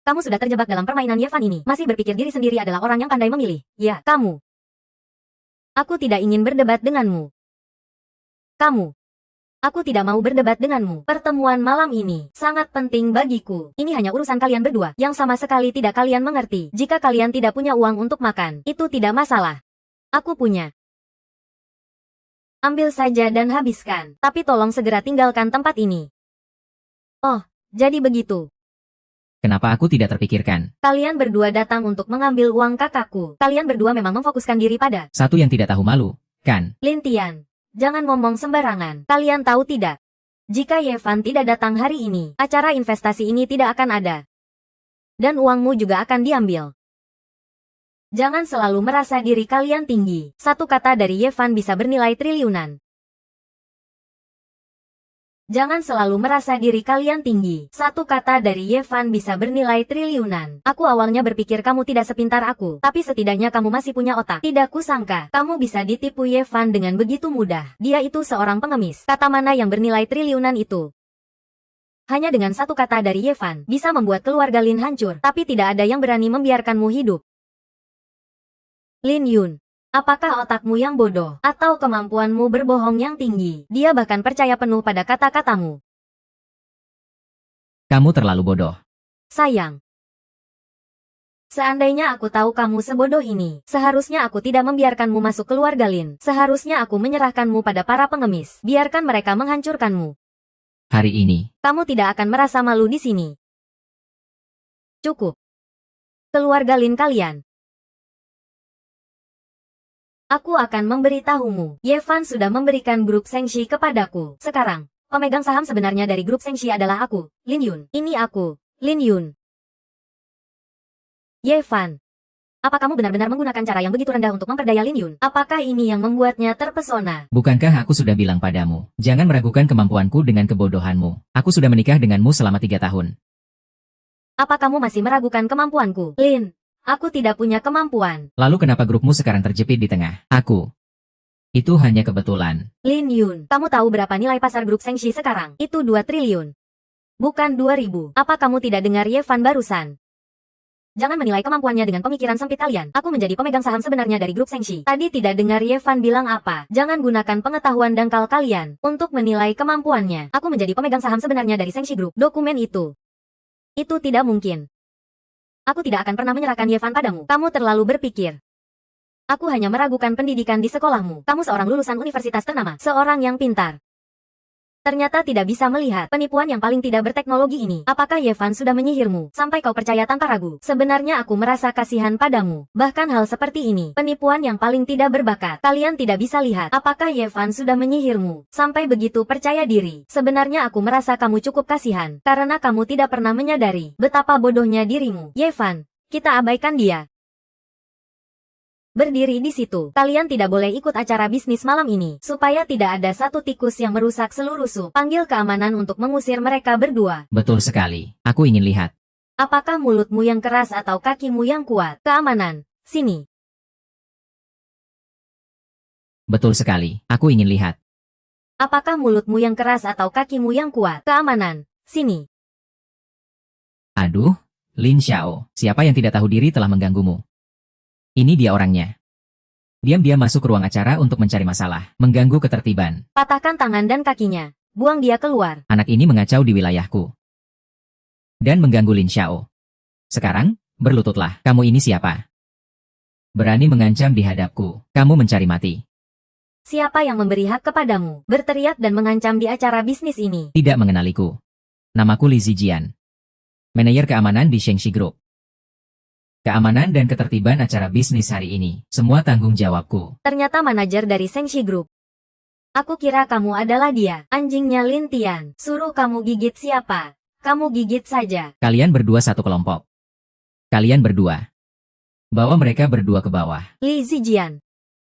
Kamu sudah terjebak dalam permainan Ye Fan ini. Masih berpikir diri sendiri adalah orang yang pandai memilih. Ya, kamu. Aku tidak ingin berdebat denganmu. Kamu. Aku tidak mau berdebat denganmu. Pertemuan malam ini sangat penting bagiku. Ini hanya urusan kalian berdua, yang sama sekali tidak kalian mengerti. Jika kalian tidak punya uang untuk makan, itu tidak masalah. Aku punya. Ambil saja dan habiskan. Tapi tolong segera tinggalkan tempat ini. Oh, jadi begitu. Kenapa aku tidak terpikirkan? Kalian berdua datang untuk mengambil uang kakakku. Kalian berdua memang memfokuskan diri pada Satu yang tidak tahu malu, kan? Lin Tian. Jangan ngomong sembarangan. Kalian tahu tidak? Jika Yevan tidak datang hari ini, acara investasi ini tidak akan ada. Dan uangmu juga akan diambil. Jangan selalu merasa diri kalian tinggi. Satu kata dari Yevan bisa bernilai triliunan. Jangan selalu merasa diri kalian tinggi. Satu kata dari Yevan bisa bernilai triliunan. Aku awalnya berpikir kamu tidak sepintar aku, tapi setidaknya kamu masih punya otak. Tidak kusangka, kamu bisa ditipu Yevan dengan begitu mudah. Dia itu seorang pengemis. Kata mana yang bernilai triliunan itu? Hanya dengan satu kata dari Yevan, bisa membuat keluarga Lin hancur, tapi tidak ada yang berani membiarkanmu hidup. Lin Yun. Apakah otakmu yang bodoh, atau kemampuanmu berbohong yang tinggi? Dia bahkan percaya penuh pada kata-katamu. Kamu terlalu bodoh. Sayang. Seandainya aku tahu kamu sebodoh ini, seharusnya aku tidak membiarkanmu masuk keluarga Lin. Seharusnya aku menyerahkanmu pada para pengemis. Biarkan mereka menghancurkanmu. Hari ini, Kamu tidak akan merasa malu di sini. Cukup. Keluarga Lin kalian. Aku akan memberitahumu. Yevan sudah memberikan grup Sengshi kepadaku. Sekarang, pemegang saham sebenarnya dari grup Sengshi adalah aku, Lin Yun. Ini aku, Lin Yun. Yevan. Apa kamu benar-benar menggunakan cara yang begitu rendah untuk memperdaya Lin Yun? Apakah ini yang membuatnya terpesona? bukankah aku sudah bilang padamu, jangan meragukan kemampuanku dengan kebodohanmu. Aku sudah menikah denganmu selama 3 tahun. Apa kamu masih meragukan kemampuanku? Lin, aku tidak punya kemampuan. Lalu kenapa grupmu sekarang terjepit di tengah? Aku. Itu hanya kebetulan. Lin Yun, kamu tahu berapa nilai pasar grup Sengshi sekarang? Itu 2 triliun. Bukan 2.000. Apa kamu tidak dengar Yevan barusan? Jangan menilai kemampuannya dengan pemikiran sempit kalian. Aku menjadi pemegang saham sebenarnya dari grup Sengshi. Tadi tidak dengar Yevan bilang apa. Jangan gunakan pengetahuan dangkal kalian untuk menilai kemampuannya. Aku menjadi pemegang saham sebenarnya dari Sengshi Group. Dokumen itu. Itu tidak mungkin. Aku tidak akan pernah menyerahkan Yevan padamu. Kamu terlalu berpikir. Aku hanya meragukan pendidikan di sekolahmu. Kamu seorang lulusan universitas ternama. Seorang yang pintar. Ternyata tidak bisa melihat penipuan yang paling tidak berteknologi ini. Apakah Yevan sudah menyihirmu sampai kau percaya tanpa ragu? Sebenarnya aku merasa kasihan padamu. Bahkan hal seperti ini, penipuan yang paling tidak berbakat. Kalian tidak bisa lihat apakah Yevan sudah menyihirmu sampai begitu percaya diri. Sebenarnya aku merasa kamu cukup kasihan karena kamu tidak pernah menyadari betapa bodohnya dirimu. Yevan, kita abaikan dia. Berdiri di situ. Kalian tidak boleh ikut acara bisnis malam ini, supaya tidak ada satu tikus yang merusak seluruh sup. Panggil keamanan untuk mengusir mereka berdua. Betul sekali. Aku ingin lihat. Apakah mulutmu yang keras atau kakimu yang kuat? Keamanan, sini. Betul sekali. Aku ingin lihat. Apakah mulutmu yang keras atau kakimu yang kuat? Keamanan, sini. Aduh, Lin Xiao. Siapa yang tidak tahu diri telah mengganggumu? Ini dia orangnya. Diam-diam masuk ruang acara untuk mencari masalah, mengganggu ketertiban. Patahkan tangan dan kakinya. Buang dia keluar. Anak ini mengacau di wilayahku. Dan mengganggu Lin Xiao. Sekarang, berlututlah. Kamu ini siapa? Berani mengancam di hadapku. Kamu mencari mati. Siapa yang memberi hak kepadamu berteriak dan mengancam di acara bisnis ini? Tidak mengenaliku. Namaku Li Zijian. Manajer keamanan di Shengxi Group. Keamanan dan ketertiban acara bisnis hari ini, semua tanggung jawabku. Ternyata manajer dari Shengxi Group. Aku kira kamu adalah dia, anjingnya Lin Tian. Suruh kamu gigit siapa? Kamu gigit saja. Kalian berdua satu kelompok. Kalian berdua. Bawa mereka berdua ke bawah. Li Zijian.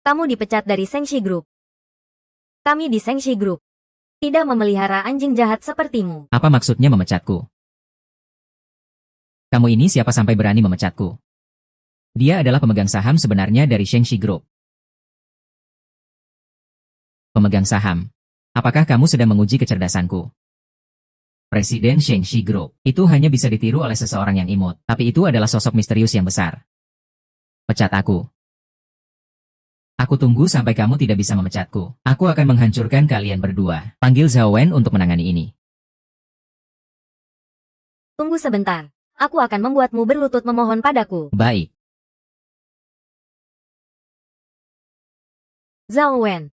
Kamu dipecat dari Shengxi Group. Kami di Shengxi Group tidak memelihara anjing jahat sepertimu. Apa maksudnya memecatku? Kamu ini siapa sampai berani memecatku? Dia adalah pemegang saham sebenarnya dari Shengxi Group. Pemegang saham. Apakah kamu sedang menguji kecerdasanku? Presiden Shengxi Group. Itu hanya bisa ditiru oleh seseorang yang imut. Tapi itu adalah sosok misterius yang besar. Pecat aku. Aku tunggu sampai kamu tidak bisa memecatku. Aku akan menghancurkan kalian berdua. Panggil Zhao Wen untuk menangani ini. Tunggu sebentar. Aku akan membuatmu berlutut memohon padaku. Baik. Zhao Wen.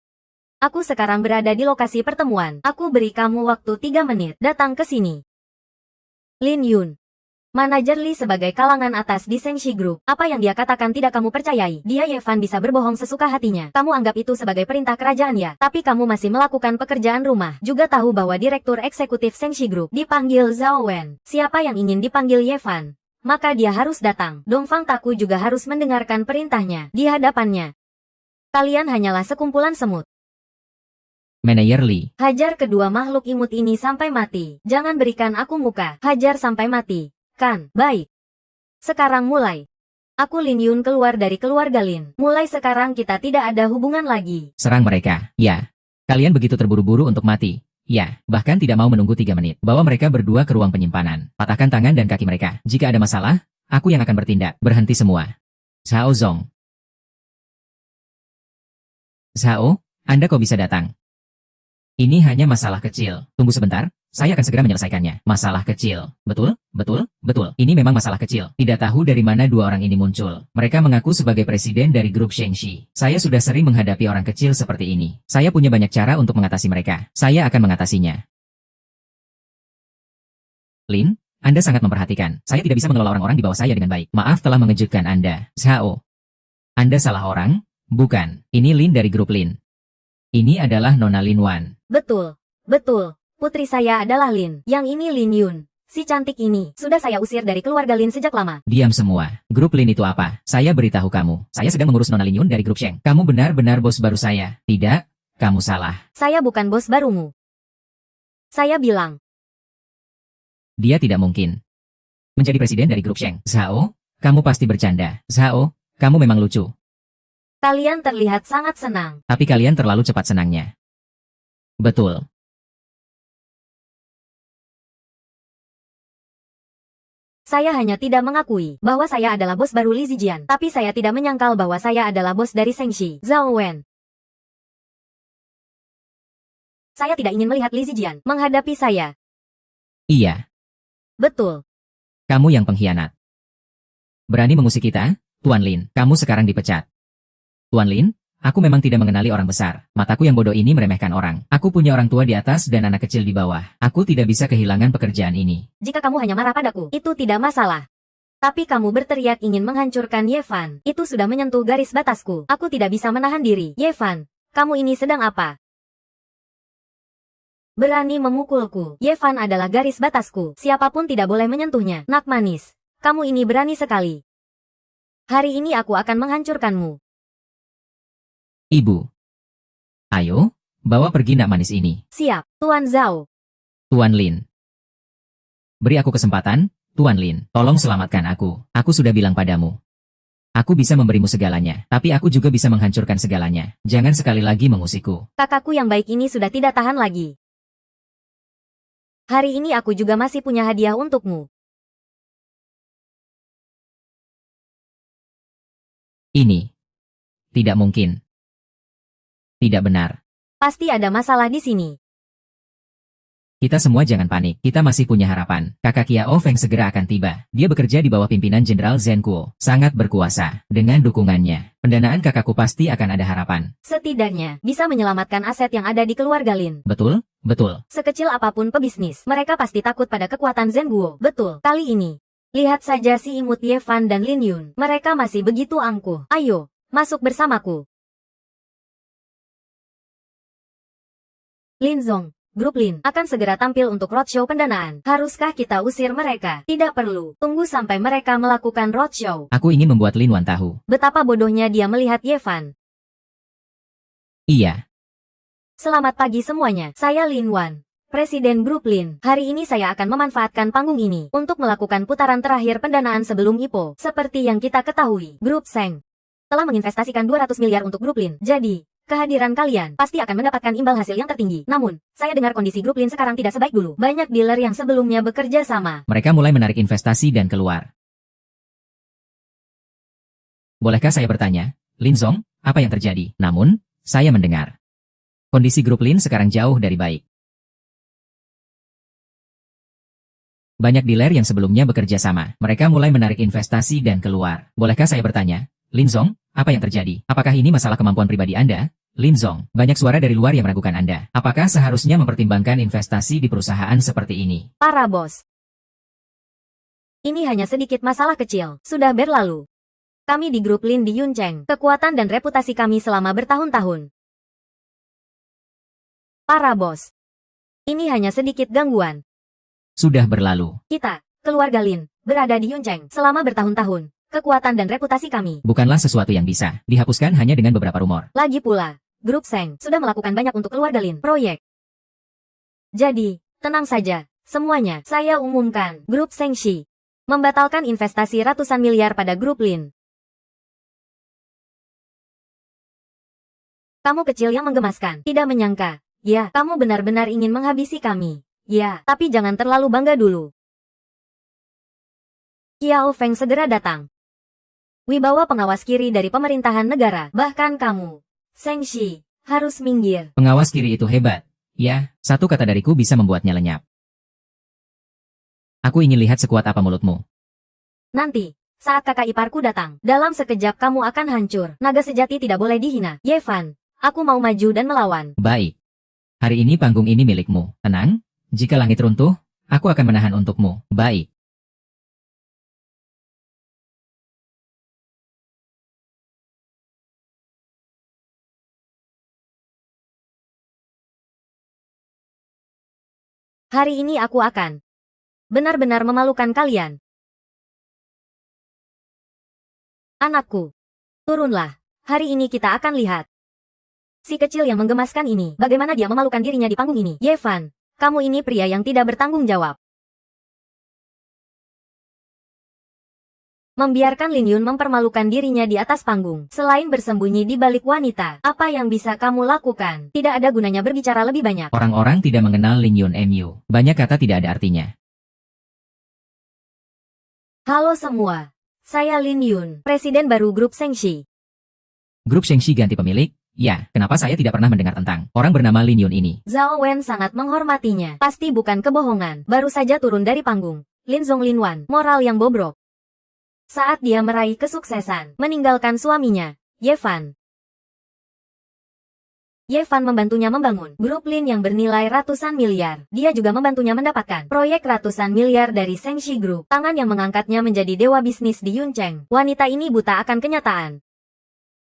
Aku sekarang berada di lokasi pertemuan. Aku beri kamu waktu 3 menit. Datang ke sini. Lin Yun. Manajer Li sebagai kalangan atas di Shengxi Group. Apa yang dia katakan tidak kamu percayai. Dia Yevan bisa berbohong sesuka hatinya. Kamu anggap itu sebagai perintah kerajaan ya. Tapi kamu masih melakukan pekerjaan rumah. Juga tahu bahwa Direktur Eksekutif Shengxi Group dipanggil Zhao Wen. Siapa yang ingin dipanggil Yevan? Maka dia harus datang. Dongfang Taku juga harus mendengarkan perintahnya. Di hadapannya. Kalian hanyalah sekumpulan semut. Manajer Li. Hajar kedua makhluk imut ini sampai mati. Jangan berikan aku muka. Hajar sampai mati. Kan, baik. Sekarang mulai. Aku Lin Yun keluar dari keluarga Lin. Mulai sekarang kita tidak ada hubungan lagi. Serang mereka. Ya. Kalian begitu terburu-buru untuk mati. Ya, bahkan tidak mau menunggu 3 menit. Bawa mereka berdua ke ruang penyimpanan. Patahkan tangan dan kaki mereka. Jika ada masalah, aku yang akan bertindak. Berhenti semua. Zhao Zong. Zhao, Anda kok bisa datang? Ini hanya masalah kecil. Tunggu sebentar, saya akan segera menyelesaikannya. Masalah kecil. Betul, betul, betul. Ini memang masalah kecil. Tidak tahu dari mana dua orang ini muncul. Mereka mengaku sebagai presiden dari grup Shengxi. Saya sudah sering menghadapi orang kecil seperti ini. Saya punya banyak cara untuk mengatasi mereka. Saya akan mengatasinya. Lin, Anda sangat memperhatikan. Saya tidak bisa mengelola orang-orang di bawah saya dengan baik. Maaf telah mengejutkan Anda. Zhao. Anda salah orang? Bukan. Ini Lin dari grup Lin. Ini adalah Nona Lin Wan. Betul, betul. Putri saya adalah Lin. Yang ini Lin Yun. Si cantik ini. Sudah saya usir dari keluarga Lin sejak lama. Diam semua. Grup Lin itu apa? Saya beritahu kamu. Saya sedang mengurus Nona Lin Yun dari grup Sheng. Kamu benar-benar bos baru saya. Tidak, kamu salah. Saya bukan bos barumu. Saya bilang. Dia tidak mungkin menjadi presiden dari grup Sheng. Zhao, kamu pasti bercanda. Zhao, kamu memang lucu. Kalian terlihat sangat senang. Tapi kalian terlalu cepat senangnya. Betul. Saya hanya tidak mengakui bahwa saya adalah bos baru Li Zijian. Tapi saya tidak menyangkal bahwa saya adalah bos dari Shengxi, Zhao Wen. Saya tidak ingin melihat Li Zijian menghadapi saya. Iya. Betul. Kamu yang pengkhianat. Berani mengusik kita, Tuan Lin. Kamu sekarang dipecat. Tuan Lin, aku memang tidak mengenali orang besar. Mataku yang bodoh ini meremehkan orang. Aku punya orang tua di atas dan anak kecil di bawah. Aku tidak bisa kehilangan pekerjaan ini. Jika kamu hanya marah padaku, itu tidak masalah. Tapi kamu berteriak ingin menghancurkan Yevan. Itu sudah menyentuh garis batasku. Aku tidak bisa menahan diri. Yevan, kamu ini sedang apa? Berani memukulku. Yevan adalah garis batasku. Siapapun tidak boleh menyentuhnya. Nak manis, kamu ini berani sekali. Hari ini aku akan menghancurkanmu. Ibu. Ayo, bawa pergi nak manis ini. Siap, Tuan Zhao. Tuan Lin. Beri aku kesempatan, Tuan Lin. Tolong selamatkan aku. Aku sudah bilang padamu. Aku bisa memberimu segalanya, tapi aku juga bisa menghancurkan segalanya. Jangan sekali lagi mengusikku. Kakakku yang baik ini sudah tidak tahan lagi. Hari ini aku juga masih punya hadiah untukmu. Ini. Tidak mungkin. Tidak benar. Pasti ada masalah di sini. Kita semua jangan panik. Kita masih punya harapan. Kakak Kiao Feng segera akan tiba. Dia bekerja di bawah pimpinan Jenderal Zhen Kuo. Sangat berkuasa. Dengan dukungannya, pendanaan kakakku pasti akan ada harapan. Setidaknya, bisa menyelamatkan aset yang ada di keluarga Lin. Betul, betul. Sekecil apapun pebisnis, mereka pasti takut pada kekuatan Zhen Guo. Betul, kali ini. Lihat saja si imut Yevan dan Lin Yun. Mereka masih begitu angkuh. Ayo, masuk bersamaku. Lin Zong, grup Lin, akan segera tampil untuk roadshow pendanaan. Haruskah kita usir mereka? Tidak perlu. Tunggu sampai mereka melakukan roadshow. Aku ingin membuat Lin Wan tahu. Betapa bodohnya dia melihat Yevan. Iya. Selamat pagi semuanya. Saya Lin Wan, Presiden Grup Lin. Hari ini saya akan memanfaatkan panggung ini untuk melakukan putaran terakhir pendanaan sebelum IPO. Seperti yang kita ketahui, Grup Sheng telah menginvestasikan 200 miliar untuk Grup Lin. Jadi, kehadiran kalian pasti akan mendapatkan imbal hasil yang tertinggi. Namun, saya dengar kondisi Grup Lin sekarang tidak sebaik dulu. Banyak dealer yang sebelumnya bekerja sama. Mereka mulai menarik investasi dan keluar. Bolehkah saya bertanya, Lin Zong, apa yang terjadi. Namun, saya mendengar. Kondisi grup Lin sekarang jauh dari baik. Banyak dealer yang sebelumnya bekerja sama. Mereka mulai menarik investasi dan keluar. Bolehkah saya bertanya, Lin Zong, apa yang terjadi? Apakah ini masalah kemampuan pribadi Anda? Lin Zong, banyak suara dari luar yang meragukan Anda. Apakah seharusnya mempertimbangkan investasi di perusahaan seperti ini? Para bos. Ini hanya sedikit masalah kecil. Sudah berlalu. Kami di grup Lin di Yuncheng. Kekuatan dan reputasi kami selama bertahun-tahun. Para bos. Ini hanya sedikit gangguan. Sudah berlalu. Kita, keluarga Lin, berada di Yuncheng selama bertahun-tahun. Kekuatan dan reputasi kami Bukanlah sesuatu yang bisa dihapuskan hanya dengan beberapa rumor. lagi pula. Grup Seng sudah melakukan banyak untuk keluarga Lin proyek. Jadi, tenang saja, semuanya. Saya umumkan, Grup Sengshi membatalkan investasi ratusan miliar pada grup Lin. Kamu kecil yang menggemaskan, tidak menyangka. Ya, kamu benar-benar ingin menghabisi kami. Ya, tapi jangan terlalu bangga dulu. Qiao Feng segera datang. Wibawa pengawas kiri dari pemerintahan negara, bahkan kamu, Sengshi, harus minggir. Pengawas kiri itu hebat. Ya, satu kata dariku bisa membuatnya lenyap. Aku ingin lihat sekuat apa mulutmu. Nanti, saat kakak iparku datang, dalam sekejap kamu akan hancur. Naga sejati tidak boleh dihina. Yevan, aku mau maju dan melawan. Baik. Hari ini panggung ini milikmu. Tenang. Jika langit runtuh, aku akan menahan untukmu. Baik. Hari ini aku akan benar-benar memalukan kalian. Anakku, turunlah. Hari ini kita akan lihat. Si kecil yang menggemaskan ini, bagaimana dia memalukan dirinya di panggung ini. Yevan, kamu ini pria yang tidak bertanggung jawab. Membiarkan Lin Yun mempermalukan dirinya di atas panggung. Selain bersembunyi di balik wanita, apa yang bisa kamu lakukan? Tidak ada gunanya berbicara lebih banyak. Orang-orang tidak mengenal Lin Yun MU. Banyak kata tidak ada artinya. Halo semua. Saya Lin Yun, presiden baru grup Sengshi. Grup Shengxi ganti pemilik? Ya, kenapa saya tidak pernah mendengar tentang orang bernama Lin Yun ini? Zhao Wen sangat menghormatinya. Pasti bukan kebohongan. Baru saja turun dari panggung. Lin Zong Lin Wan, moral yang bobrok. Saat dia meraih kesuksesan, meninggalkan suaminya, Yevan. Yevan membantunya membangun grup Lin yang bernilai ratusan miliar. Dia juga membantunya mendapatkan proyek ratusan miliar dari Sengshi Group. Tangan yang mengangkatnya menjadi dewa bisnis di Yuncheng. Wanita ini buta akan kenyataan.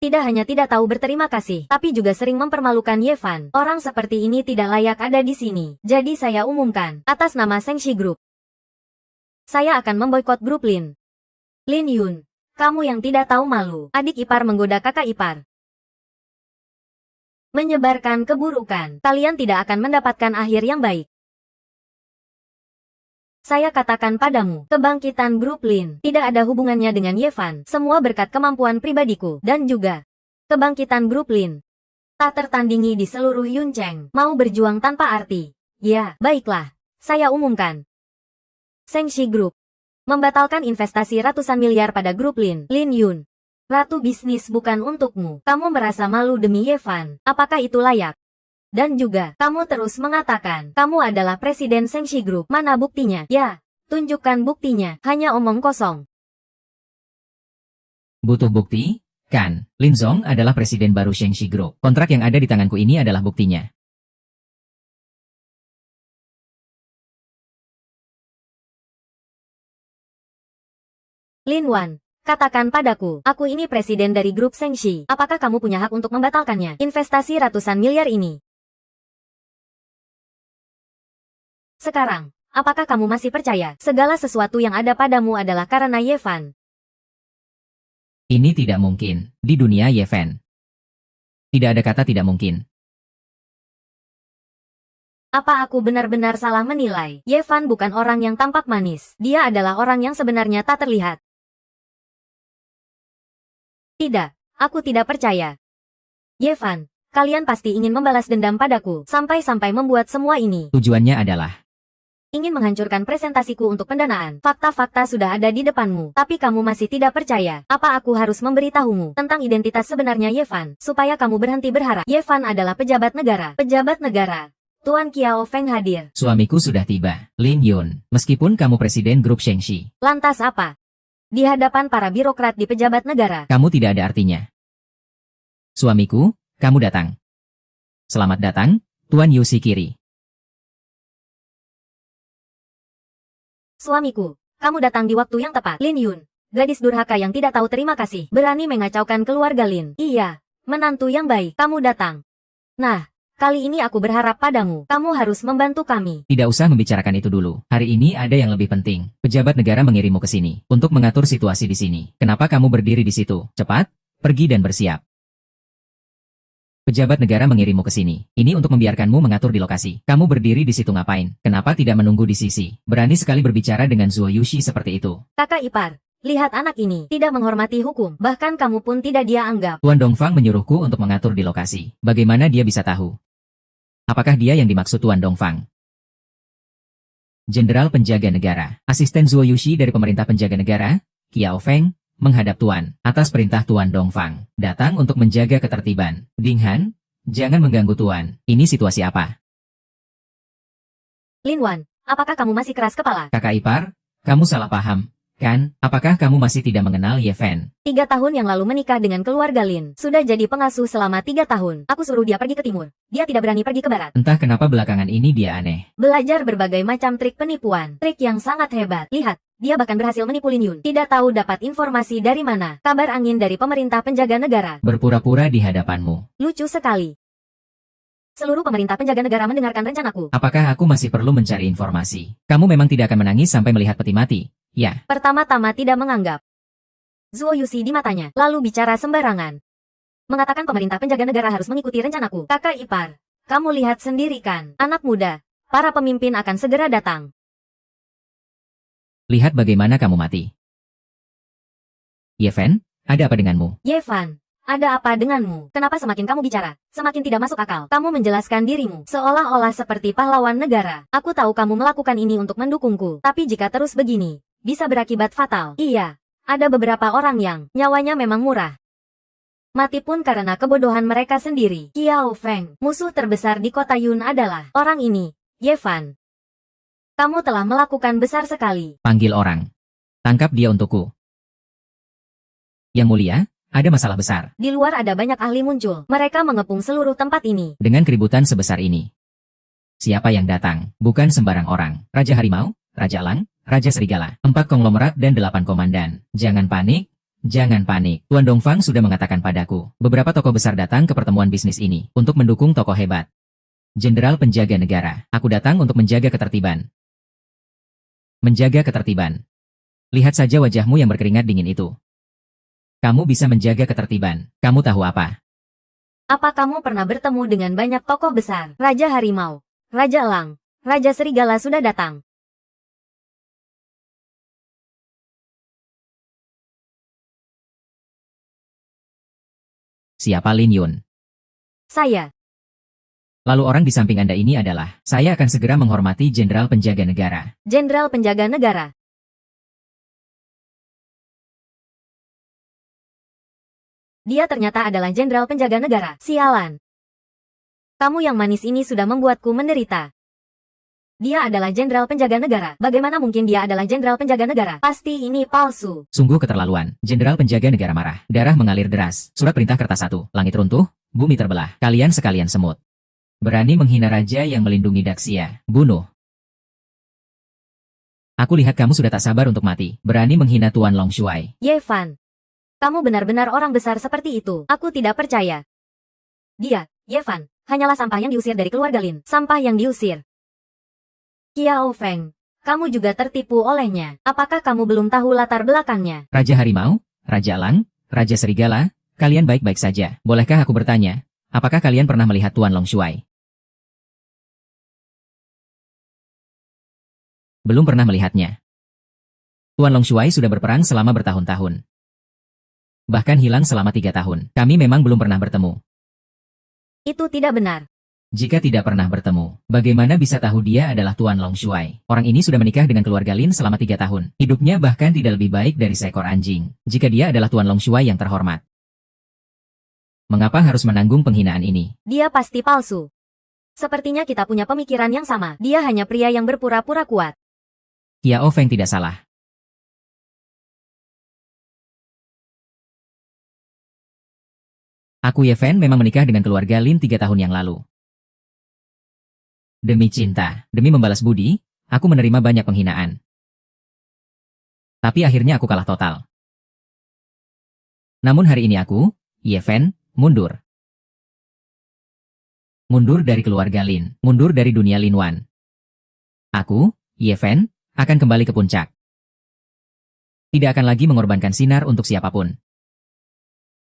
Tidak hanya tidak tahu berterima kasih, tapi juga sering mempermalukan Yevan. Orang seperti ini tidak layak ada di sini. Jadi saya umumkan, atas nama Sengshi Group, saya akan memboikot grup Lin. Lin Yun, kamu yang tidak tahu malu. Adik ipar menggoda kakak ipar. Menyebarkan keburukan. Kalian tidak akan mendapatkan akhir yang baik. Saya katakan padamu, kebangkitan grup Lin tidak ada hubungannya dengan Yevan. Semua berkat kemampuan pribadiku dan juga kebangkitan grup Lin tak tertandingi di seluruh Yuncheng. Mau berjuang tanpa arti. Ya, baiklah. Saya umumkan. Sengshi Group membatalkan investasi ratusan miliar pada grup Lin. Lin Yun, ratu bisnis bukan untukmu. Kamu merasa malu demi Yevan. Apakah itu layak? Dan juga, kamu terus mengatakan, kamu adalah presiden Sengshi Group. Mana buktinya? Ya, tunjukkan buktinya. Hanya omong kosong. Butuh bukti? Kan, Lin Zong adalah presiden baru Sengshi Group. Kontrak yang ada di tanganku ini adalah buktinya. Lin Wan, katakan padaku, aku ini presiden dari grup Sengshi. Apakah kamu punya hak untuk membatalkannya? Investasi ratusan miliar ini. Sekarang, apakah kamu masih percaya segala sesuatu yang ada padamu adalah karena Yevan? Ini tidak mungkin. Di dunia Yevan, tidak ada kata tidak mungkin. Apa aku benar-benar salah menilai? Yevan bukan orang yang tampak manis. Dia adalah orang yang sebenarnya tak terlihat. Tidak, aku tidak percaya. Yevan, kalian pasti ingin membalas dendam padaku, sampai-sampai membuat semua ini. Tujuannya adalah ingin menghancurkan presentasiku untuk pendanaan. Fakta-fakta sudah ada di depanmu, tapi kamu masih tidak percaya. Apa aku harus memberitahumu tentang identitas sebenarnya Yevan, supaya kamu berhenti berharap? Yevan adalah pejabat negara. Pejabat negara. Tuan Kiao Feng hadir. Suamiku sudah tiba, Lin Yun. Meskipun kamu presiden grup Shengxi, Lantas apa? Di hadapan para birokrat di pejabat negara. kamu tidak ada artinya. Suamiku, kamu datang. Selamat datang, Tuan Yu Sikiri. Suamiku, kamu datang di waktu yang tepat. Lin Yun, gadis durhaka yang tidak tahu terima kasih, berani mengacaukan keluarga Lin. Iya, menantu yang baik, kamu datang. Nah, kali ini aku berharap padamu, kamu harus membantu kami. Tidak usah membicarakan itu dulu. Hari ini ada yang lebih penting. Pejabat negara mengirimmu ke sini untuk mengatur situasi di sini. Kenapa kamu berdiri di situ? Cepat, pergi dan bersiap. Pejabat negara mengirimmu ke sini. Ini untuk membiarkanmu mengatur di lokasi. Kamu berdiri di situ ngapain? Kenapa tidak menunggu di sisi? Berani sekali berbicara dengan Zuo Yushi seperti itu. Kakak ipar, lihat anak ini, tidak menghormati hukum, bahkan kamu pun tidak dia anggap. Tuan Dongfang menyuruhku untuk mengatur di lokasi. Bagaimana dia bisa tahu? Apakah dia yang dimaksud Tuan Dongfang? Jenderal Penjaga Negara, asisten Zuo Yushi dari pemerintah penjaga negara, Kiao Feng, menghadap Tuan, atas perintah Tuan Dongfang, datang untuk menjaga ketertiban. Ding Han, jangan mengganggu Tuan. Ini situasi apa? Lin Wan, apakah kamu masih keras kepala? Kakak ipar, kamu salah paham, kan? Apakah kamu masih tidak mengenal Ye Fen? 3 tahun yang lalu menikah dengan keluarga Lin. Sudah jadi pengasuh selama 3 tahun. Aku suruh dia pergi ke timur. Dia tidak berani pergi ke barat. Entah kenapa belakangan ini dia aneh. Belajar berbagai macam trik penipuan. Trik yang sangat hebat. Lihat, dia bahkan berhasil menipu Lin Yun. Tidak tahu dapat informasi dari mana. Kabar angin dari pemerintah penjaga negara. Berpura-pura di hadapanmu. Lucu sekali. Seluruh pemerintah penjaga negara mendengarkan rencanaku. Apakah aku masih perlu mencari informasi? Kamu memang tidak akan menangis sampai melihat peti mati, ya? Pertama-tama tidak menganggap Zuo Yushi di matanya, lalu bicara sembarangan. Mengatakan pemerintah penjaga negara harus mengikuti rencanaku. Kakak ipar, kamu lihat sendiri kan, anak muda, para pemimpin akan segera datang. Lihat bagaimana kamu mati. Ye Fen, ada apa denganmu? Yevan, ada apa denganmu? Kenapa semakin kamu bicara, semakin tidak masuk akal? Kamu menjelaskan dirimu, seolah-olah seperti pahlawan negara. Aku tahu kamu melakukan ini untuk mendukungku, tapi jika terus begini, bisa berakibat fatal. Iya, ada beberapa orang yang nyawanya memang murah. Mati pun karena kebodohan mereka sendiri. Kiao Feng, musuh terbesar di kota Yun adalah orang ini, Yevan. Kamu telah melakukan besar sekali. Panggil orang. Tangkap dia untukku. Yang mulia, ada masalah besar. Di luar ada banyak ahli muncul. Mereka mengepung seluruh tempat ini. Dengan keributan sebesar ini. Siapa yang datang? Bukan sembarang orang. Raja Harimau, Raja Elang, Raja Serigala, 4 konglomerat dan 8 komandan. Jangan panik, jangan panik. Tuan Dongfang sudah mengatakan padaku, beberapa tokoh besar datang ke pertemuan bisnis ini untuk mendukung tokoh hebat. Jenderal Penjaga Negara, aku datang untuk menjaga ketertiban. Menjaga ketertiban. Lihat saja wajahmu yang berkeringat dingin itu. Kamu bisa menjaga ketertiban. Kamu tahu apa? Apa kamu pernah bertemu dengan banyak tokoh besar? Raja Harimau, Raja Elang, Raja Serigala sudah datang. Siapa Lin Yun? Saya. Lalu orang di samping Anda ini adalah, saya akan segera menghormati Jenderal Penjaga Negara. Jenderal Penjaga Negara. Dia ternyata adalah Jenderal Penjaga Negara. Sialan. Kamu yang manis ini sudah membuatku menderita. Dia adalah Jenderal Penjaga Negara. Bagaimana mungkin dia adalah Jenderal Penjaga Negara? Pasti ini palsu. Sungguh keterlaluan. Jenderal Penjaga Negara marah. Darah mengalir deras. Surat perintah kertas 1. Langit runtuh, bumi terbelah. Kalian sekalian semut. Berani menghina raja yang melindungi Daxia. Bunuh. Aku lihat kamu sudah tak sabar untuk mati. Berani menghina Tuan Long Shuai. Yevan. Kamu benar-benar orang besar seperti itu. Aku tidak percaya. Dia, Yevan, hanyalah sampah yang diusir dari keluarga Lin. Sampah yang diusir. Kiao Feng, kamu juga tertipu olehnya. Apakah kamu belum tahu latar belakangnya? Raja Harimau, Raja Elang, Raja Serigala, kalian baik-baik saja. Bolehkah aku bertanya, apakah kalian pernah melihat Tuan Long Shuai? Belum pernah melihatnya. Tuan Long Shuai sudah berperang selama bertahun-tahun. Bahkan hilang selama 3 tahun. Kami memang belum pernah bertemu. Itu tidak benar. Jika tidak pernah bertemu, bagaimana bisa tahu dia adalah Tuan Long Shuai? Orang ini sudah menikah dengan keluarga Lin selama 3 tahun. Hidupnya bahkan tidak lebih baik dari seekor anjing. Jika dia adalah Tuan Long Shuai yang terhormat, mengapa harus menanggung penghinaan ini? Dia pasti palsu. Sepertinya kita punya pemikiran yang sama. Dia hanya pria yang berpura-pura kuat. Qiao Feng tidak salah. Aku Ye Fen memang menikah dengan keluarga Lin 3 tahun yang lalu. Demi cinta, demi membalas budi, aku menerima banyak penghinaan. Tapi akhirnya aku kalah total. Namun hari ini aku, Ye Fen, mundur. Mundur dari keluarga Lin, mundur dari dunia Lin Wan. Aku, Ye Fen, akan kembali ke puncak. Tidak akan lagi mengorbankan sinar untuk siapapun.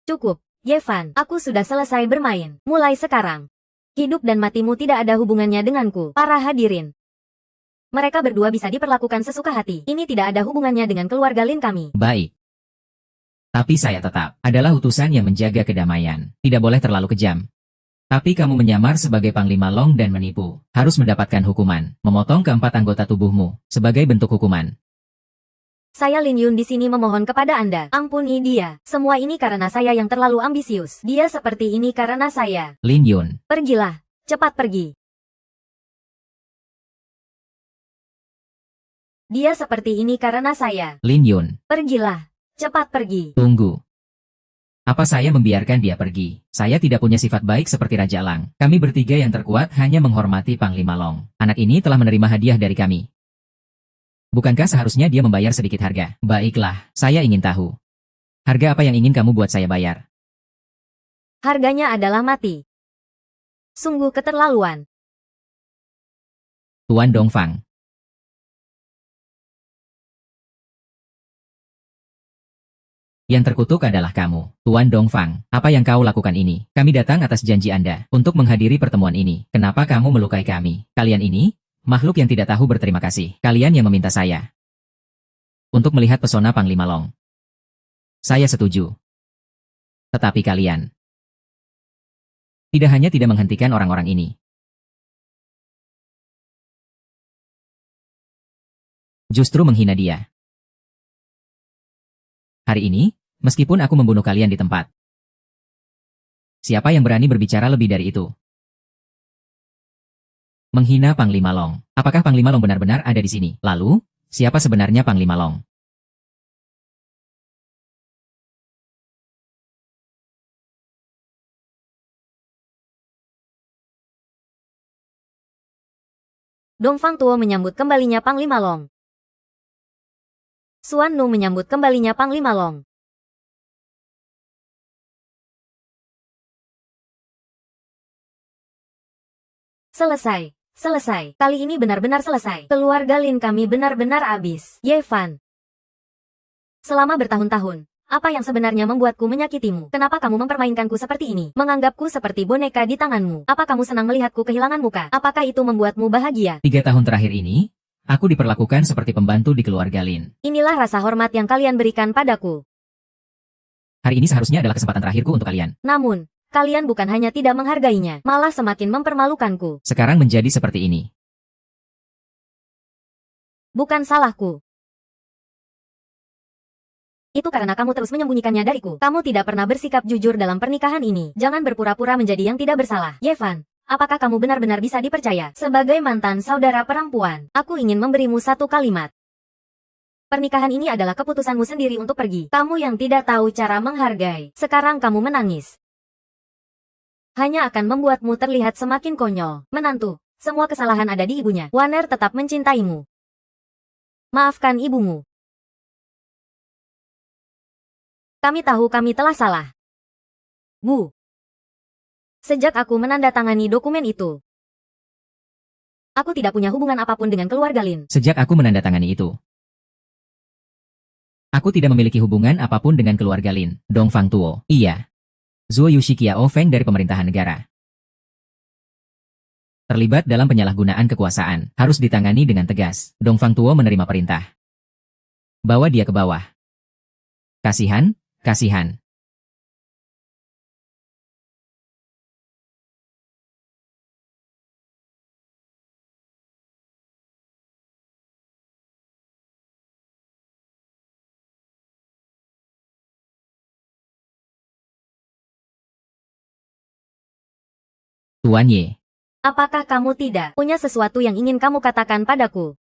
Cukup, Yevan. Aku sudah selesai bermain. Mulai sekarang, hidup dan matimu tidak ada hubungannya denganku. Para hadirin, mereka berdua bisa diperlakukan sesuka hati. Ini tidak ada hubungannya dengan keluarga Lin kami. Baik. Tapi saya tetap adalah utusan yang menjaga kedamaian. Tidak boleh terlalu kejam. Tapi kamu menyamar sebagai Panglima Long dan menipu. Harus mendapatkan hukuman. Memotong keempat anggota tubuhmu sebagai bentuk hukuman. Saya Lin Yun di sini memohon kepada Anda. Ampuni dia. Semua ini karena saya yang terlalu ambisius. Dia seperti ini karena saya. Lin Yun. Pergilah. Cepat pergi. Dia seperti ini karena saya. Lin Yun. Pergilah. Cepat pergi. Tunggu. Apa saya membiarkan dia pergi? Saya tidak punya sifat baik seperti Raja Lang. Kami bertiga yang terkuat hanya menghormati Panglima Long. Anak ini telah menerima hadiah dari kami. Bukankah seharusnya dia membayar sedikit harga? Baiklah, saya ingin tahu. Harga apa yang ingin kamu buat saya bayar? Harganya adalah mati. Sungguh keterlaluan. Tuan Dongfang. Yang terkutuk adalah kamu, Tuan Dongfang. Apa yang kau lakukan ini? Kami datang atas janji Anda untuk menghadiri pertemuan ini. Kenapa kamu melukai kami? Kalian ini? Makhluk yang tidak tahu berterima kasih. Kalian yang meminta saya untuk melihat pesona Panglima Long. Saya setuju. Tetapi kalian tidak hanya tidak menghentikan orang-orang ini, justru menghina dia. Hari ini, meskipun aku membunuh kalian di tempat, siapa yang berani berbicara lebih dari itu? Menghina Panglima Long. Apakah Panglima Long benar-benar ada di sini? Lalu, siapa sebenarnya Panglima Long? Dongfang Tuo menyambut kembalinya Panglima Long. Suan Nu menyambut kembalinya Panglima Long. Selesai. Selesai. Kali ini benar-benar selesai. Keluarga Lin kami benar-benar habis. Yevan. Selama bertahun-tahun, apa yang sebenarnya membuatku menyakitimu? Kenapa kamu mempermainkanku seperti ini? Menganggapku seperti boneka di tanganmu? Apa kamu senang melihatku kehilangan muka? Apakah itu membuatmu bahagia? 3 tahun terakhir ini, aku diperlakukan seperti pembantu di keluarga Lin. Inilah rasa hormat yang kalian berikan padaku. Hari ini seharusnya adalah kesempatan terakhirku untuk kalian. Namun, kalian bukan hanya tidak menghargainya, malah semakin mempermalukanku. Sekarang menjadi seperti ini. Bukan salahku. Itu karena kamu terus menyembunyikannya dariku. Kamu tidak pernah bersikap jujur dalam pernikahan ini. Jangan berpura-pura menjadi yang tidak bersalah. Yevan, apakah kamu benar-benar bisa dipercaya? Sebagai mantan saudara perempuan, aku ingin memberimu satu kalimat. Pernikahan ini adalah keputusanmu sendiri untuk pergi. Kamu yang tidak tahu cara menghargai. Sekarang kamu menangis. Hanya akan membuatmu terlihat semakin konyol. Menantu, semua kesalahan ada di ibunya. Waner tetap mencintaimu. Maafkan ibumu. Kami tahu kami telah salah. Bu. Sejak aku menandatangani dokumen itu, aku tidak punya hubungan apapun dengan keluarga Lin. Sejak aku menandatangani itu, aku tidak memiliki hubungan apapun dengan keluarga Lin. Dongfang Tuo. Iya. Zuo Yushi Qiao Feng dari pemerintahan negara. Terlibat dalam penyalahgunaan kekuasaan, harus ditangani dengan tegas. Dongfang Tuo menerima perintah. Bawa dia ke bawah. Kasihan, kasihan. Tuan Ye. Apakah kamu tidak punya sesuatu yang ingin kamu katakan padaku?